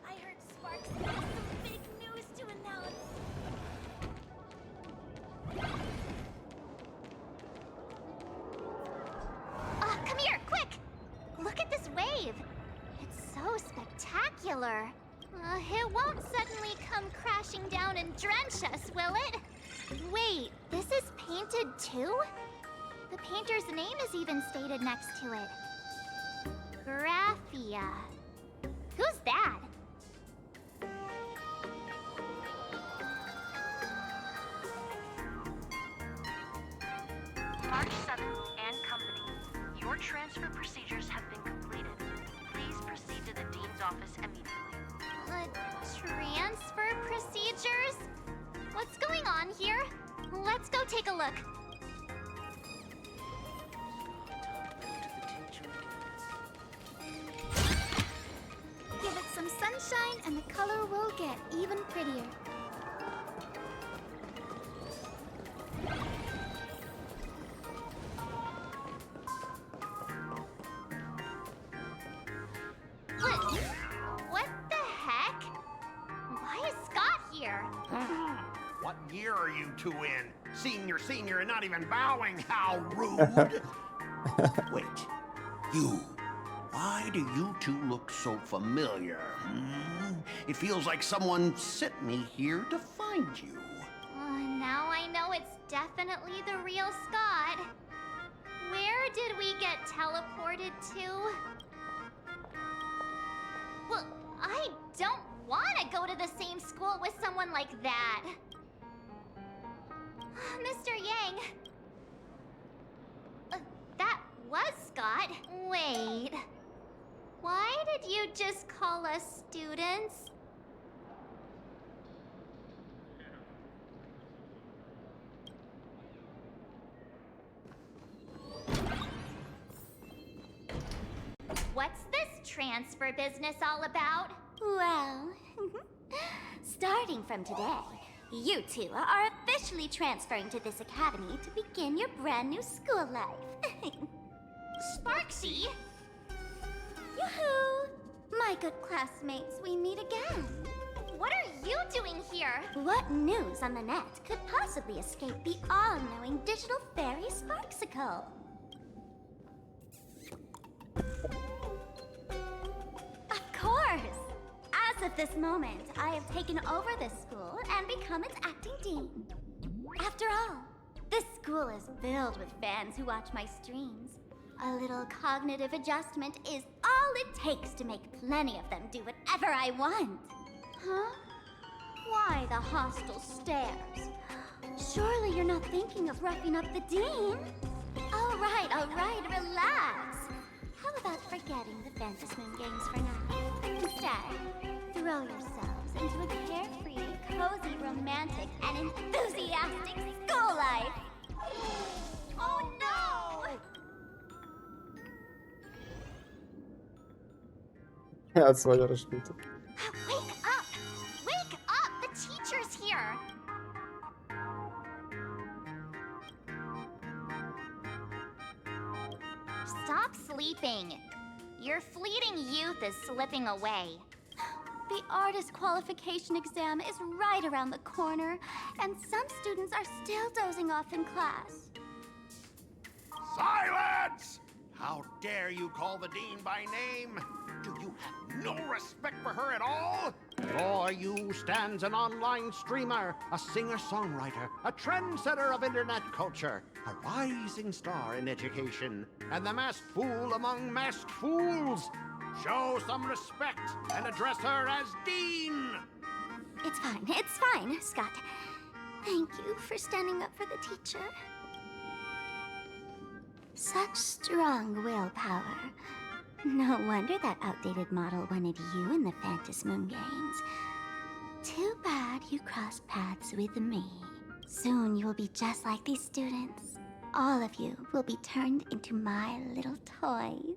I heard Sparxie has some big news to announce. Come here, quick! Look at this wave. It's so spectacular. It won't suddenly come crashing down and drench us, will it? Wait, this is painted too? The painter's name is even stated next to it. Graphia. Who's that? March 7th and Company. Your transfer procedures have been completed. Please proceed to the Dean's office immediately. Transfer procedures? What's going on here? Let's go take a look. and the color will get even prettier. What the heck? Why is Scott here? What year are you two in? Senior, and not even bowing. How rude! Wait, you. Why do you two look so familiar? It feels like someone sent me here to find you. Now I know it's definitely the real Scott. Where did we get teleported to? Well, I don't want to go to the same school with someone like that. Mr. Yang. That was Scott. Wait. Why did you just call us students? What's this transfer business all about? Well, starting from today, you two are officially transferring to this academy to begin your brand new school life. Sparxie? Yoo-hoo! My good classmates, we meet again. What are you doing here? What news on the net could possibly escape the all-knowing digital fairy Sparxicle? Of course! As of this moment, I have taken over this school and become its acting dean. After all, this school is filled with fans who watch my streams. A little cognitive adjustment is all it takes to make plenty of them do whatever I want. Huh? Why the hostile stares? Surely you're not thinking of roughing up the dean? All right, relax. How about forgetting the Phantasmoon games for now? Instead, throw yourselves into a carefree, cozy, romantic, and enthusiastic school life. Oh no! Ja, 2 Jahre später. Wake up! Wake up! The teacher's here! Stop sleeping. Your fleeting youth is slipping away. The artist qualification exam is right around the corner, and some students are still dozing off in class. Silence! How dare you call the dean by name? Do you have no respect for her at all? Before you stands an online streamer, a singer-songwriter, a trendsetter of internet culture, a rising star in education, and the masked fool among masked fools. Show some respect and address her as dean. It's fine, Scott. Thank you for standing up for the teacher. Such strong willpower. No wonder that outdated model wanted you in the Phantasmoon games. Too bad you crossed paths with me. Soon you will be just like these students. All of you will be turned into my little toys.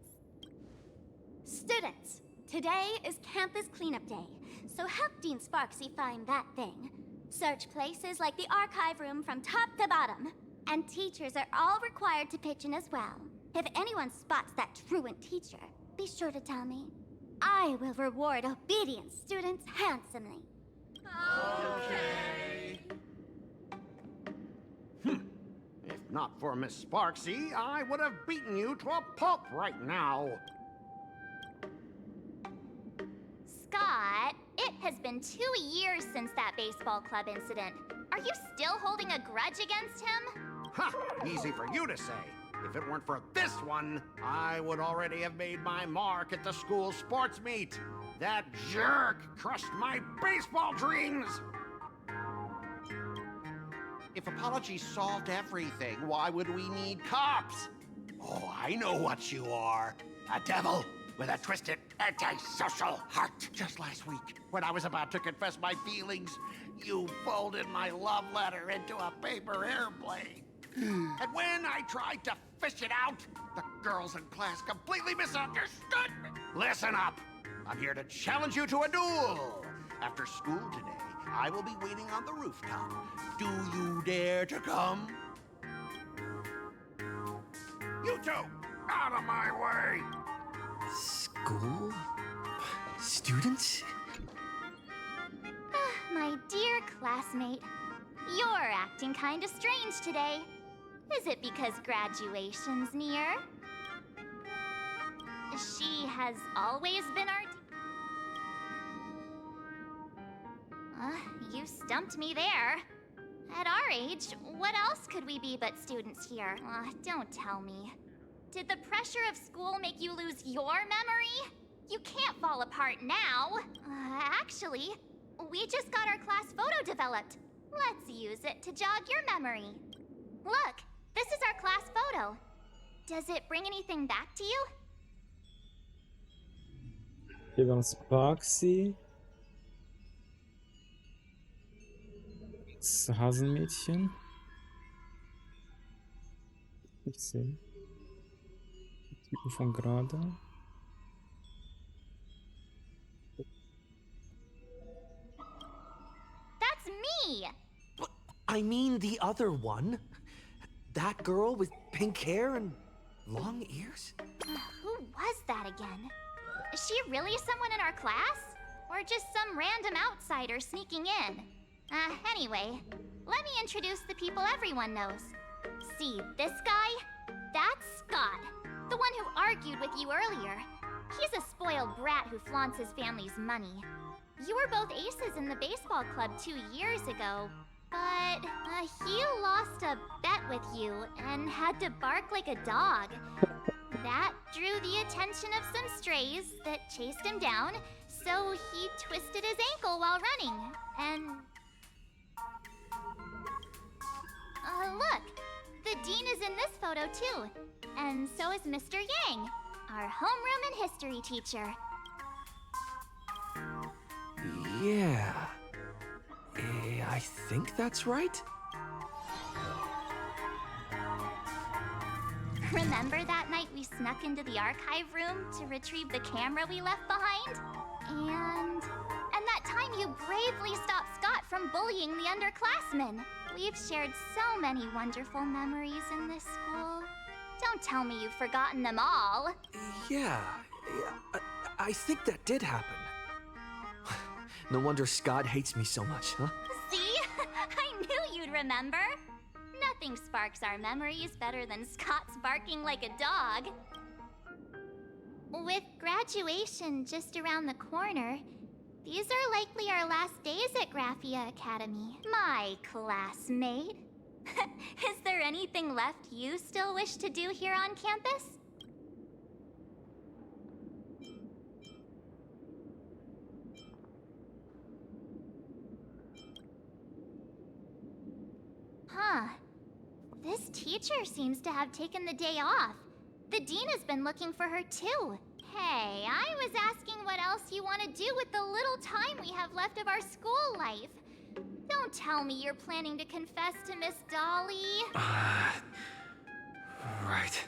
Students, today is campus cleanup day, so help Dean Sparxie find that thing. Search places like the archive room from top to bottom. And teachers are all required to pitch in as well. If anyone spots that truant teacher, be sure to tell me. I will reward obedient students handsomely. Okay. If not for Miss Sparxie, I would have beaten you to a pulp right now. Scott, it has been 2 years since that baseball club incident. Are you still holding a grudge against him? Ha! Easy for you to say. If it weren't for this one, I would already have made my mark at the school sports meet. That jerk crushed my baseball dreams! If apologies solved everything, why would we need cops? Oh, I know what you are. A devil with a twisted, antisocial heart. Just last week, when I was about to confess my feelings, you folded my love letter into a paper airplane. And when I tried to fish it out, the girls in class completely misunderstood me. Listen up. I'm here to challenge you to a duel. After school today, I will be waiting on the rooftop. Do you dare to come? You two, out of my way! School? Students? My dear classmate, you're acting kinda strange today. Is it because graduation's near? She has always been our... you stumped me there. At our age, what else could we be but students here? Don't tell me. Did the pressure of school make you lose your memory? You can't fall apart now. Actually, we just got our class photo developed. Let's use it to jog your memory. Look, this is our class photo. Does it bring anything back to you? Hier wir haben Sparxie. Das Hasenmädchen. Ich sehe. Die Typen von gerade. That's me! I mean the other one. That girl with pink hair and long ears? Who was that again? Is she really someone in our class? Or just some random outsider sneaking in? Anyway, let me introduce the people everyone knows. See, this guy? That's Scott, the one who argued with you earlier. He's a spoiled brat who flaunts his family's money. You were both aces in the baseball club 2 years ago, but he lost a bet with you and had to bark like a dog. That drew the attention of some strays that chased him down, so he twisted his ankle while running, and... look! The dean is in this photo too, and so is Mr. Yang, our homeroom and history teacher. Yeah. I think that's right. Remember that night we snuck into the archive room to retrieve the camera we left behind? And that time you bravely stopped Scott from bullying the underclassmen. We've shared so many wonderful memories in this school. Don't tell me you've forgotten them all. Yeah, I think that did happen. No wonder Scott hates me so much, huh? See? I knew you'd remember. Nothing sparks our memories better than Scott's barking like a dog. With graduation just around the corner, these are likely our last days at Graphia Academy. My classmate. Is there anything left you still wish to do here on campus? Huh. This teacher seems to have taken the day off. The dean has been looking for her too. Hey, I was asking what else you want to do with the little time we have left of our school life. Don't tell me you're planning to confess to Miss Dolly. Right.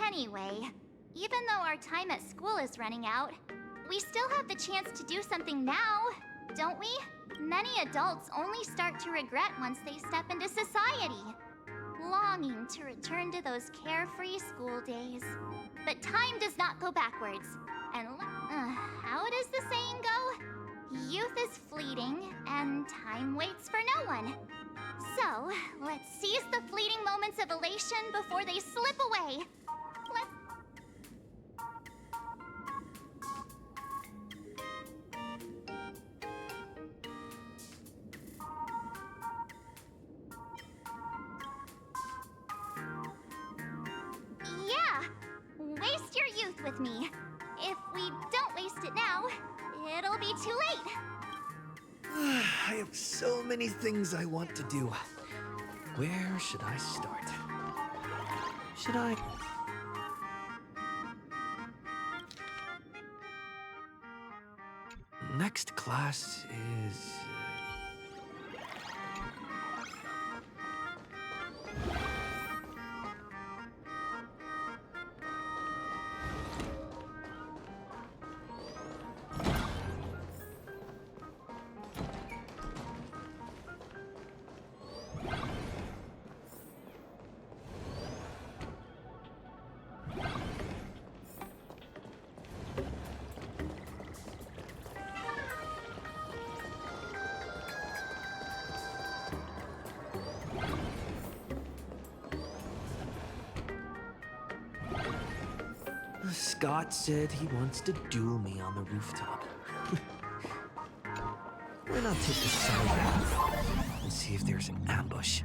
Anyway, even though our time at school is running out, we still have the chance to do something now, don't we? Many adults only start to regret once they step into society, longing to return to those carefree school days. But time does not go backwards, and how does the saying go? Youth is fleeting, and time waits for no one. So, let's seize the fleeting moments of elation before they slip away. Let's... Yeah! Waste your youth with me. If we don't waste it now, it'll be too late. I have so many things I want to do. Where should I start? Should I... Next class is... Scott said he wants to duel me on the rooftop. Why not take the side path and see if there's an ambush?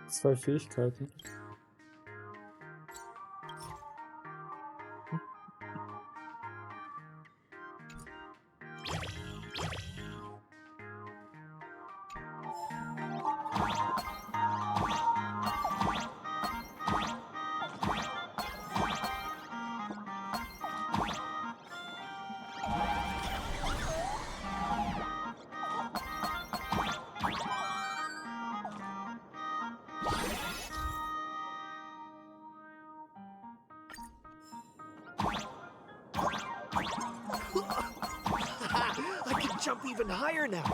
Zwei Fähigkeiten. I can jump even higher now.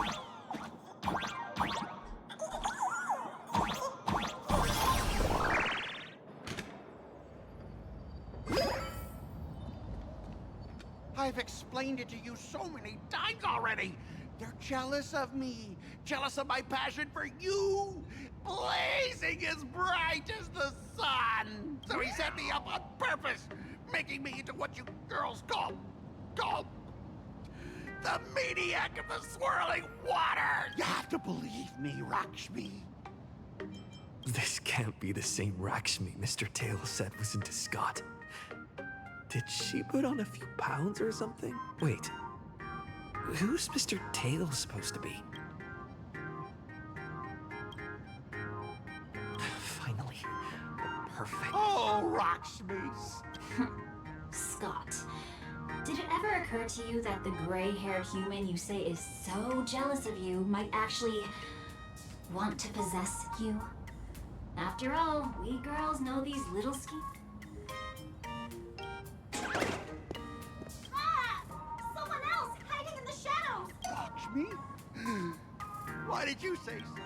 I've explained it to you so many times already. They're jealous of me, jealous of my passion for you, blazing as bright as the sun. So he set me up on purpose, making me into what you girls call the maniac of the swirling water. You have to believe me, Lakshmi. This can't be the same Lakshmi Mr. Tail said was into Scott. Did she put on a few pounds or something? Wait, who's Mr. Tail supposed to be? Finally, the perfect... Oh, Lakshmis. Scott, did it ever occur to you that the gray-haired human you say is so jealous of you might actually want to possess you? After all, we girls know these little schemes. Someone else hiding in the shadows! Lakshmi? Why did you say so?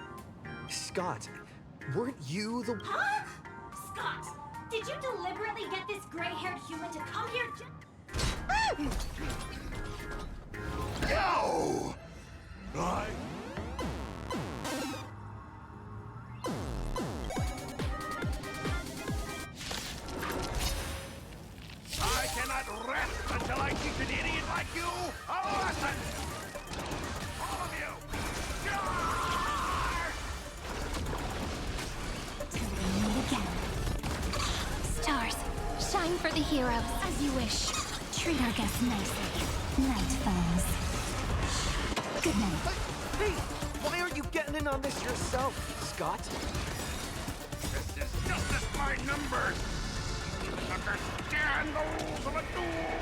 Scott, weren't you the... Huh? Scott, did you deliberately get this gray-haired human to come here No! I cannot rest until I teach an idiot like you a lesson! All of you! Till we meet again. Stars, shine for the heroes as you wish. Treat our guests nicely. Night falls. Good night. Hey, why aren't you getting in on this yourself, Scott? This is justice by numbers! You understand the rules of a duel!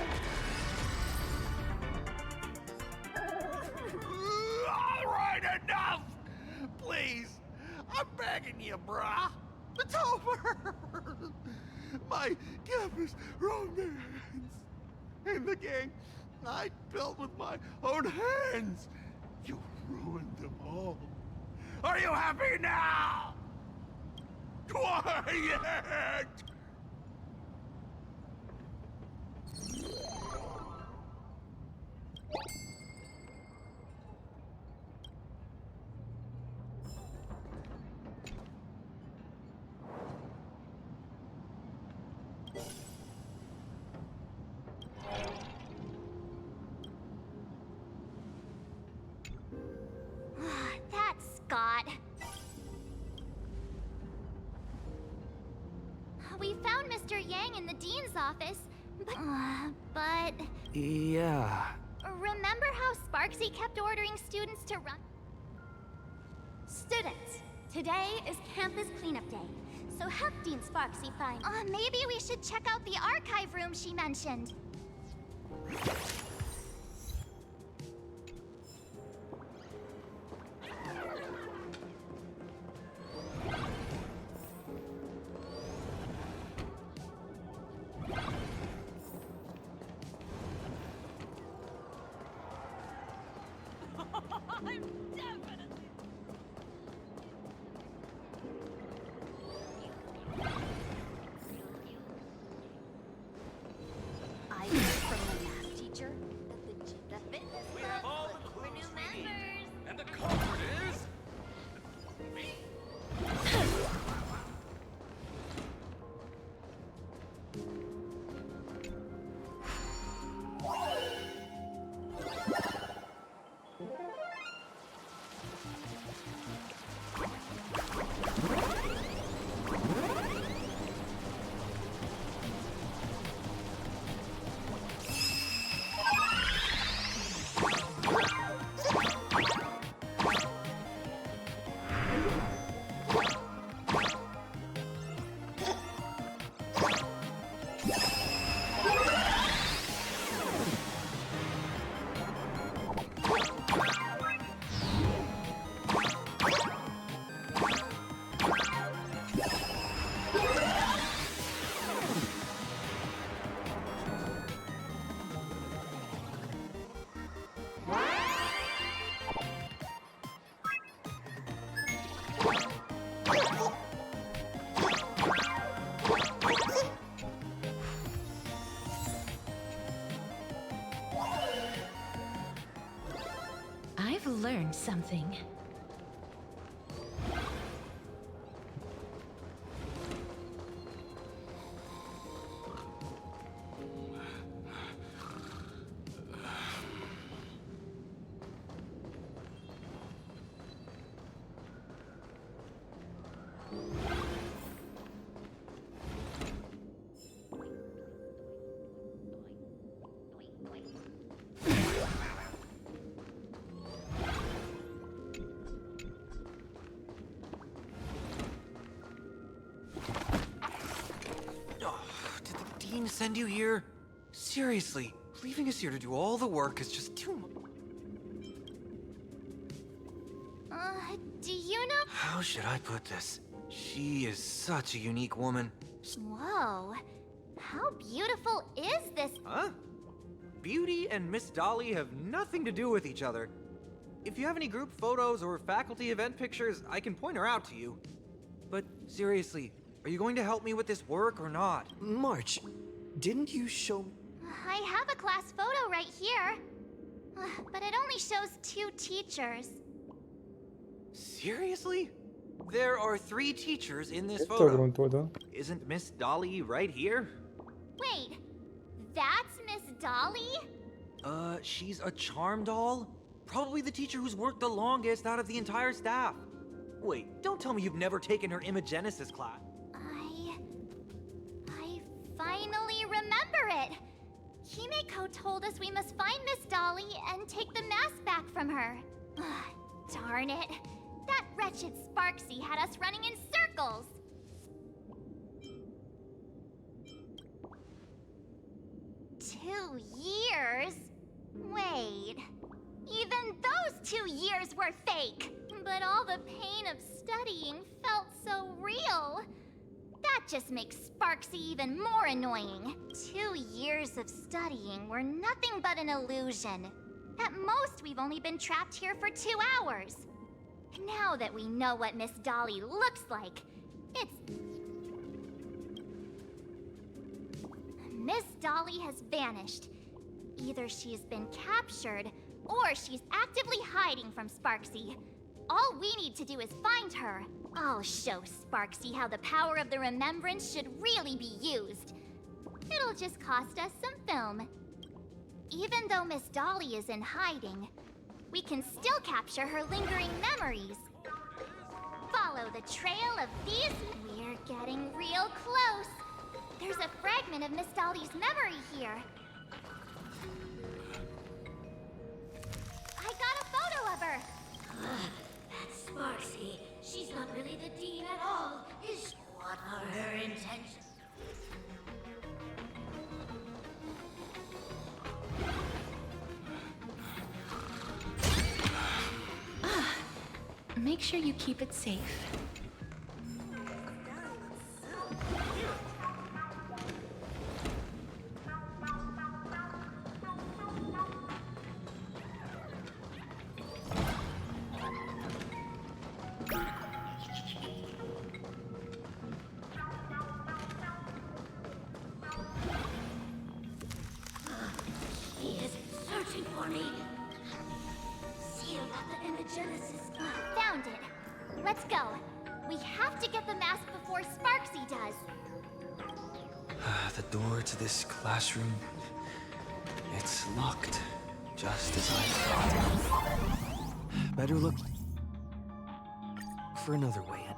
All right, enough! Please, I'm begging you, brah. It's over! My campus romance in the game I built with my own hands. You ruined them all. Are you happy now? Quiet! That's Scott. We found Mr. Yang in the dean's office, but... Yeah. Remember how Sparxie kept ordering students to run? Students, today is campus cleanup day, so help Dean Sparxie find... maybe we should check out the archive room she mentioned. learned something. Send you here? Seriously, leaving us here to do all the work is just too much. Do you know? How should I put this? She is such a unique woman. Whoa. How beautiful is this? Huh? Beauty and Miss Dolly have nothing to do with each other. If you have any group photos or faculty event pictures, I can point her out to you. But seriously, are you going to help me with this work or not? March, didn't you show... I have a class photo right here. But it only shows 2 teachers. Seriously? There are 3 teachers in this photo. Isn't Miss Dolly right here? Wait, that's Miss Dolly? She's a charm doll? Probably the teacher who's worked the longest out of the entire staff. Wait, don't tell me you've never taken her Imagenesis class. I finally remember it. Himeko told us we must find Miss Dolly and take the mask back from her. Darn it. That wretched Sparxie had us running in circles. Two years? Wait. Even those 2 years were fake. But all the pain of studying felt so real. That just makes Sparxie even more annoying. 2 years of studying were nothing but an illusion. At most, we've only been trapped here for 2 hours. Now that we know what Miss Dolly looks like, Miss Dolly has vanished. Either she's been captured, or she's actively hiding from Sparxie. All we need to do is find her. I'll show Sparxie how the power of the remembrance should really be used. It'll just cost us some film. Even though Miss Dolly is in hiding, we can still capture her lingering memories. Follow the trail of these... We're getting real close. There's a fragment of Miss Dolly's memory here. I got a photo of her. That's Sparxie. She's not really the dean at all. What are her intentions? Make sure you keep it safe. He is searching for me. Seal at the Imagenesis. Found it. Let's go. We have to get the mask before Sparxie does. The door to this classroom... it's locked. Just as I thought. Better look... for another way in.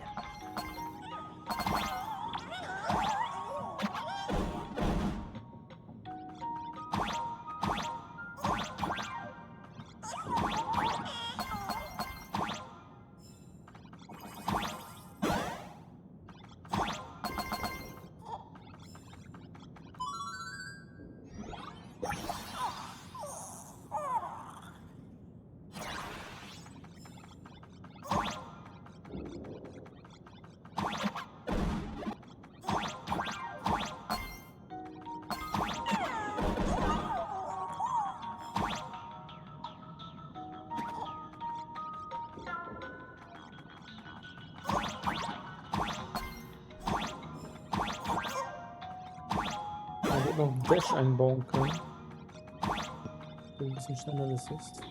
Noch Dash einbauen können. Ein bisschen schneller das ist.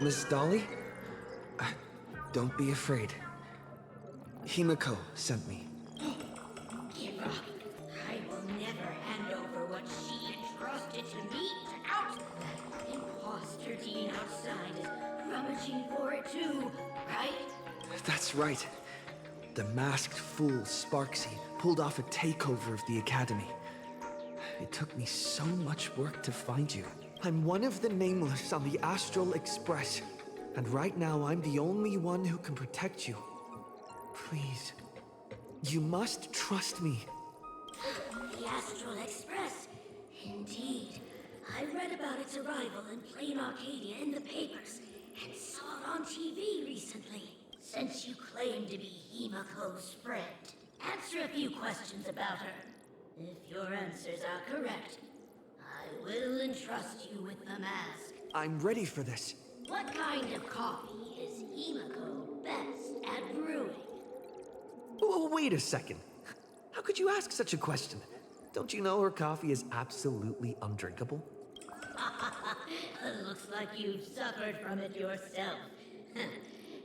Miss Dolly? Don't be afraid. Himiko sent me. Give up. I will never hand over what she entrusted to me without that imposter Dean outside is rummaging for it too, right? That's right. The masked fool Sparxie pulled off a takeover of the academy. It took me so much work to find you. I'm one of the nameless on the Astral Express, and right now I'm the only one who can protect you. Please, you must trust me. The Astral Express? Indeed. I read about its arrival in plain Arcadia in the papers, and saw it on TV recently. Since you claim to be Himiko's friend, answer a few questions about her. If your answers are correct, I will entrust you with the mask. I'm ready for this. What kind of coffee is Himiko best at brewing? Oh, wait a second. How could you ask such a question? Don't you know her coffee is absolutely undrinkable? Looks like you've suffered from it yourself.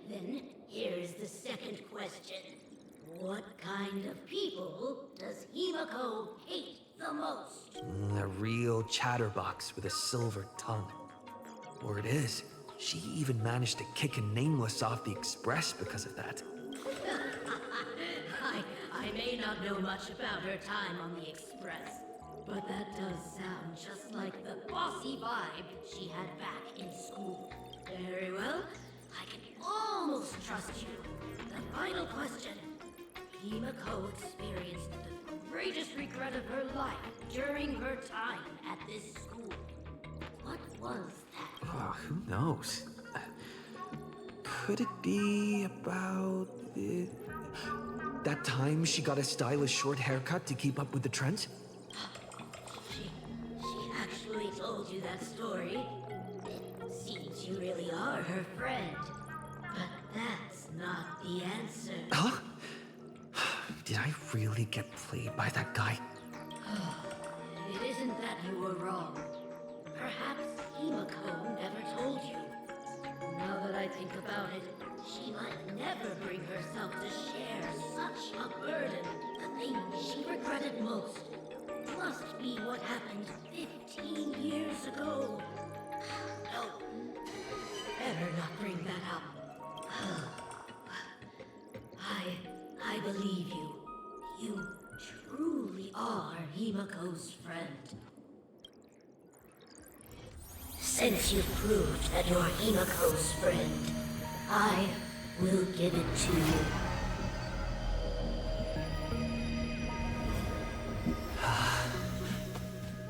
Then here's the second question. What kind of people does Himiko hate the most? A real chatterbox with a silver tongue. Word is, she even managed to kick a nameless off the Express because of that. I may not know much about her time on the Express, but that does sound just like the bossy vibe she had back in school. Very well, I can almost trust you. The final question. Himiko experienced the greatest regret of her life during her time at this school. What was that? Oh, who knows? Could it be about that time she got a stylish short haircut to keep up with the trends? She actually told you that story. It seems you really are her friend. But that's not the answer. Huh? Did I really get played by that guy? It isn't that you were wrong. Perhaps Himiko never told you. Now that I think about it, she might never bring herself to share such a burden. The thing she regretted most must be what happened 15 years ago. No, better not bring that up. I believe you. You truly are Himiko's friend. Since you've proved that you're Himiko's friend, I will give it to you.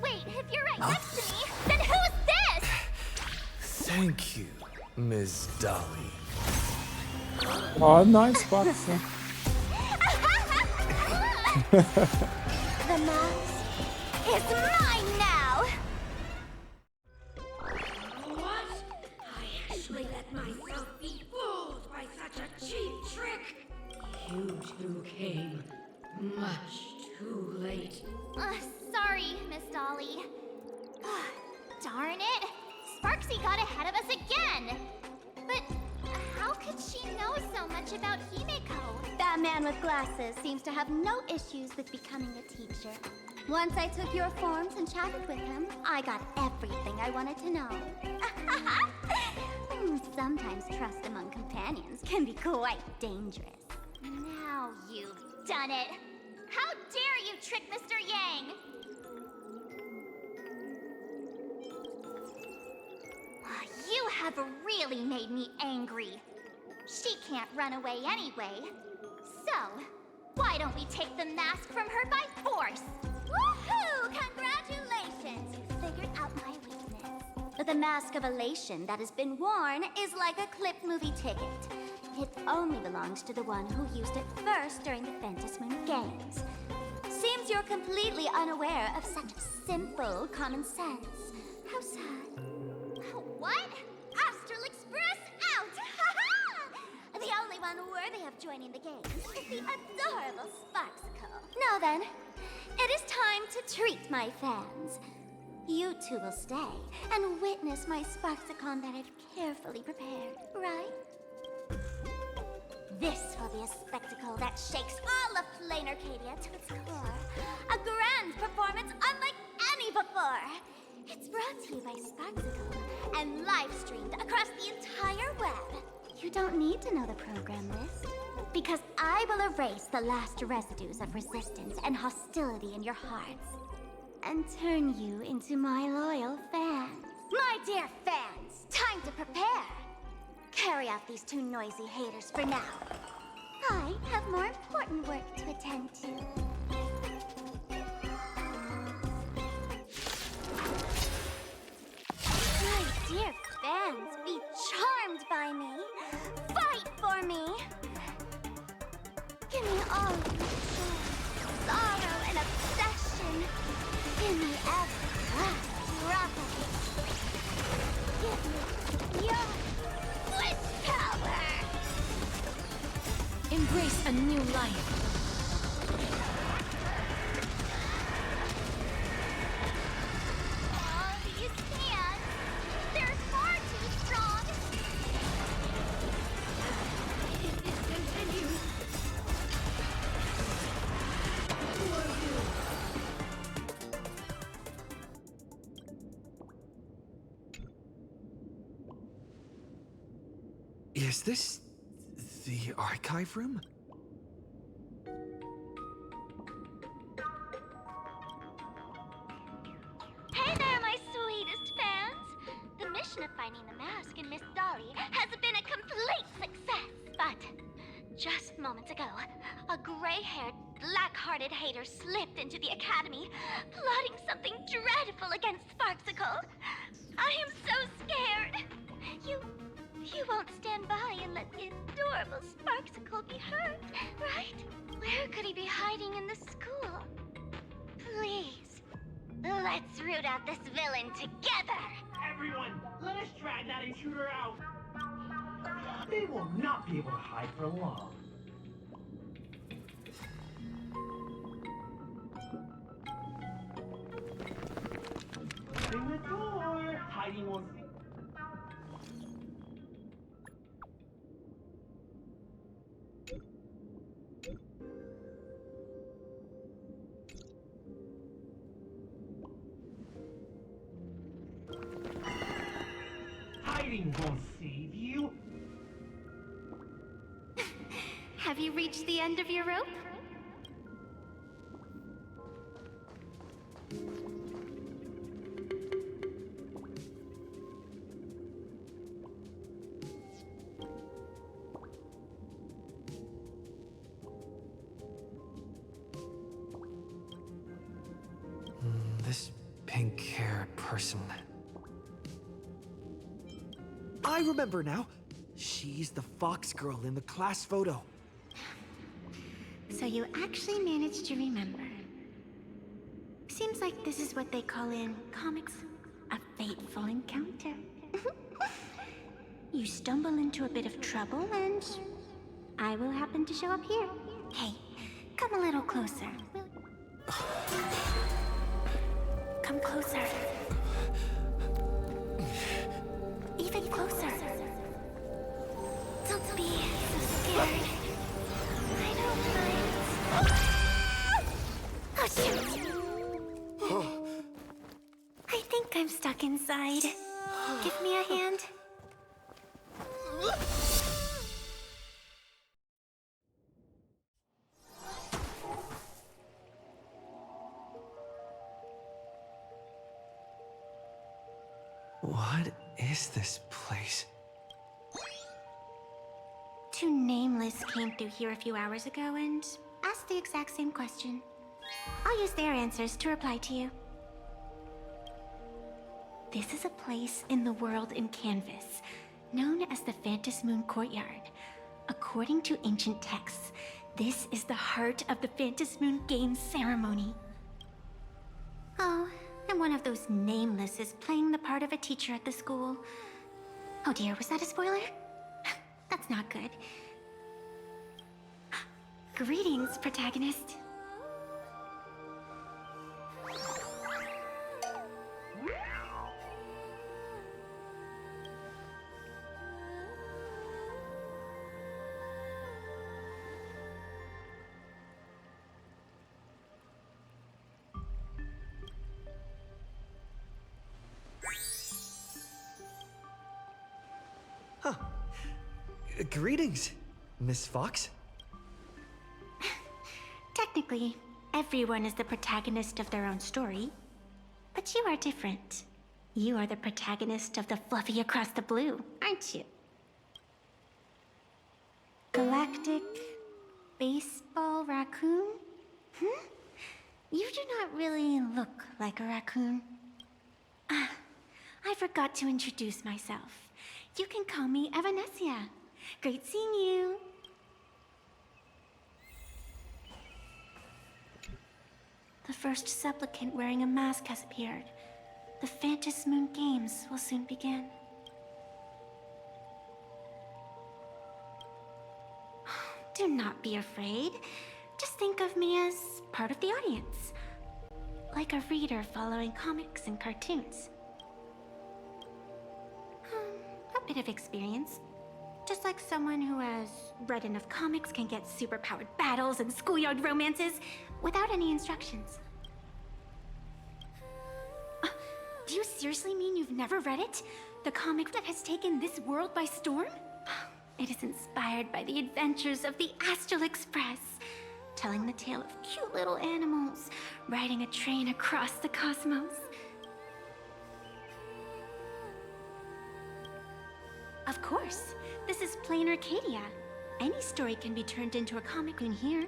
Wait, if you're right next to me, then who's this? Thank you, Ms. Dolly. Oh, nice, Sparxie. The mask is mine now! What? I actually let myself be fooled by such a cheap trick. You two came much too late. Sorry, Miss Dolly. Darn it! Sparxie got ahead of us again! But how could she know so much about Himiko? That man with glasses seems to have no issues with becoming a teacher. Once I took your forms and chatted with him, I got everything I wanted to know. Sometimes trust among companions can be quite dangerous. Now you've done it! How dare you trick Mr. Yang! You have really made me angry. She can't run away anyway. So, why don't we take the mask from her by force? Woohoo! Congratulations! You figured out my weakness. But the mask of elation that has been worn is like a clipped movie ticket. It only belongs to the one who used it first during the Phantas Moon Games. Seems you're completely unaware of such simple common sense. How sad. What? Astral Express out! The only one worthy of joining the games is the adorable Sparxie. Now then, it is time to treat my fans. You two will stay and witness my Sparxicon that I've carefully prepared, right? This will be a spectacle that shakes all of Plain Arcadia to its core. A grand performance unlike any before. It's brought to you by Sparxicon and live-streamed across the entire web. You don't need to know the program list, because I will erase the last residues of resistance and hostility in your hearts and turn you into my loyal fans. My dear fans, time to prepare. Carry out these two noisy haters for now. I have more important work to attend to. My dear fans, be charmed by me. Fight for me. Give me all of your joy, sorrow, and obsession. Give me every last drop of it. Give me your wish power. Embrace a new life. All these hands, they're far too strong. If this continues, who are you? Is this the archive room? Hey there, my sweetest fans! The mission of finding the mask in Miss Dolly has been a complete success, but just moments ago, a gray-haired, black-hearted hater slipped into the academy, plotting something dreadful against Sparxicle. I am so scared. You won't stand by and let the adorable Sparxicle be hurt, right? Where could he be hiding in the school? Please, let's root out this villain together! Everyone, let us drag that intruder out! They will not be able to hide for long. Open the door! Hiding won't see. Hiding won't save you. Have you reached the end of your rope? This pink-haired person. I remember now. She's the fox girl in the class photo. So you actually managed to remember. Seems like this is what they call in comics a fateful encounter. You stumble into a bit of trouble and I will happen to show up here. Hey, come a little closer. Come closer. Even closer. Don't be so scared. I don't mind. Oh, shoot. I think I'm stuck inside. Give me a hand. What is this place? Two nameless came through here a few hours ago and asked the exact same question. I'll use their answers to reply to you. This is a place in the world in Canvas, known as the Phantasmoon Moon Courtyard. According to ancient texts, this is the heart of the Phantasmoon Moon Games ceremony. Oh, and one of those nameless is playing the part of a teacher at the school. Oh dear, was that a spoiler? That's not good. Greetings, protagonist. Greetings, Miss Fox. Technically, everyone is the protagonist of their own story. But you are different. You are the protagonist of the Fluffy Across the Blue, aren't you? Galactic baseball raccoon? You do not really look like a raccoon. I forgot to introduce myself. You can call me Evanessia. Great seeing you. The first supplicant wearing a mask has appeared. The Phantasmoon Games will soon begin. Do not be afraid. Just think of me as part of the audience. Like a reader following comics and cartoons. A bit of experience. Just like someone who has read enough comics can get superpowered battles and schoolyard romances without any instructions. Do you seriously mean you've never read it? The comic that has taken this world by storm? It is inspired by the adventures of the Astral Express, telling the tale of cute little animals riding a train across the cosmos. Of course, this is plain Arcadia. Any story can be turned into a comic in here.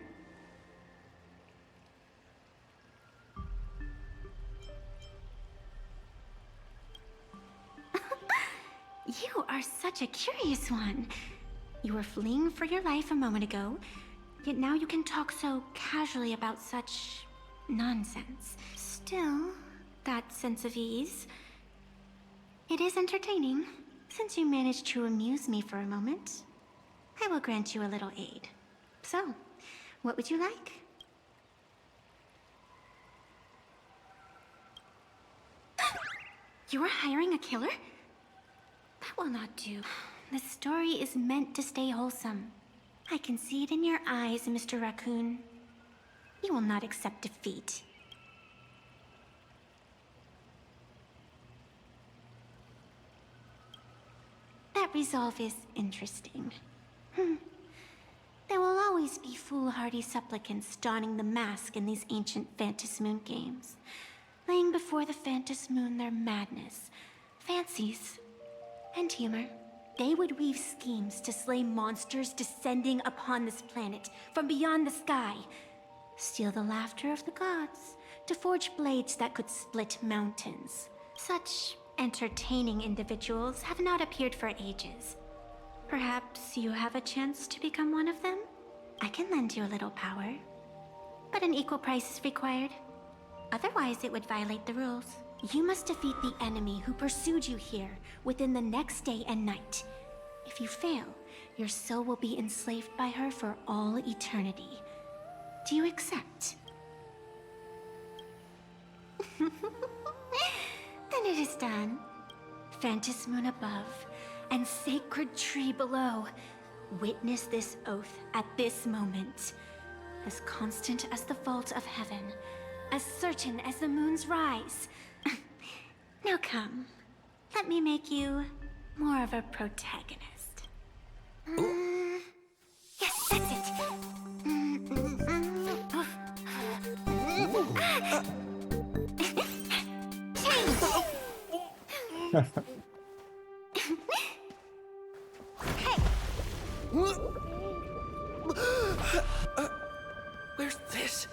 You are such a curious one. You were fleeing for your life a moment ago, yet now you can talk so casually about such nonsense. Still, that sense of ease, it is entertaining. Since you managed to amuse me for a moment, I will grant you a little aid. So, what would you like? You are hiring a killer? That will not do. The story is meant to stay wholesome. I can see it in your eyes, Mr. Raccoon. You will not accept defeat. That resolve is interesting. There will always be foolhardy supplicants donning the mask in these ancient Phantasmoon games, laying before the Phantasmoon their madness, fancies, and humor. They would weave schemes to slay monsters descending upon this planet from beyond the sky, steal the laughter of the gods, to forge blades that could split mountains. Such entertaining individuals have not appeared for ages. Perhaps you have a chance to become one of them? I can lend you a little power, but an equal price is required. Otherwise, it would violate the rules. You must defeat the enemy who pursued you here within the next day and night. If you fail, your soul will be enslaved by her for all eternity. Do you accept? Then it is done. Phantasmoon above and sacred tree below. Witness this oath at this moment. As constant as the vault of heaven, as certain as the moon's rise. Now come, let me make you more of a protagonist. Yes, that's it. Hey! Where's this?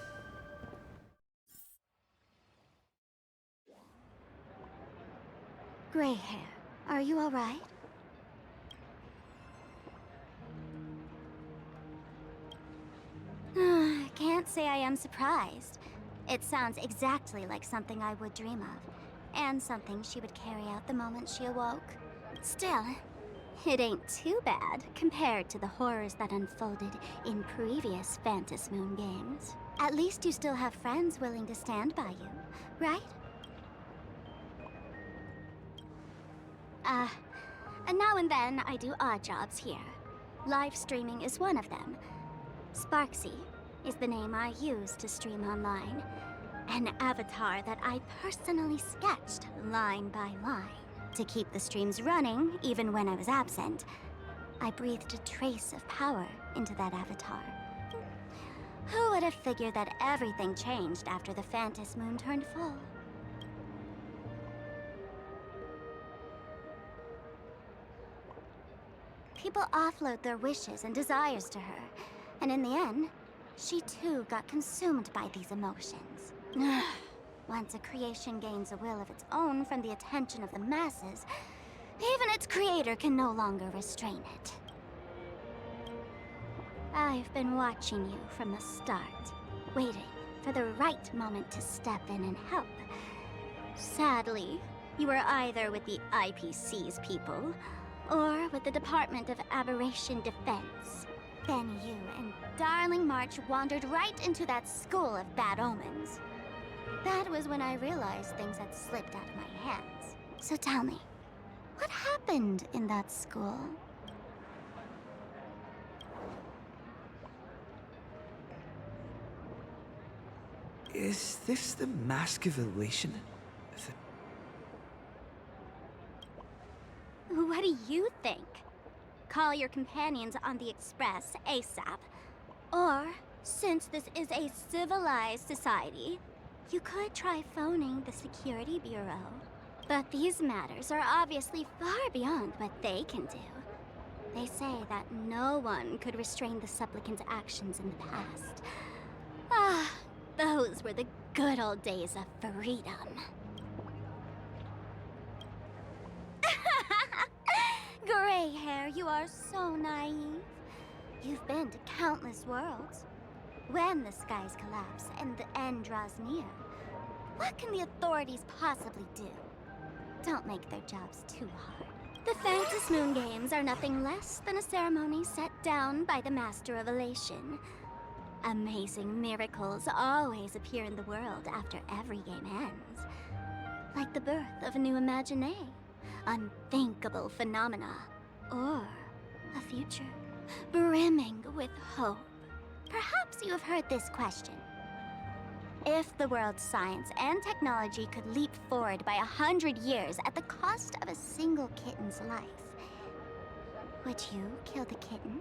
Gray hair, are you all right? Can't say I am surprised. It sounds exactly like something I would dream of, and something she would carry out the moment she awoke. Still, it ain't too bad compared to the horrors that unfolded in previous Phantasmoon games. At least you still have friends willing to stand by you, right? And now and then I do odd jobs here. Live streaming is one of them. Sparxie is the name I use to stream online. An avatar that I personally sketched line by line to keep the streams running even when I was absent. I breathed a trace of power into that avatar. Who would have figured that everything changed after the Phantom Moon turned full? People offload their wishes and desires to her, and in the end, she too got consumed by these emotions. Once a creation gains a will of its own from the attention of the masses, even its creator can no longer restrain it. I've been watching you from the start, waiting for the right moment to step in and help. Sadly, you were either with the IPC's people, or with the Department of Aberration Defense. Then you and Darling March wandered right into that school of bad omens. That was when I realized things had slipped out of my hands. So tell me, what happened in that school? Is this the Mask of Elation? What do you think? Call your companions on the Express ASAP. Or, since this is a civilized society, you could try phoning the Security Bureau. But these matters are obviously far beyond what they can do. They say that no one could restrain the supplicant's actions in the past. Ah, those were the good old days of freedom. Gray hair, you are so naive. You've been to countless worlds. When the skies collapse and the end draws near, what can the authorities possibly do? Don't make their jobs too hard. The Phantom Moon Games are nothing less than a ceremony set down by the Master of Elation. Amazing miracles always appear in the world after every game ends. Like the birth of a new imaginé, unthinkable phenomena, or a future brimming with hope. Perhaps you have heard this question. If the world's science and technology could leap forward by 100 years at the cost of a single kitten's life, would you kill the kitten?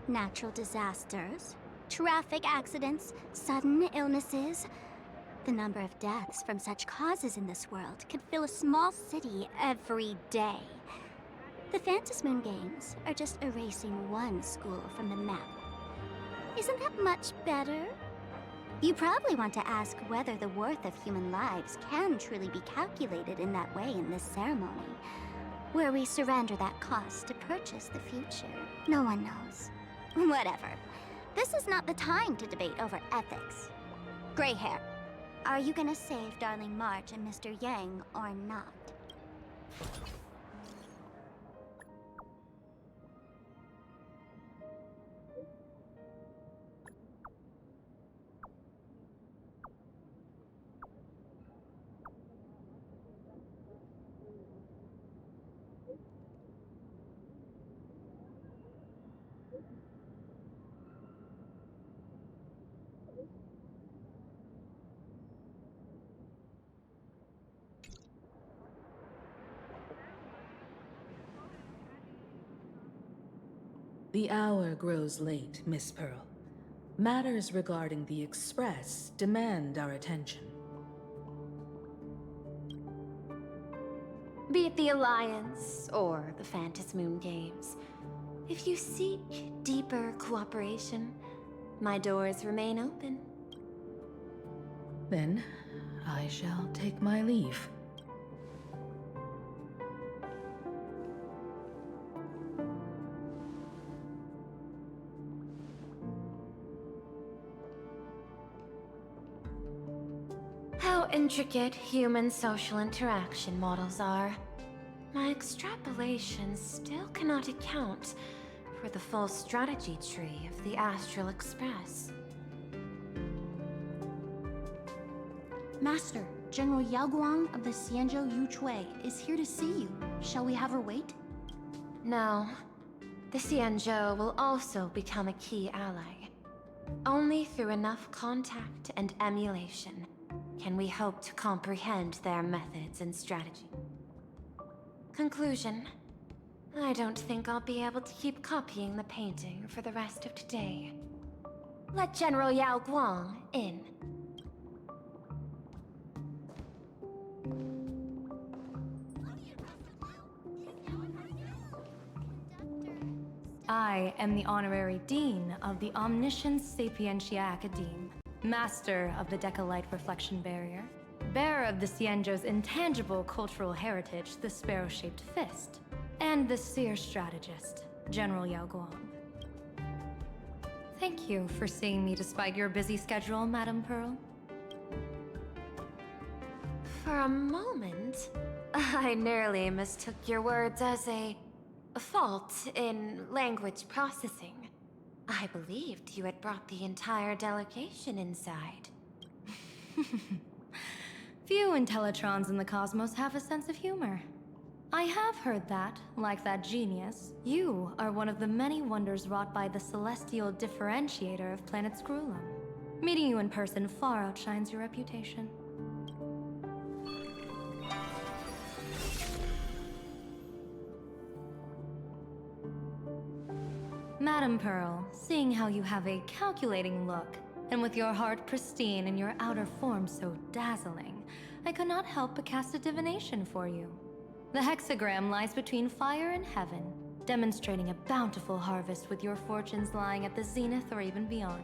Natural disasters, traffic accidents, sudden illnesses. The number of deaths from such causes in this world could fill a small city every day. The Phantom Moon Games are just erasing one school from the map. Isn't that much better? You probably want to ask whether the worth of human lives can truly be calculated in that way in this ceremony, where we surrender that cost to purchase the future. No one knows. Whatever. This is not the time to debate over ethics. Gray hair, are you gonna save Darling March and Mr. Yang or not? The hour grows late, Miss Pearl. Matters regarding the Express demand our attention. Be it the Alliance or the Phantom Moon Games, if you seek deeper cooperation, my doors remain open. Then, I shall take my leave. How intricate human social interaction models are. My extrapolations still cannot account for the full strategy tree of the Astral Express. Master, General Yao Guang of the Xianzhou Yuchui is here to see you. Shall we have her wait? No. The Xianzhou will also become a key ally. Only through enough contact and emulation. can we hope to comprehend their methods and strategy. Conclusion. I don't think I'll be able to keep copying the painting for the rest of today. Let General Yao Guang in. I am the Honorary Dean of the Omniscience Sapientia Academe, Master of the Decalite Reflection Barrier, bearer of the Xianzhou's intangible cultural heritage, the Sparrow-shaped Fist, and the Seer Strategist, General Yao Guang. Thank you for seeing me despite your busy schedule, Madam Pearl. For a moment, I nearly mistook your words as a fault in language processing. I believed you had brought the entire delegation inside. Few Intellitrons in the cosmos have a sense of humor. I have heard that, like that genius, you are one of the many wonders wrought by the celestial differentiator of planet Screwlum. Meeting you in person far outshines your reputation. Madam Pearl, seeing how you have a calculating look, and with your heart pristine and your outer form so dazzling, I could not help but cast a divination for you. The hexagram lies between fire and heaven, demonstrating a bountiful harvest with your fortunes lying at the zenith or even beyond.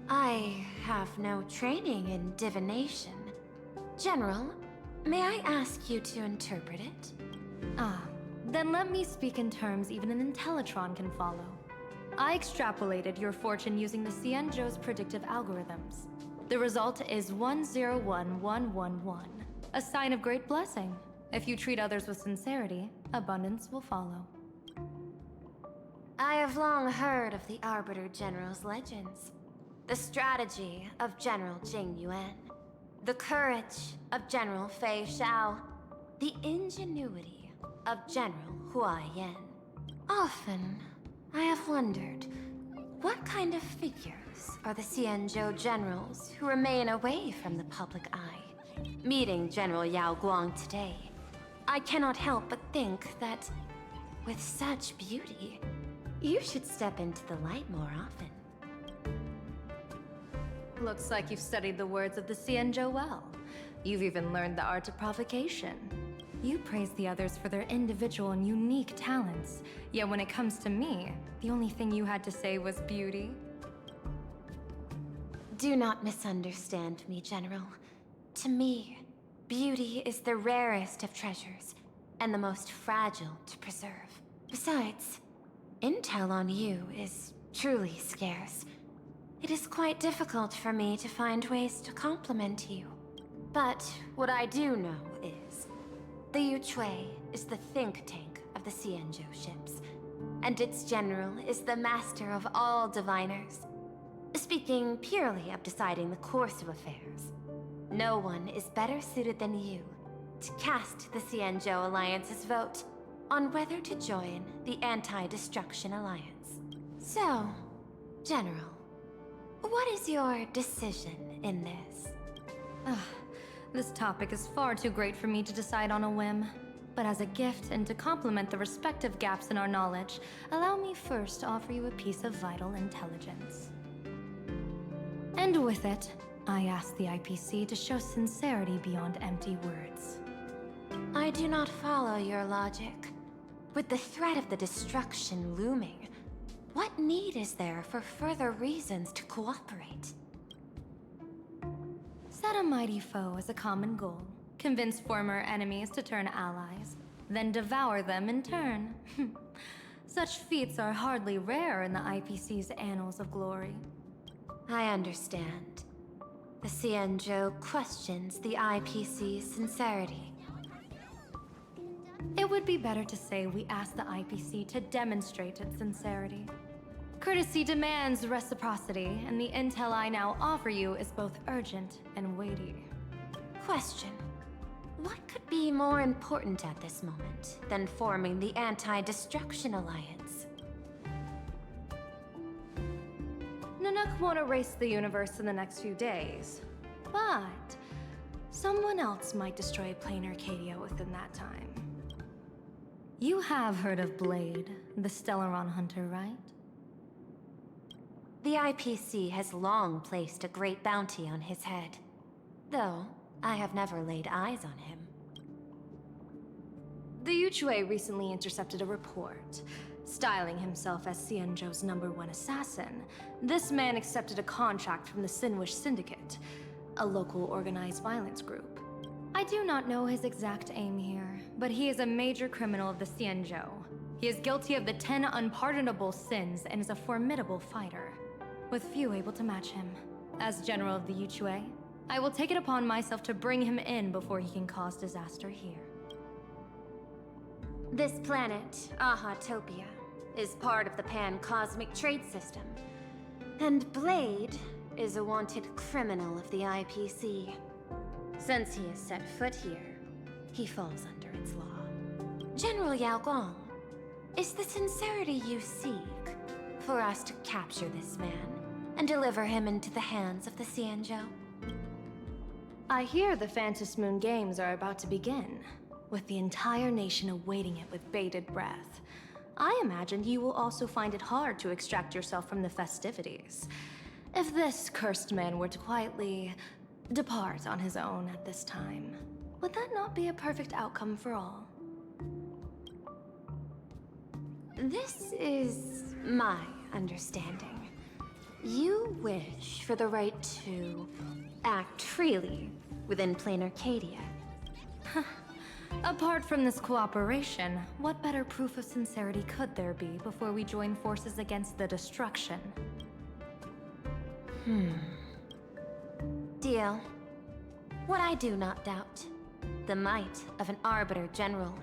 I have no training in divination. General, may I ask you to interpret it? Ah, then let me speak in terms even an Intellitron can follow. I extrapolated your fortune using the Xianzhou's predictive algorithms. The result is 101111, a sign of great blessing. If you treat others with sincerity, abundance will follow. I have long heard of the Arbiter General's legends. The strategy of General Jing Yuan. The courage of General Fei Xiao. The ingenuity of General Hua Yan. Often, I have wondered, what kind of figures are the Xianzhou generals who remain away from the public eye? Meeting General Yao Guang today, I cannot help but think that, with such beauty, you should step into the light more often. Looks like you've studied the words of the Xianzhou well. You've even learned the art of provocation. You praise the others for their individual and unique talents, yet when it comes to me, the only thing you had to say was beauty. Do not misunderstand me, General. To me, beauty is the rarest of treasures, and the most fragile to preserve. Besides, intel on you is truly scarce. It is quite difficult for me to find ways to compliment you. But what I do know is, the Yuchui is the think tank of the Xianzhou ships, and its general is the master of all diviners. Speaking purely of deciding the course of affairs, no one is better suited than you to cast the Xianzhou Alliance's vote on whether to join the Anti-Destruction Alliance. So, General, what is your decision in this? This topic is far too great for me to decide on a whim. But as a gift and to complement the respective gaps in our knowledge, allow me first to offer you a piece of vital intelligence. And with it, I ask the IPC to show sincerity beyond empty words. I do not follow your logic. With the threat of the destruction looming, what need is there for further reasons to cooperate? Set a mighty foe as a common goal. Convince former enemies to turn allies, then devour them in turn. Such feats are hardly rare in the IPC's annals of glory. I understand. The Xianzhou questions the IPC's sincerity. It would be better to say we ask the IPC to demonstrate its sincerity. Courtesy demands reciprocity, and the intel I now offer you is both urgent and weighty. Question. What could be more important at this moment than forming the Anti-Destruction Alliance? Nanook won't erase the universe in the next few days, but someone else might destroy plain Arcadia within that time. You have heard of Blade, the Stellaron hunter, right? The IPC has long placed a great bounty on his head, though I have never laid eyes on him. The Yuchue recently intercepted a report. Styling himself as Xianzhou's #1 assassin, this man accepted a contract from the Sinwish Syndicate, a local organized violence group. I do not know his exact aim here, but he is a major criminal of the Xianzhou. He is guilty of the 10 unpardonable sins and is a formidable fighter, with few able to match him. As general of the Yuchue, I will take it upon myself to bring him in before he can cause disaster here. This planet, Ahatopia, is part of the pan-cosmic trade system, and Blade is a wanted criminal of the IPC. Since he has set foot here, he falls under its law. General Yao Guang, is the sincerity you seek for us to capture this man and deliver him into the hands of the Xianzhou? I hear the Phantom Moon Games are about to begin, with the entire nation awaiting it with bated breath. I imagine you will also find it hard to extract yourself from the festivities. If this cursed man were to quietly depart on his own at this time, would that not be a perfect outcome for all? This is my understanding. You wish for the right to act freely within plain Arcadia. Apart from this cooperation, what better proof of sincerity could there be before we join forces against the destruction? Deal. What I do not doubt, the might of an Arbiter General.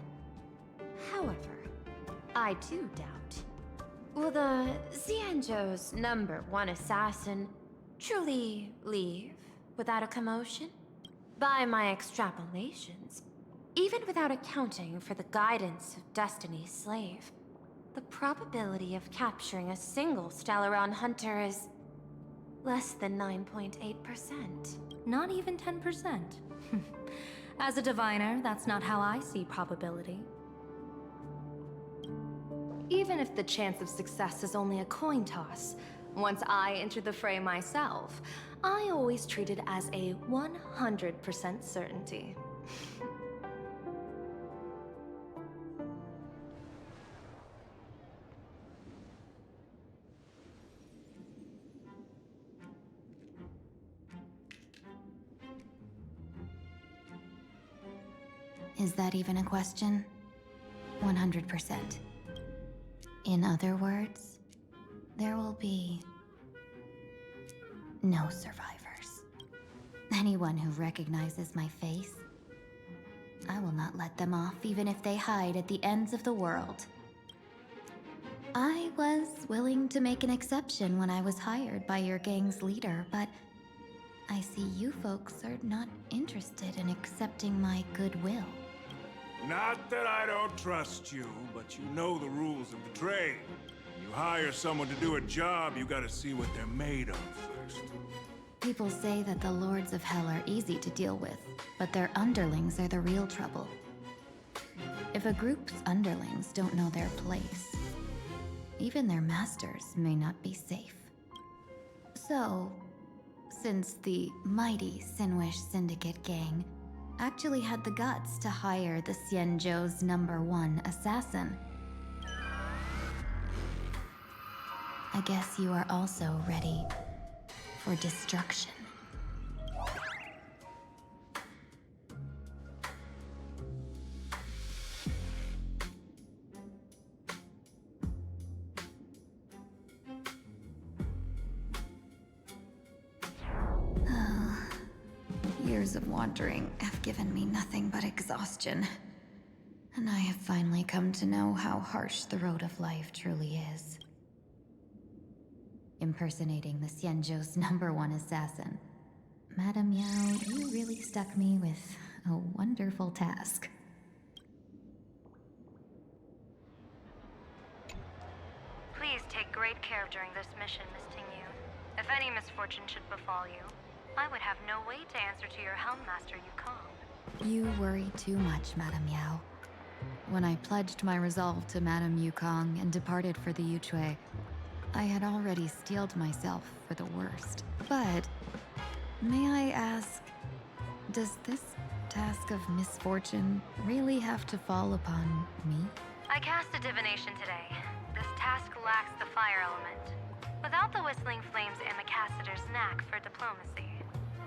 However, I do doubt, will the Xianzhou's #1 assassin truly leave without a commotion? By my extrapolations, even without accounting for the guidance of Destiny's slave, the probability of capturing a single Stellaron hunter is less than 9.8%. Not even 10%. As a diviner, that's not how I see probability. Even if the chance of success is only a coin toss, once I enter the fray myself, I always treat it as a 100% certainty. Is that even a question? 100%. In other words, there will be no survivors. Anyone who recognizes my face, I will not let them off even if they hide at the ends of the world. I was willing to make an exception when I was hired by your gang's leader, but I see you folks are not interested in accepting my goodwill. Not that I don't trust you, but you know the rules of the trade. When you hire someone to do a job, you gotta see what they're made of first. People say that the Lords of Hell are easy to deal with, but their underlings are the real trouble. If a group's underlings don't know their place, even their masters may not be safe. So, since the mighty Sinwish Syndicate gang actually had the guts to hire the Xianzhou's #1 assassin, I guess you are also ready for destruction. Years of wandering have given me nothing but exhaustion. And I have finally come to know how harsh the road of life truly is. Impersonating the Xianzhou's #1 assassin. Madame Yao, you really stuck me with a wonderful task. Please take great care during this mission, Miss Tingyu. If any misfortune should befall you, I would have no way to answer to your Helmmaster Yukong. You worry too much, Madame Yao. When I pledged my resolve to Madame Yukong and departed for the Yuchui, I had already steeled myself for the worst. But, may I ask, does this task of misfortune really have to fall upon me? I cast a divination today. This task lacks the fire element. Without the whistling flames and the caster's knack for diplomacy,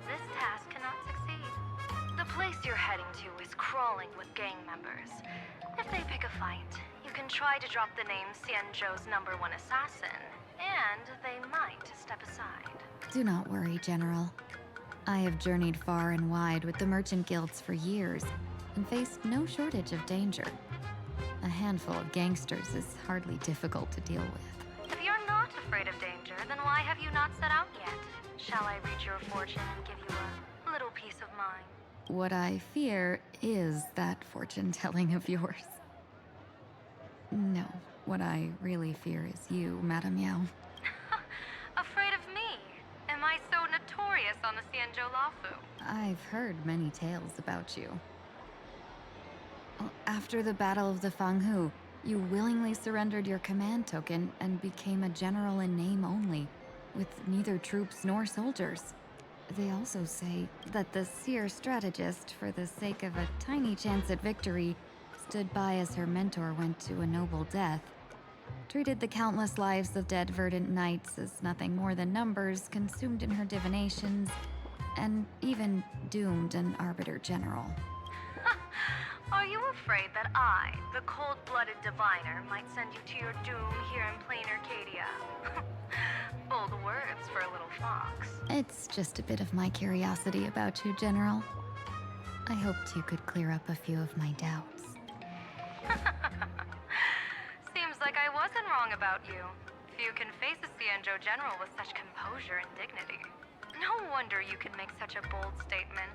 this task cannot succeed. The place you're heading to is crawling with gang members. If they pick a fight, you can try to drop the name Xianzhou's #1 assassin, and they might step aside. Do not worry, General. I have journeyed far and wide with the merchant guilds for years and faced no shortage of danger. A handful of gangsters is hardly difficult to deal with. If you're not afraid of danger, then why have you not set out yet? Shall I read your fortune and give you a little peace of mind? What I fear is that fortune-telling of yours. No, what I really fear is you, Madame Yao. Afraid of me? Am I so notorious on the Xianzhou Lafu? I've heard many tales about you. After the Battle of the Fanghu, you willingly surrendered your command token and became a general in name only, with neither troops nor soldiers. They also say that the seer strategist, for the sake of a tiny chance at victory, stood by as her mentor went to a noble death, treated the countless lives of dead verdant knights as nothing more than numbers consumed in her divinations, and even doomed an arbiter general. Are you afraid that I, the cold-blooded diviner, might send you to your doom here in plain Arcadia? Bold words for a little fox. It's just a bit of my curiosity about you, General. I hoped you could clear up a few of my doubts. Seems like I wasn't wrong about you. Few can face a Xianzhou general with such composure and dignity. No wonder you can make such a bold statement.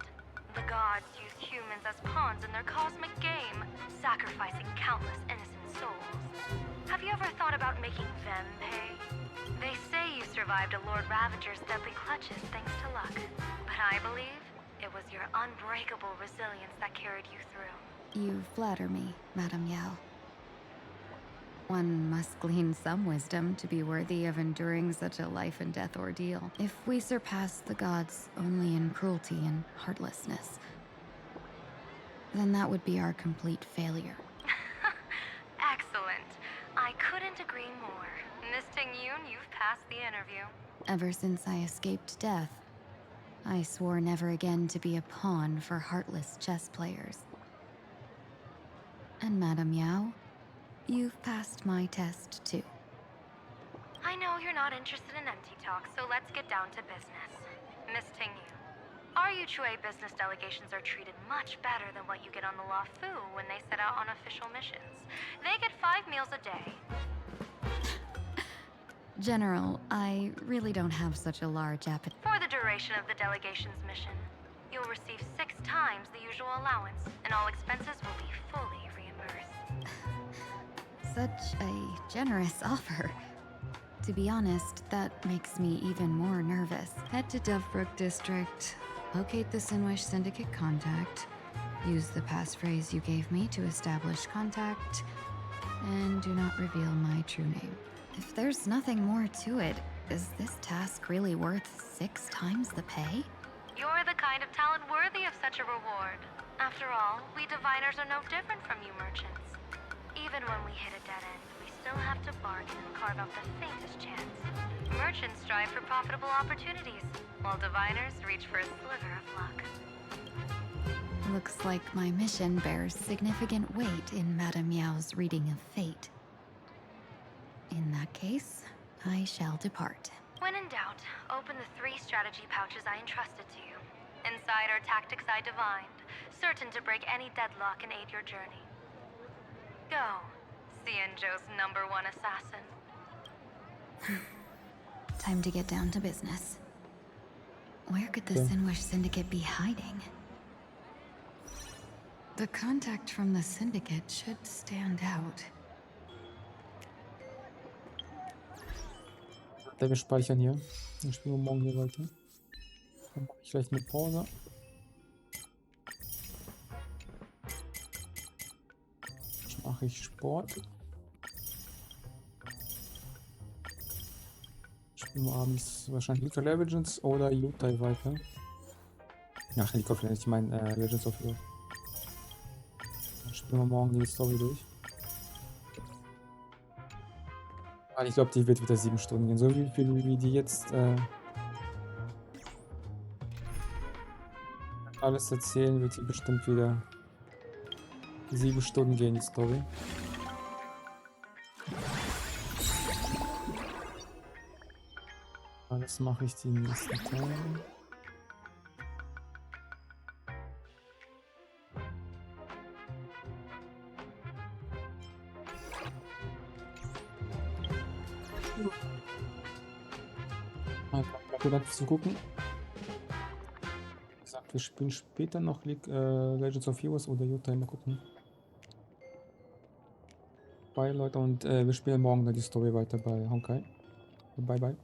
The gods use humans as pawns in their cosmic game, sacrificing countless innocent souls. Have you ever thought about making them pay? They say you survived a Lord Ravager's deadly clutches thanks to luck. But I believe it was your unbreakable resilience that carried you through. You flatter me, Madame Yao. One must glean some wisdom to be worthy of enduring such a life-and-death ordeal. If we surpass the gods only in cruelty and heartlessness, then that would be our complete failure. Excellent. I couldn't agree more. Miss Ting-Yun, you've passed the interview. Ever since I escaped death, I swore never again to be a pawn for heartless chess players. And Madame Yao, you've passed my test too. I know you're not interested in empty talk, so let's get down to business. Miss Ting-Yun, our Yuchui business delegations are treated much better than what you get on the Lafu when they set out on official missions. They get 5 meals a day. General, I really don't have such a large appetite. For the duration of the delegation's mission, you'll receive 6 times the usual allowance, and all expenses will be fully reimbursed. Such a generous offer. To be honest, that makes me even more nervous. Head to Dovebrook District, locate the Sinwish Syndicate contact, use the passphrase you gave me to establish contact, and do not reveal my true name. If there's nothing more to it, is this task really worth 6 times the pay? You're the kind of talent worthy of such a reward. After all, we diviners are no different from you merchants. Even when we hit a dead end, we still have to bargain and carve out the faintest chance. Merchants strive for profitable opportunities, while diviners reach for a sliver of luck. Looks like my mission bears significant weight in Madame Yao's reading of fate. In that case, I shall depart. When in doubt, open the 3 strategy pouches I entrusted to you. Inside are tactics I divined, certain to break any deadlock and aid your journey. Go, Xianzhou's #1 assassin. Time to get down to business. Where could the Sinwish Syndicate be hiding? The contact from the Syndicate should stand out. Wir speichern hier. Dann spielen wir morgen hier weiter. Dann mache ich vielleicht eine Pause. Jetzt mache ich Sport. Spielen wir abends wahrscheinlich League of Legends oder Utah weiter. Ach, League of Legends, ich meine Legends of Yore. Dann spielen wir morgen die Story durch. Ich glaube, die wird wieder 7 Stunden gehen. So wie die jetzt alles erzählen, wird die bestimmt wieder 7 Stunden gehen, die Story. Das mache ich die nächsten Tage. Danke fürs Gucken. Wie gesagt, wir spielen später noch Legends of Heroes oder Utah, mal gucken. Bye Leute, und wir spielen morgen dann die Story weiter bei Honkai. Bye bye.